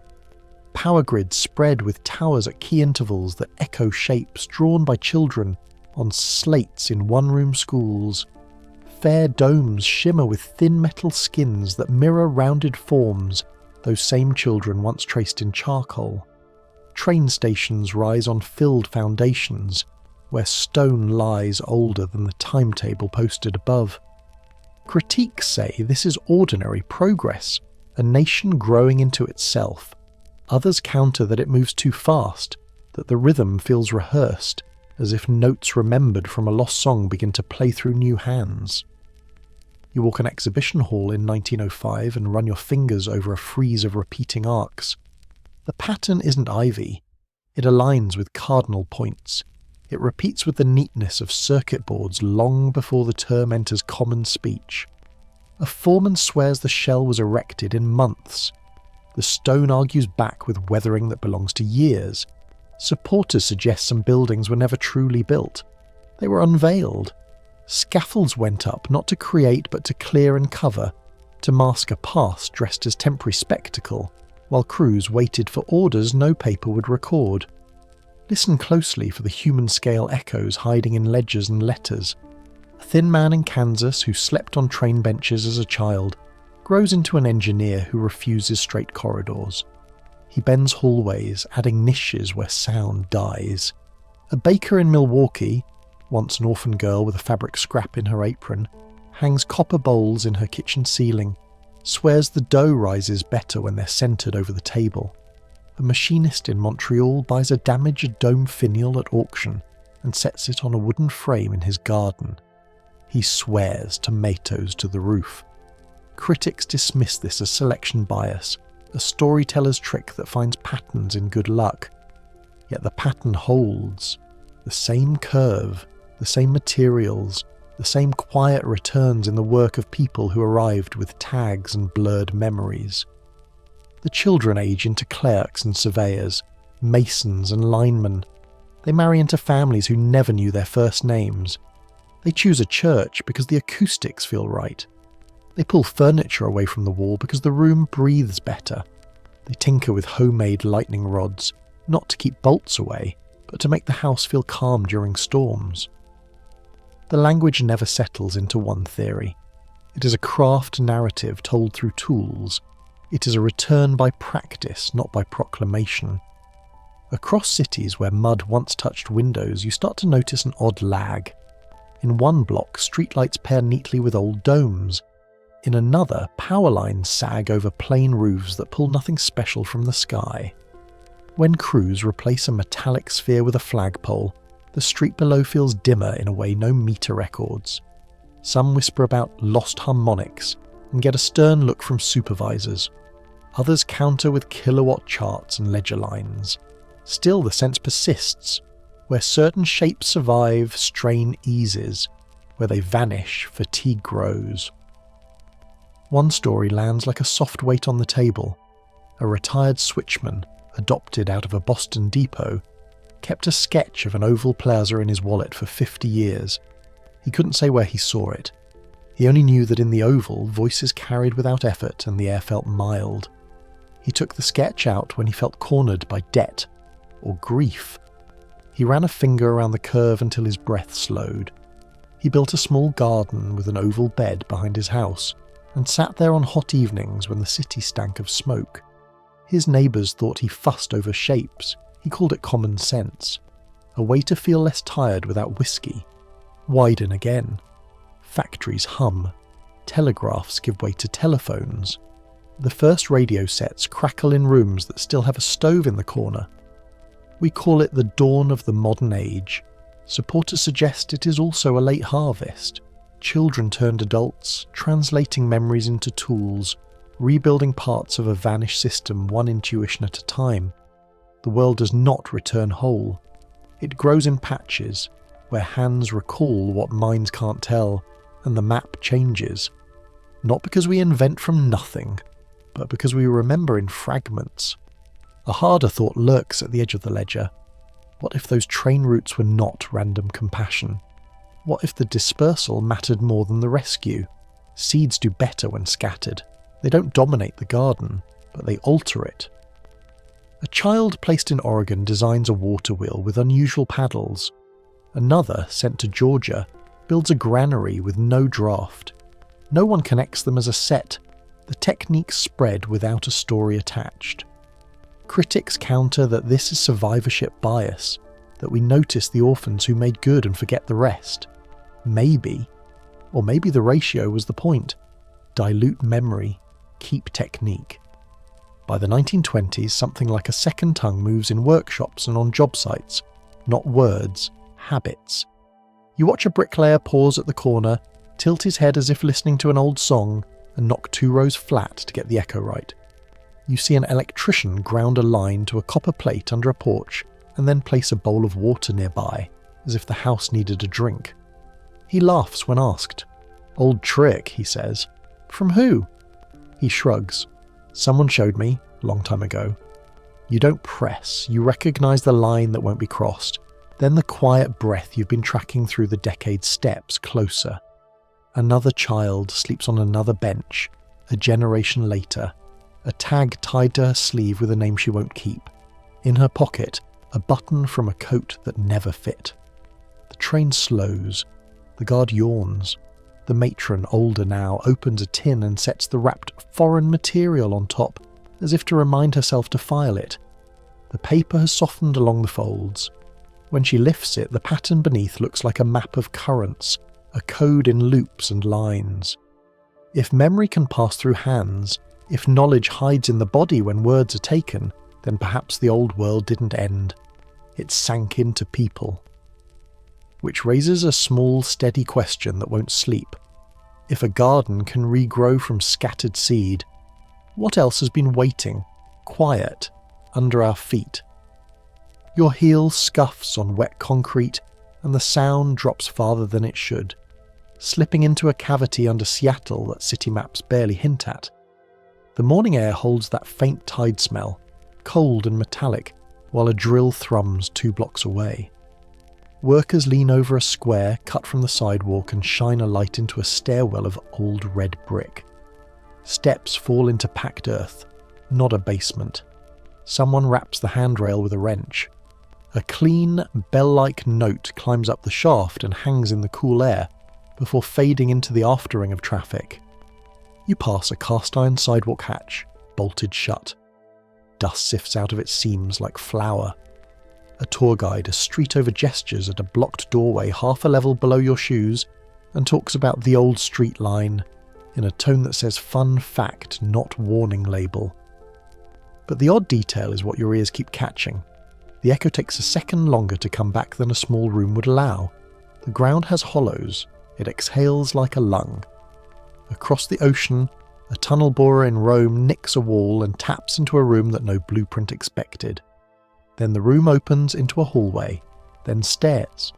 Power grids spread with towers at key intervals that echo shapes drawn by children on slates in one-room schools. Fair domes shimmer with thin metal skins that mirror rounded forms those same children once traced in charcoal. Train stations rise on filled foundations, where stone lies older than the timetable posted above. Critiques say this is ordinary progress, a nation growing into itself. Others counter that it moves too fast, that the rhythm feels rehearsed, as if notes remembered from a lost song begin to play through new hands. You walk an exhibition hall in 1905 and run your fingers over a frieze of repeating arcs. The pattern isn't ivy. It aligns with cardinal points. It repeats with the neatness of circuit boards long before the term enters common speech. A foreman swears the shell was erected in months. The stone argues back with weathering that belongs to years. Supporters suggest some buildings were never truly built. They were unveiled. Scaffolds went up not to create but to clear and cover, to mask a past dressed as temporary spectacle, while crews waited for orders no paper would record. Listen closely for the human-scale echoes hiding in ledgers and letters. A thin man in Kansas who slept on train benches as a child grows into an engineer who refuses straight corridors. He bends hallways, adding niches where sound dies. A baker in Milwaukee, once an orphan girl with a fabric scrap in her apron, hangs copper bowls in her kitchen ceiling, swears the dough rises better when they're centred over the table. A machinist in Montreal buys a damaged dome finial at auction and sets it on a wooden frame in his garden. He swears tomatoes to the roof. Critics dismiss this as selection bias, a storyteller's trick that finds patterns in good luck. Yet the pattern holds. The same curve, the same materials, the same quiet returns in the work of people who arrived with tags and blurred memories. The children age into clerks and surveyors, masons and linemen. They marry into families who never knew their first names. They choose a church because the acoustics feel right. They pull furniture away from the wall because the room breathes better. They tinker with homemade lightning rods, not to keep bolts away, but to make the house feel calm during storms. The language never settles into one theory. It is a craft narrative told through tools. It is a return by practice, not by proclamation. Across cities where mud once touched windows, you start to notice an odd lag. In one block, streetlights pair neatly with old domes. In another, power lines sag over plain roofs that pull nothing special from the sky. When crews replace a metallic sphere with a flagpole, the street below feels dimmer in a way no meter records. Some whisper about lost harmonics and get a stern look from supervisors. Others counter with kilowatt charts and ledger lines. Still, the sense persists. Where certain shapes survive, strain eases. Where they vanish, fatigue grows. One story lands like a soft weight on the table. A retired switchman, adopted out of a Boston depot, kept a sketch of an oval plaza in his wallet for 50 years. He couldn't say where he saw it. He only knew that in the oval, voices carried without effort and the air felt mild. He took the sketch out when he felt cornered by debt or grief. He ran a finger around the curve until his breath slowed. He built a small garden with an oval bed behind his house and sat there on hot evenings when the city stank of smoke. His neighbours thought he fussed over shapes. He called it common sense. A way to feel less tired without whiskey. Widen again. Factories hum. Telegraphs give way to telephones. The first radio sets crackle in rooms that still have a stove in the corner. We call it the dawn of the modern age. Supporters suggest it is also a late harvest. Children turned adults, translating memories into tools, rebuilding parts of a vanished system one intuition at a time. The world does not return whole. It grows in patches, where hands recall what minds can't tell, and the map changes. Not because we invent from nothing, but because we remember in fragments. A harder thought lurks at the edge of the ledger. What if those train routes were not random compassion? What if the dispersal mattered more than the rescue? Seeds do better when scattered. They don't dominate the garden, but they alter it. A child placed in Oregon designs a water wheel with unusual paddles. Another, sent to Georgia, builds a granary with no draft. No one connects them as a set. The techniques spread without a story attached. Critics counter that this is survivorship bias, that we notice the orphans who made good and forget the rest. Maybe, or maybe the ratio was the point. Dilute memory, keep technique. By the 1920s, something like a second tongue moves in workshops and on job sites. Not words, habits. You watch a bricklayer pause at the corner, tilt his head as if listening to an old song, and knock 2 rows flat to get the echo right. You see an electrician ground a line to a copper plate under a porch, and then place a bowl of water nearby, as if the house needed a drink. He laughs when asked. "Old trick," he says. "From who?" He shrugs. "Someone showed me, long time ago." You don't press, you recognise the line that won't be crossed, then the quiet breath you've been tracking through the decade steps closer. Another child sleeps on another bench, a generation later, a tag tied to her sleeve with a name she won't keep. In her pocket, a button from a coat that never fit. The train slows. The guard yawns. The matron, older now, opens a tin and sets the wrapped foreign material on top, as if to remind herself to file it. The paper has softened along the folds. When she lifts it, the pattern beneath looks like a map of currents, a code in loops and lines. If memory can pass through hands, if knowledge hides in the body when words are taken, then perhaps the old world didn't end. It sank into people. Which raises a small, steady question that won't sleep. If a garden can regrow from scattered seed, what else has been waiting, quiet, under our feet? Your heel scuffs on wet concrete, and the sound drops farther than it should, slipping into a cavity under Seattle that city maps barely hint at. The morning air holds that faint tide smell, cold and metallic, while a drill thrums 2 blocks away. Workers lean over a square cut from the sidewalk and shine a light into a stairwell of old red brick. Steps fall into packed earth, not a basement. Someone wraps the handrail with a wrench. A clean, bell-like note climbs up the shaft and hangs in the cool air, before fading into the aftering of traffic. You pass a cast-iron sidewalk hatch, bolted shut. Dust sifts out of its seams like flour. A tour guide, a street over gestures at a blocked doorway half a level below your shoes and talks about the old street line in a tone that says fun fact, not warning label. But the odd detail is what your ears keep catching. The echo takes a second longer to come back than a small room would allow. The ground has hollows. It exhales like a lung. Across the ocean, a tunnel borer in Rome nicks a wall and taps into a room that no blueprint expected. Then the room opens into a hallway, then stairs.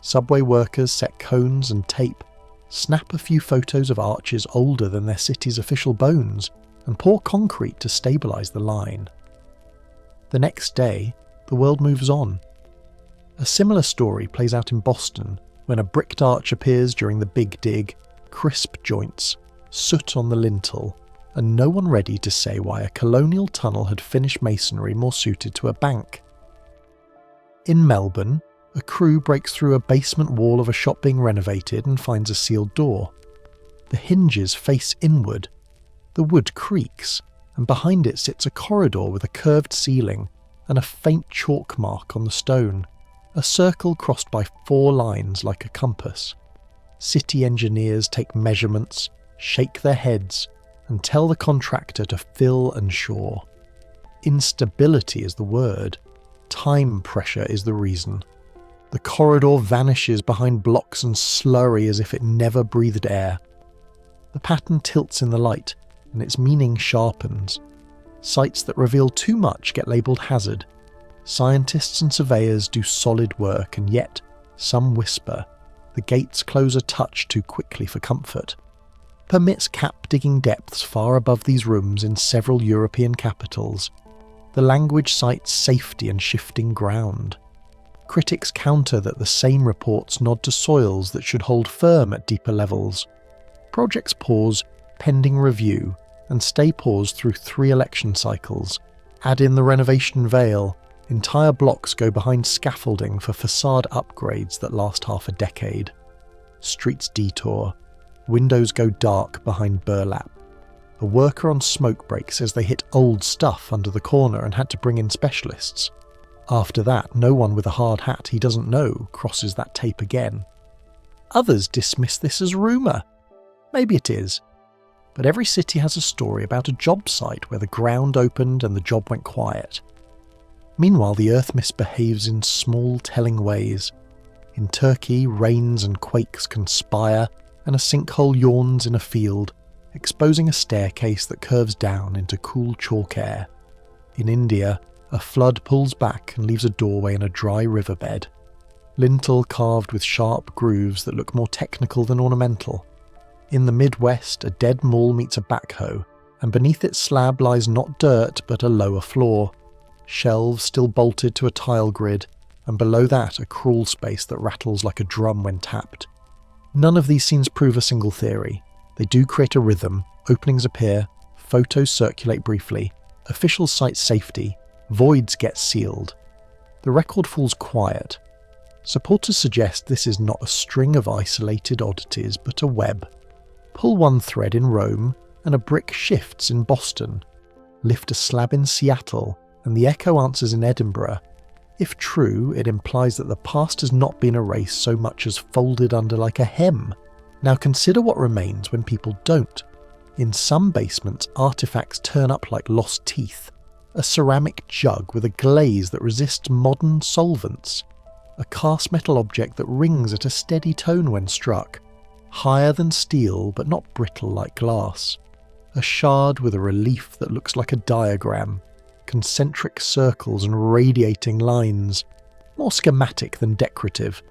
Subway workers set cones and tape, snap a few photos of arches older than their city's official bones, and pour concrete to stabilise the line. The next day, the world moves on. A similar story plays out in Boston, when a bricked arch appears during the Big Dig, crisp joints, soot on the lintel, and no one ready to say why a colonial tunnel had finished masonry more suited to a bank. In Melbourne, a crew breaks through a basement wall of a shop being renovated and finds a sealed door. The hinges face inward. The wood creaks, and behind it sits a corridor with a curved ceiling and a faint chalk mark on the stone, a circle crossed by 4 lines like a compass. City engineers take measurements, shake their heads, and tell the contractor to fill and shore. Instability is the word. Time pressure is the reason. The corridor vanishes behind blocks and slurry as if it never breathed air. The pattern tilts in the light, and its meaning sharpens. Sites that reveal too much get labelled hazard. Scientists and surveyors do solid work, and yet, some whisper, the gates close a touch too quickly for comfort. Permits cap-digging depths far above these rooms in several European capitals. The language cites safety and shifting ground. Critics counter that the same reports nod to soils that should hold firm at deeper levels. Projects pause, pending review, and stay paused through 3 election cycles. Add in the renovation veil, entire blocks go behind scaffolding for facade upgrades that last half a decade. Streets detour. Windows go dark behind burlap. A worker on smoke break says they hit old stuff under the corner and had to bring in specialists. After that, no one with a hard hat he doesn't know crosses that tape again. Others dismiss this as rumour. Maybe it is. But every city has a story about a job site where the ground opened and the job went quiet. Meanwhile, the earth misbehaves in small, telling ways. In Turkey, rains and quakes conspire, and a sinkhole yawns in a field, exposing a staircase that curves down into cool chalk air. In India, a flood pulls back and leaves a doorway in a dry riverbed. Lintel carved with sharp grooves that look more technical than ornamental. In the Midwest, a dead mall meets a backhoe, and beneath its slab lies not dirt but a lower floor. Shelves still bolted to a tile grid, and below that a crawl space that rattles like a drum when tapped. None of these scenes prove a single theory. They do create a rhythm, openings appear, photos circulate briefly, officials cite safety, voids get sealed. The record falls quiet. Supporters suggest this is not a string of isolated oddities but a web. Pull one thread in Rome and a brick shifts in Boston. Lift a slab in Seattle and the echo answers in Edinburgh. If true, it implies that the past has not been erased so much as folded under like a hem. Now consider what remains when people don't. In some basements, artifacts turn up like lost teeth. A ceramic jug with a glaze that resists modern solvents. A cast metal object that rings at a steady tone when struck. Higher than steel, but not brittle like glass. A shard with a relief that looks like a diagram. Concentric circles and radiating lines. More schematic than decorative.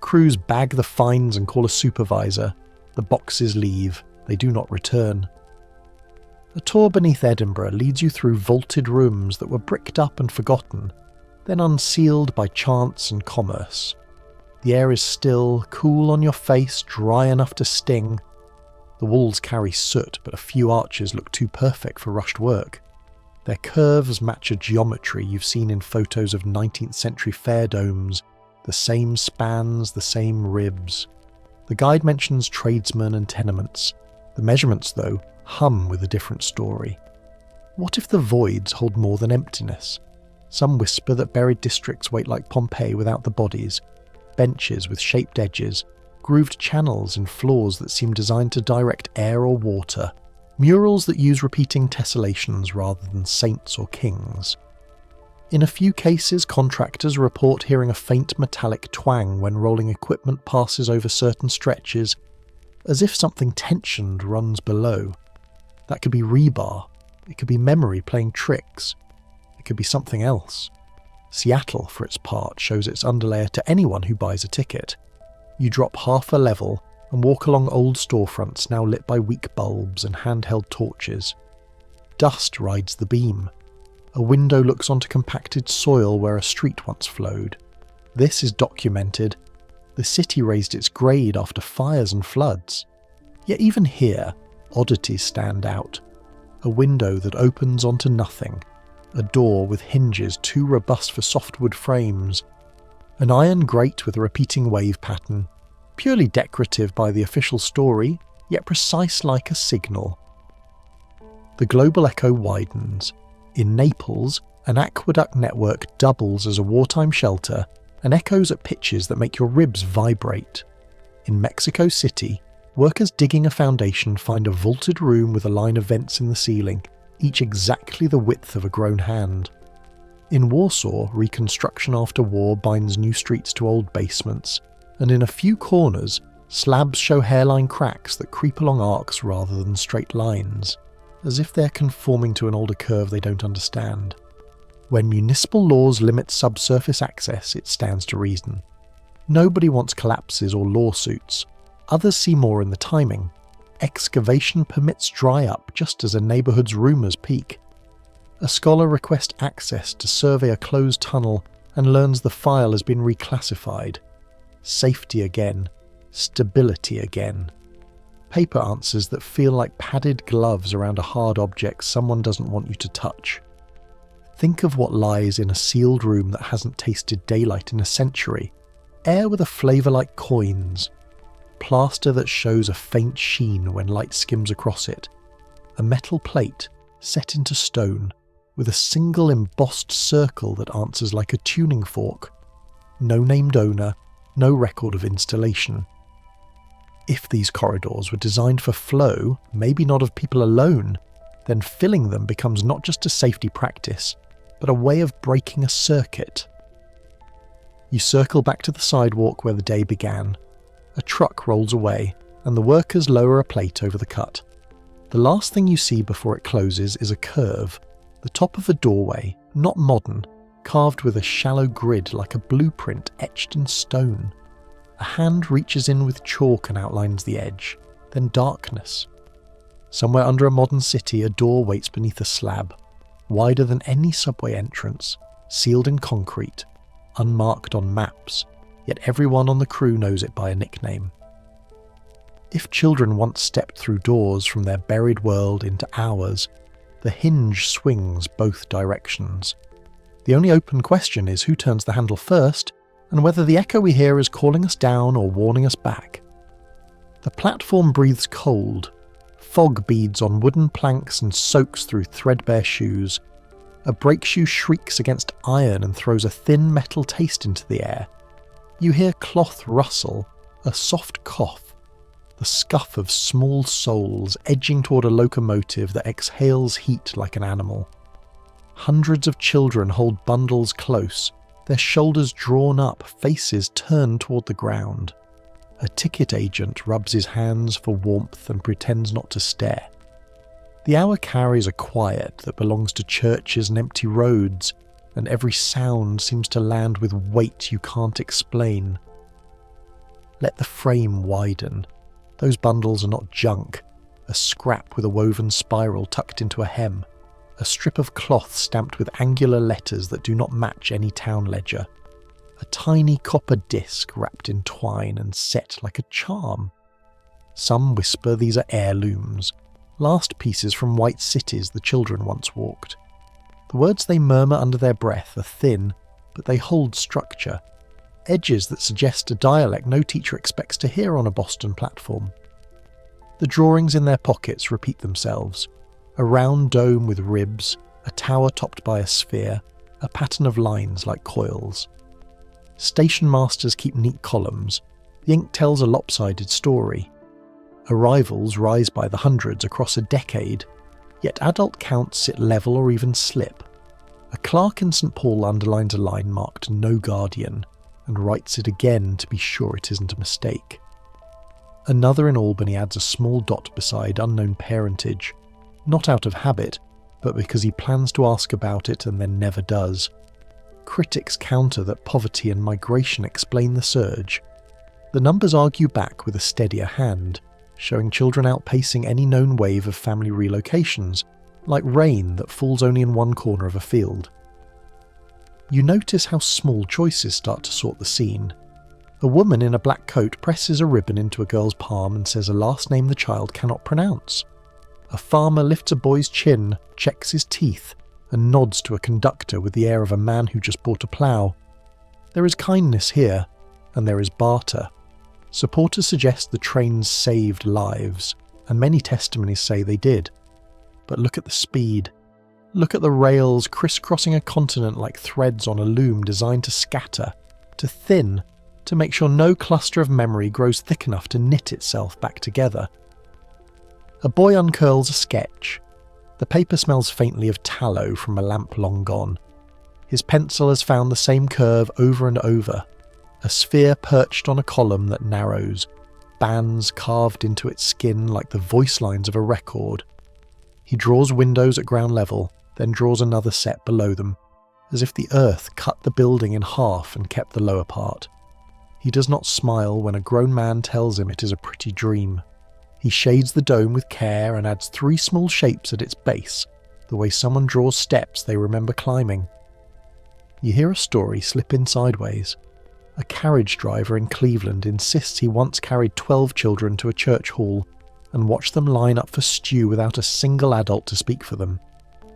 Crews bag the finds and call a supervisor. The boxes leave. They do not return. A tour beneath Edinburgh leads you through vaulted rooms that were bricked up and forgotten, then unsealed by chance and commerce. The air is still, cool on your face, dry enough to sting. The walls carry soot, but a few arches look too perfect for rushed work. Their curves match a geometry you've seen in photos of 19th century fair domes, the same spans, the same ribs. The guide mentions tradesmen and tenements. The measurements, though, hum with a different story. What if the voids hold more than emptiness? Some whisper that buried districts wait like Pompeii without the bodies, benches with shaped edges, grooved channels in floors that seem designed to direct air or water, murals that use repeating tessellations rather than saints or kings. In a few cases, contractors report hearing a faint metallic twang when rolling equipment passes over certain stretches, as if something tensioned runs below. That could be rebar, it could be memory playing tricks, it could be something else. Seattle, for its part, shows its underlayer to anyone who buys a ticket. You drop half a level and walk along old storefronts now lit by weak bulbs and handheld torches. Dust rides the beam. A window looks onto compacted soil where a street once flowed. This is documented. The city raised its grade after fires and floods. Yet even here, oddities stand out. A window that opens onto nothing. A door with hinges too robust for softwood frames. An iron grate with a repeating wave pattern. Purely decorative by the official story, yet precise like a signal. The global echo widens. In Naples, an aqueduct network doubles as a wartime shelter and echoes at pitches that make your ribs vibrate. In Mexico City, workers digging a foundation find a vaulted room with a line of vents in the ceiling, each exactly the width of a grown hand. In Warsaw, reconstruction after war binds new streets to old basements, and in a few corners, slabs show hairline cracks that creep along arcs rather than straight lines, as if they're conforming to an older curve they don't understand. When municipal laws limit subsurface access, it stands to reason. Nobody wants collapses or lawsuits. Others see more in the timing. Excavation permits dry up just as a neighbourhood's rumours peak. A scholar requests access to survey a closed tunnel and learns the file has been reclassified. Safety again. Stability again. Paper answers that feel like padded gloves around a hard object someone doesn't want you to touch. Think of what lies in a sealed room that hasn't tasted daylight in a century. Air with a flavour like coins. Plaster that shows a faint sheen when light skims across it. A metal plate, set into stone, with a single embossed circle that answers like a tuning fork. No named owner, no record of installation. If these corridors were designed for flow, maybe not of people alone, then filling them becomes not just a safety practice, but a way of breaking a circuit. You circle back to the sidewalk where the day began. A truck rolls away, and the workers lower a plate over the cut. The last thing you see before it closes is a curve, the top of a doorway, not modern, carved with a shallow grid like a blueprint etched in stone. A hand reaches in with chalk and outlines the edge, then darkness. Somewhere under a modern city, a door waits beneath a slab, wider than any subway entrance, sealed in concrete, unmarked on maps, yet everyone on the crew knows it by a nickname. If children once stepped through doors from their buried world into ours, the hinge swings both directions. The only open question is who turns the handle first, and whether the echo we hear is calling us down or warning us back. The platform breathes cold. Fog beads on wooden planks and soaks through threadbare shoes. A brake shoe shrieks against iron and throws a thin metal taste into the air. You hear cloth rustle, a soft cough, the scuff of small soles edging toward a locomotive that exhales heat like an animal. Hundreds of children hold bundles close, their shoulders drawn up, faces turned toward the ground. A ticket agent rubs his hands for warmth and pretends not to stare. The hour carries a quiet that belongs to churches and empty roads, and every sound seems to land with weight you can't explain. Let the frame widen. Those bundles are not junk, a scrap with a woven spiral tucked into a hem, a strip of cloth stamped with angular letters that do not match any town ledger, a tiny copper disc wrapped in twine and set like a charm. Some whisper these are heirlooms, last pieces from white cities the children once walked. The words they murmur under their breath are thin, but they hold structure, edges that suggest a dialect no teacher expects to hear on a Boston platform. The drawings in their pockets repeat themselves. A round dome with ribs, a tower topped by a sphere, a pattern of lines like coils. Station masters keep neat columns. The ink tells a lopsided story. Arrivals rise by the hundreds across a decade, yet adult counts sit level or even slip. A clerk in St. Paul underlines a line marked "No Guardian" and writes it again to be sure it isn't a mistake. Another in Albany adds a small dot beside unknown parentage, not out of habit, but because he plans to ask about it and then never does. Critics counter that poverty and migration explain the surge. The numbers argue back with a steadier hand, showing children outpacing any known wave of family relocations, like rain that falls only in one corner of a field. You notice how small choices start to sort the scene. A woman in a black coat presses a ribbon into a girl's palm and says a last name the child cannot pronounce. A farmer lifts a boy's chin, checks his teeth, and nods to a conductor with the air of a man who just bought a plough. There is kindness here, and there is barter. Supporters suggest the trains saved lives, and many testimonies say they did. But look at the speed. Look at the rails crisscrossing a continent like threads on a loom designed to scatter, to thin, to make sure no cluster of memory grows thick enough to knit itself back together. A boy uncurls a sketch. The paper smells faintly of tallow from a lamp long gone. His pencil has found the same curve over and over. A sphere perched on a column that narrows, bands carved into its skin like the voice lines of a record. He draws windows at ground level, then draws another set below them, as if the earth cut the building in half and kept the lower part. He does not smile when a grown man tells him it is a pretty dream. He shades the dome with care and adds 3 small shapes at its base, the way someone draws steps they remember climbing. You hear a story slip in sideways. A carriage driver in Cleveland insists he once carried 12 children to a church hall and watched them line up for stew without a single adult to speak for them.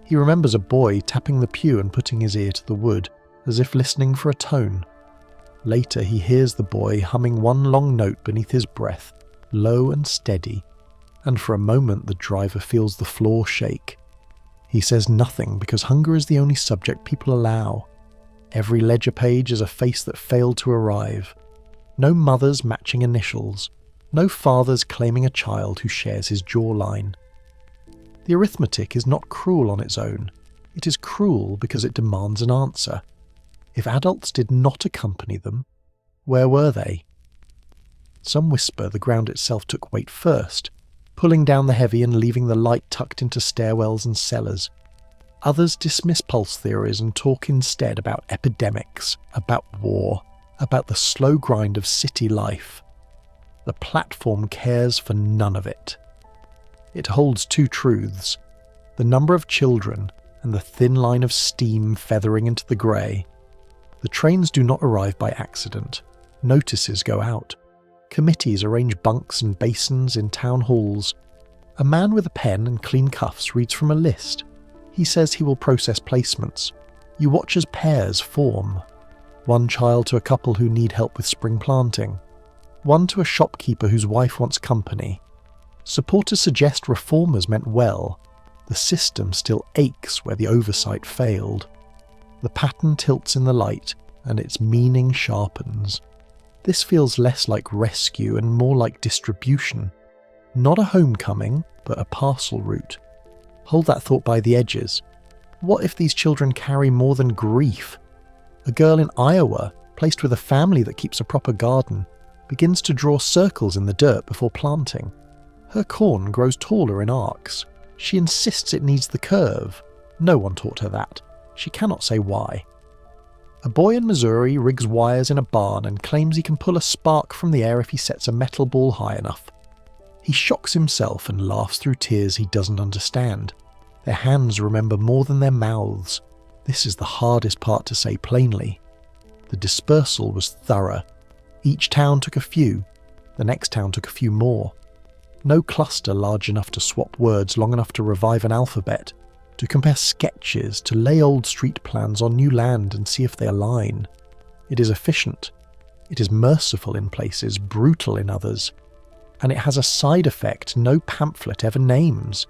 He remembers a boy tapping the pew and putting his ear to the wood, as if listening for a tone. Later he hears the boy humming one long note beneath his breath, low and steady, and for a moment the driver feels the floor shake. He says nothing because hunger is the only subject people allow. Every ledger page is a face that failed to arrive. No mothers matching initials. No fathers claiming a child who shares his jawline. The arithmetic is not cruel on its own. It is cruel because it demands an answer. If adults did not accompany them, where were they? Some whisper the ground itself took weight first, pulling down the heavy and leaving the light tucked into stairwells and cellars. Others dismiss pulse theories and talk instead about epidemics, about war, about the slow grind of city life. The platform cares for none of it. It holds 2 truths: the number of children and the thin line of steam feathering into the grey. The trains do not arrive by accident. Notices go out. Committees arrange bunks and basins in town halls. A man with a pen and clean cuffs reads from a list. He says he will process placements. You watch as pairs form. One child to a couple who need help with spring planting. One to a shopkeeper whose wife wants company. Supporters suggest reformers meant well. The system still aches where the oversight failed. The pattern tilts in the light, and its meaning sharpens. This feels less like rescue and more like distribution. Not a homecoming, but a parcel route. Hold that thought by the edges. What if these children carry more than grief? A girl in Iowa, placed with a family that keeps a proper garden, begins to draw circles in the dirt before planting. Her corn grows taller in arcs. She insists it needs the curve. No one taught her that. She cannot say why. A boy in Missouri rigs wires in a barn and claims he can pull a spark from the air if he sets a metal ball high enough. He shocks himself and laughs through tears he doesn't understand. Their hands remember more than their mouths. This is the hardest part to say plainly. The dispersal was thorough. Each town took a few. The next town took a few more. No cluster large enough to swap words long enough to revive an alphabet, to compare sketches, to lay old street plans on new land and see if they align. It is efficient. It is merciful in places, brutal in others. And it has a side effect no pamphlet ever names.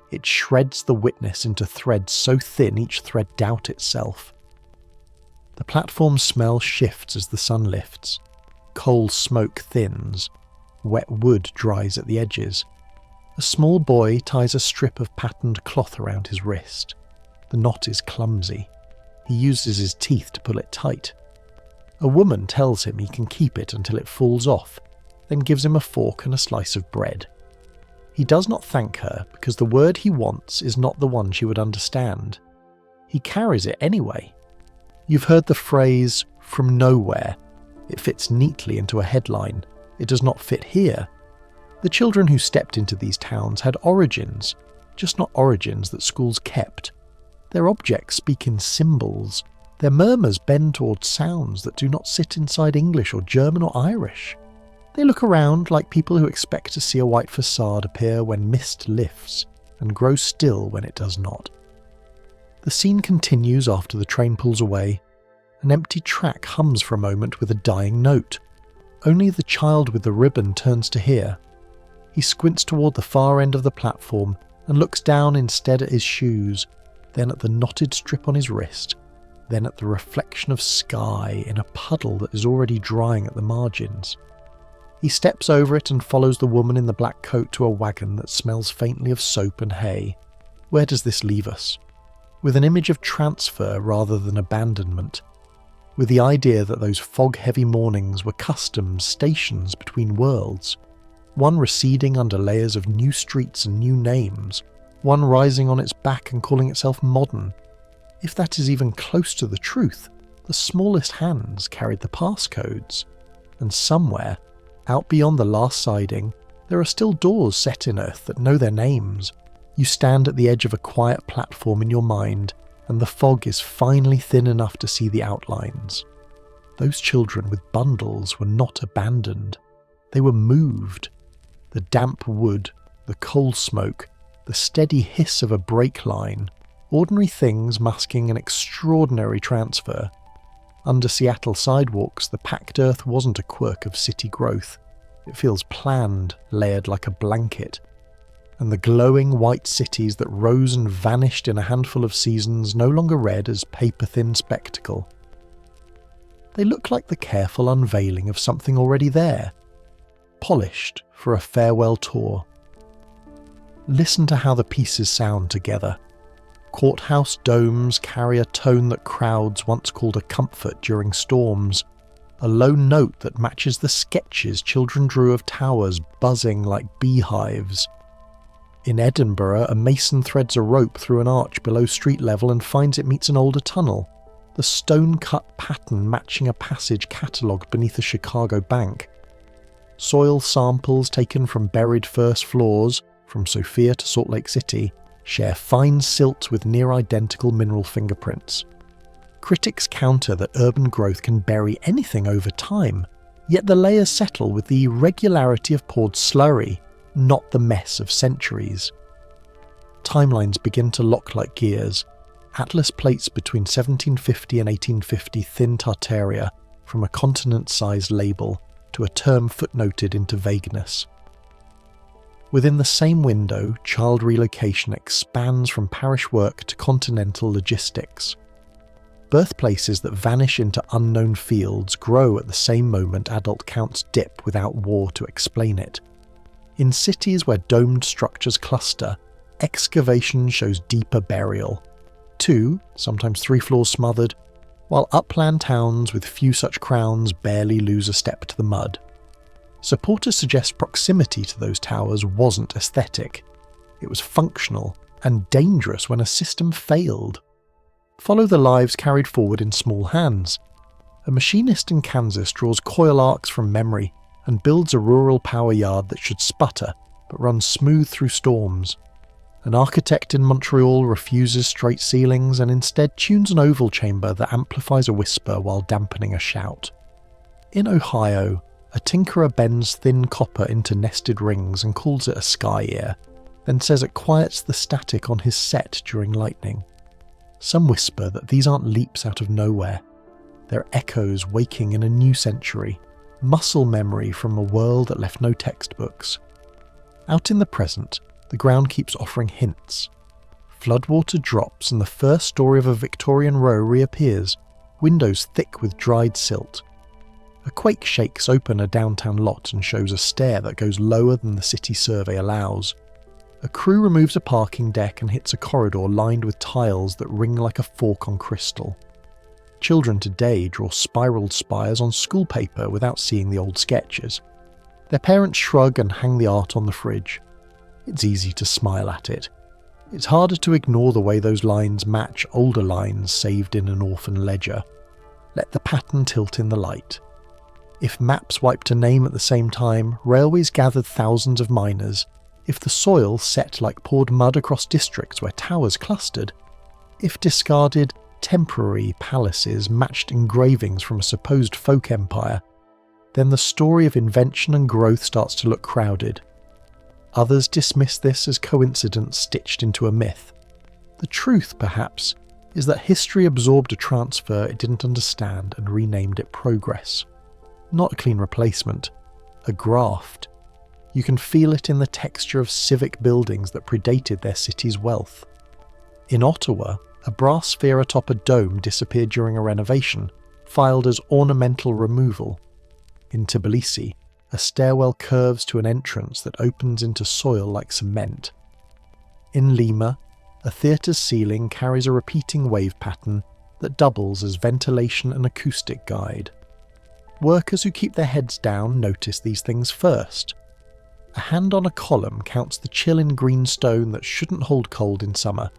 It shreds the witness into threads so thin each thread doubt itself. The platform's smell shifts as the sun lifts. Coal smoke thins. Wet wood dries at the edges. A small boy ties a strip of patterned cloth around his wrist. The knot is clumsy. He uses his teeth to pull it tight. A woman tells him he can keep it until it falls off, then gives him a fork and a slice of bread. He does not thank her because the word he wants is not the one she would understand. He carries it anyway. You've heard the phrase, "from nowhere." It fits neatly into a headline. It does not fit here. The children who stepped into these towns had origins, just not origins that schools kept. Their objects speak in symbols. Their murmurs bend towards sounds that do not sit inside English or German or Irish. They look around like people who expect to see a white facade appear when mist lifts, and grow still when it does not. The scene continues after the train pulls away. An empty track hums for a moment with a dying note. Only the child with the ribbon turns to hear. He squints toward the far end of the platform and looks down instead at his shoes, then at the knotted strip on his wrist, then at the reflection of sky in a puddle that is already drying at the margins. He steps over it and follows the woman in the black coat to a wagon that smells faintly of soap and hay. Where does this leave us? With an image of transfer rather than abandonment. With the idea that those fog-heavy mornings were customs, stations between worlds. One receding under layers of new streets and new names. One rising on its back and calling itself modern. If that is even close to the truth, the smallest hands carried the passcodes. And somewhere, out beyond the last siding, there are still doors set in earth that know their names. You stand at the edge of a quiet platform in your mind, and the fog is finally thin enough to see the outlines. Those children with bundles were not abandoned. They were moved. The damp wood, the coal smoke, the steady hiss of a brake line, ordinary things masking an extraordinary transfer. Under Seattle sidewalks, the packed earth wasn't a quirk of city growth. It feels planned, layered like a blanket. And the glowing white cities that rose and vanished in a handful of seasons no longer read as paper-thin spectacle. They look like the careful unveiling of something already there, polished for a farewell tour. Listen to how the pieces sound together. Courthouse domes carry a tone that crowds once called a comfort during storms, a low note that matches the sketches children drew of towers buzzing like beehives. In Edinburgh, a mason threads a rope through an arch below street level and finds it meets an older tunnel, the stone-cut pattern matching a passage catalogued beneath a Chicago bank. Soil samples taken from buried first floors, from Sophia to Salt Lake City, share fine silt with near-identical mineral fingerprints. Critics counter that urban growth can bury anything over time, yet the layers settle with the irregularity of poured slurry, not the mess of centuries. Timelines begin to lock like gears. Atlas plates between 1750 and 1850 thin Tartaria from a continent-sized label to a term footnoted into vagueness. Within the same window, child relocation expands from parish work to continental logistics. Birthplaces that vanish into unknown fields grow at the same moment adult counts dip without war to explain it. In cities where domed structures cluster, excavation shows deeper burial. 2, sometimes 3 floors smothered, while upland towns with few such crowns barely lose a step to the mud. Supporters suggest proximity to those towers wasn't aesthetic. It was functional and dangerous when a system failed. Follow the lives carried forward in small hands. A machinist in Kansas draws coil arcs from memory and builds a rural power yard that should sputter but runs smooth through storms. An architect in Montreal refuses straight ceilings and instead tunes an oval chamber that amplifies a whisper while dampening a shout. In Ohio, a tinkerer bends thin copper into nested rings and calls it a sky ear, then says it quiets the static on his set during lightning. Some whisper that these aren't leaps out of nowhere. They're echoes waking in a new century, muscle memory from a world that left no textbooks. Out in the present, the ground keeps offering hints. Floodwater drops and the first story of a Victorian row reappears, windows thick with dried silt. A quake shakes open a downtown lot and shows a stair that goes lower than the city survey allows. A crew removes a parking deck and hits a corridor lined with tiles that ring like a fork on crystal. Children today draw spiraled spires on school paper without seeing the old sketches. Their parents shrug and hang the art on the fridge. It's easy to smile at it. It's harder to ignore the way those lines match older lines saved in an orphan ledger. Let the pattern tilt in the light. If maps wiped a name at the same time, railways gathered thousands of miners. If the soil set like poured mud across districts where towers clustered. If discarded, temporary palaces matched engravings from a supposed folk empire, then the story of invention and growth starts to look crowded. Others dismiss this as coincidence stitched into a myth. The truth, perhaps, is that history absorbed a transfer it didn't understand and renamed it progress. Not a clean replacement, a graft. You can feel it in the texture of civic buildings that predated their city's wealth. In Ottawa, a brass sphere atop a dome disappeared during a renovation, filed as ornamental removal. In Tbilisi, a stairwell curves to an entrance that opens into soil like cement. In Lima, a theatre's ceiling carries a repeating wave pattern that doubles as ventilation and acoustic guide. Workers who keep their heads down notice these things first. A hand on a column counts the chill in green stone that shouldn't hold cold in summer.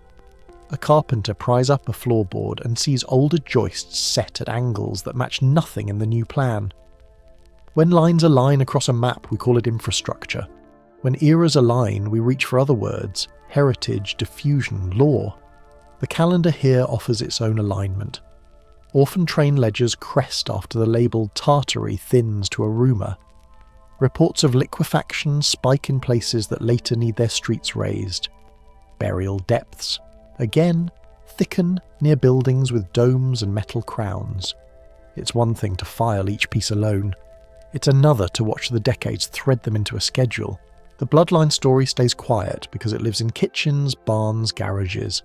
A carpenter pries up a floorboard and sees older joists set at angles that match nothing in the new plan. When lines align across a map, we call it infrastructure. When eras align, we reach for other words: heritage, diffusion, law. The calendar here offers its own alignment. Orphan Train ledgers crest after the label Tartaria thins to a rumour. Reports of liquefaction spike in places that later need their streets raised. Burial depths, again, thicken near buildings with domes and metal crowns. It's one thing to file each piece alone. It's another to watch the decades thread them into a schedule. The bloodline story stays quiet because it lives in kitchens, barns, garages.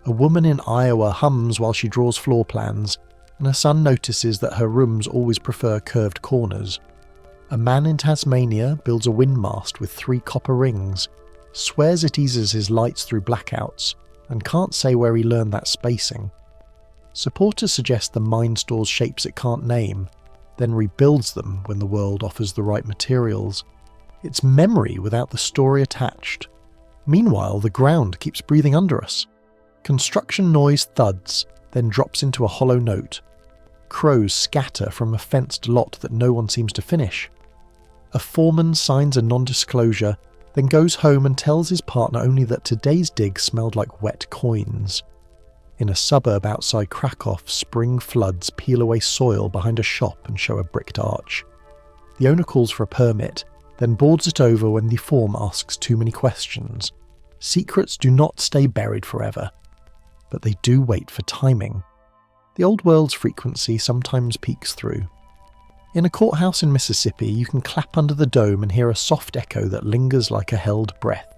A woman in Iowa hums while she draws floor plans, and her son notices that her rooms always prefer curved corners. A man in Tasmania builds a windmast with 3 copper rings, swears it eases his lights through blackouts, and can't say where he learned that spacing. Supporters suggest the mind stores shapes it can't name, then rebuilds them when the world offers the right materials. It's memory without the story attached. Meanwhile, the ground keeps breathing under us. Construction noise thuds, then drops into a hollow note. Crows scatter from a fenced lot that no one seems to finish. A foreman signs a non-disclosure, then goes home and tells his partner only that today's dig smelled like wet coins. In a suburb outside Krakow, spring floods peel away soil behind a shop and show a bricked arch. The owner calls for a permit, then boards it over when the form asks too many questions. Secrets do not stay buried forever, but they do wait for timing. The old world's frequency sometimes peeks through. In a courthouse in Mississippi, you can clap under the dome and hear a soft echo that lingers like a held breath.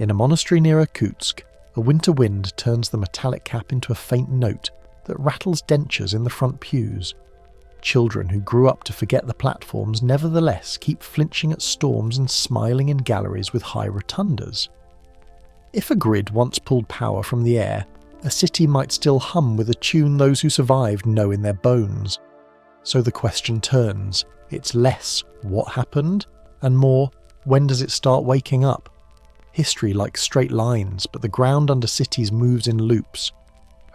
In a monastery near Irkutsk, a winter wind turns the metallic cap into a faint note that rattles dentures in the front pews. Children who grew up to forget the platforms nevertheless keep flinching at storms and smiling in galleries with high rotundas. If a grid once pulled power from the air, a city might still hum with a tune those who survived know in their bones. So the question turns. It's less what happened, and more when does it start waking up? History likes straight lines, but the ground under cities moves in loops.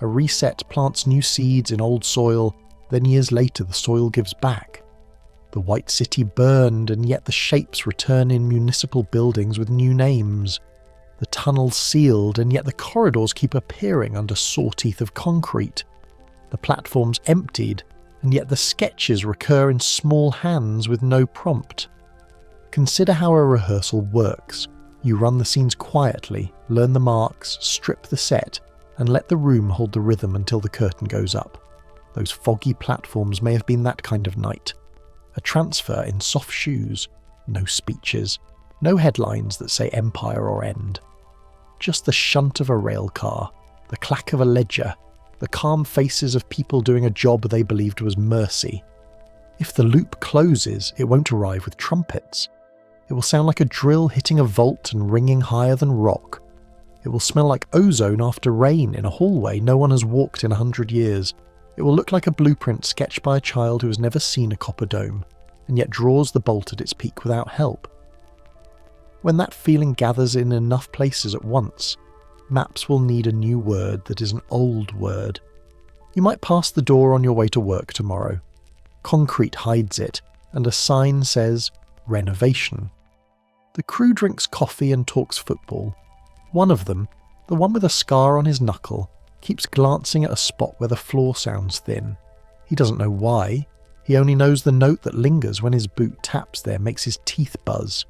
A reset plants new seeds in old soil, then years later the soil gives back. The White City burned, and yet the shapes return in municipal buildings with new names. The tunnels sealed, and yet the corridors keep appearing under saw teeth of concrete. The platforms emptied, and yet the sketches recur in small hands with no prompt. Consider how a rehearsal works. You run the scenes quietly, learn the marks, strip the set, and let the room hold the rhythm until the curtain goes up. Those foggy platforms may have been that kind of night. A transfer in soft shoes, no speeches, no headlines that say empire or end. Just the shunt of a rail car, the clack of a ledger, the calm faces of people doing a job they believed was mercy. If the loop closes, it won't arrive with trumpets. It will sound like a drill hitting a vault and ringing higher than rock. It will smell like ozone after rain in a hallway no one has walked in 100 years. It will look like a blueprint sketched by a child who has never seen a copper dome, and yet draws the bolt at its peak without help. When that feeling gathers in enough places at once, maps will need a new word that is an old word. You might pass the door on your way to work tomorrow. Concrete hides it, and a sign says, renovation. The crew drinks coffee and talks football. One of them, the one with a scar on his knuckle, keeps glancing at a spot where the floor sounds thin. He doesn't know why. He only knows the note that lingers when his boot taps there makes his teeth buzz.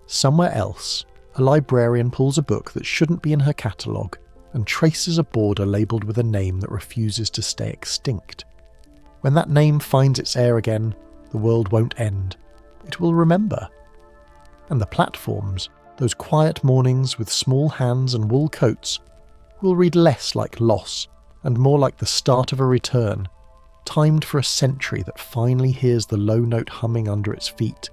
Somewhere else, a librarian pulls a book that shouldn't be in her catalogue and traces a border labelled with a name that refuses to stay extinct. When that name finds its air again, the world won't end. It will remember. And the platforms, those quiet mornings with small hands and wool coats, will read less like loss and more like the start of a return, timed for a century that finally hears the low note humming under its feet.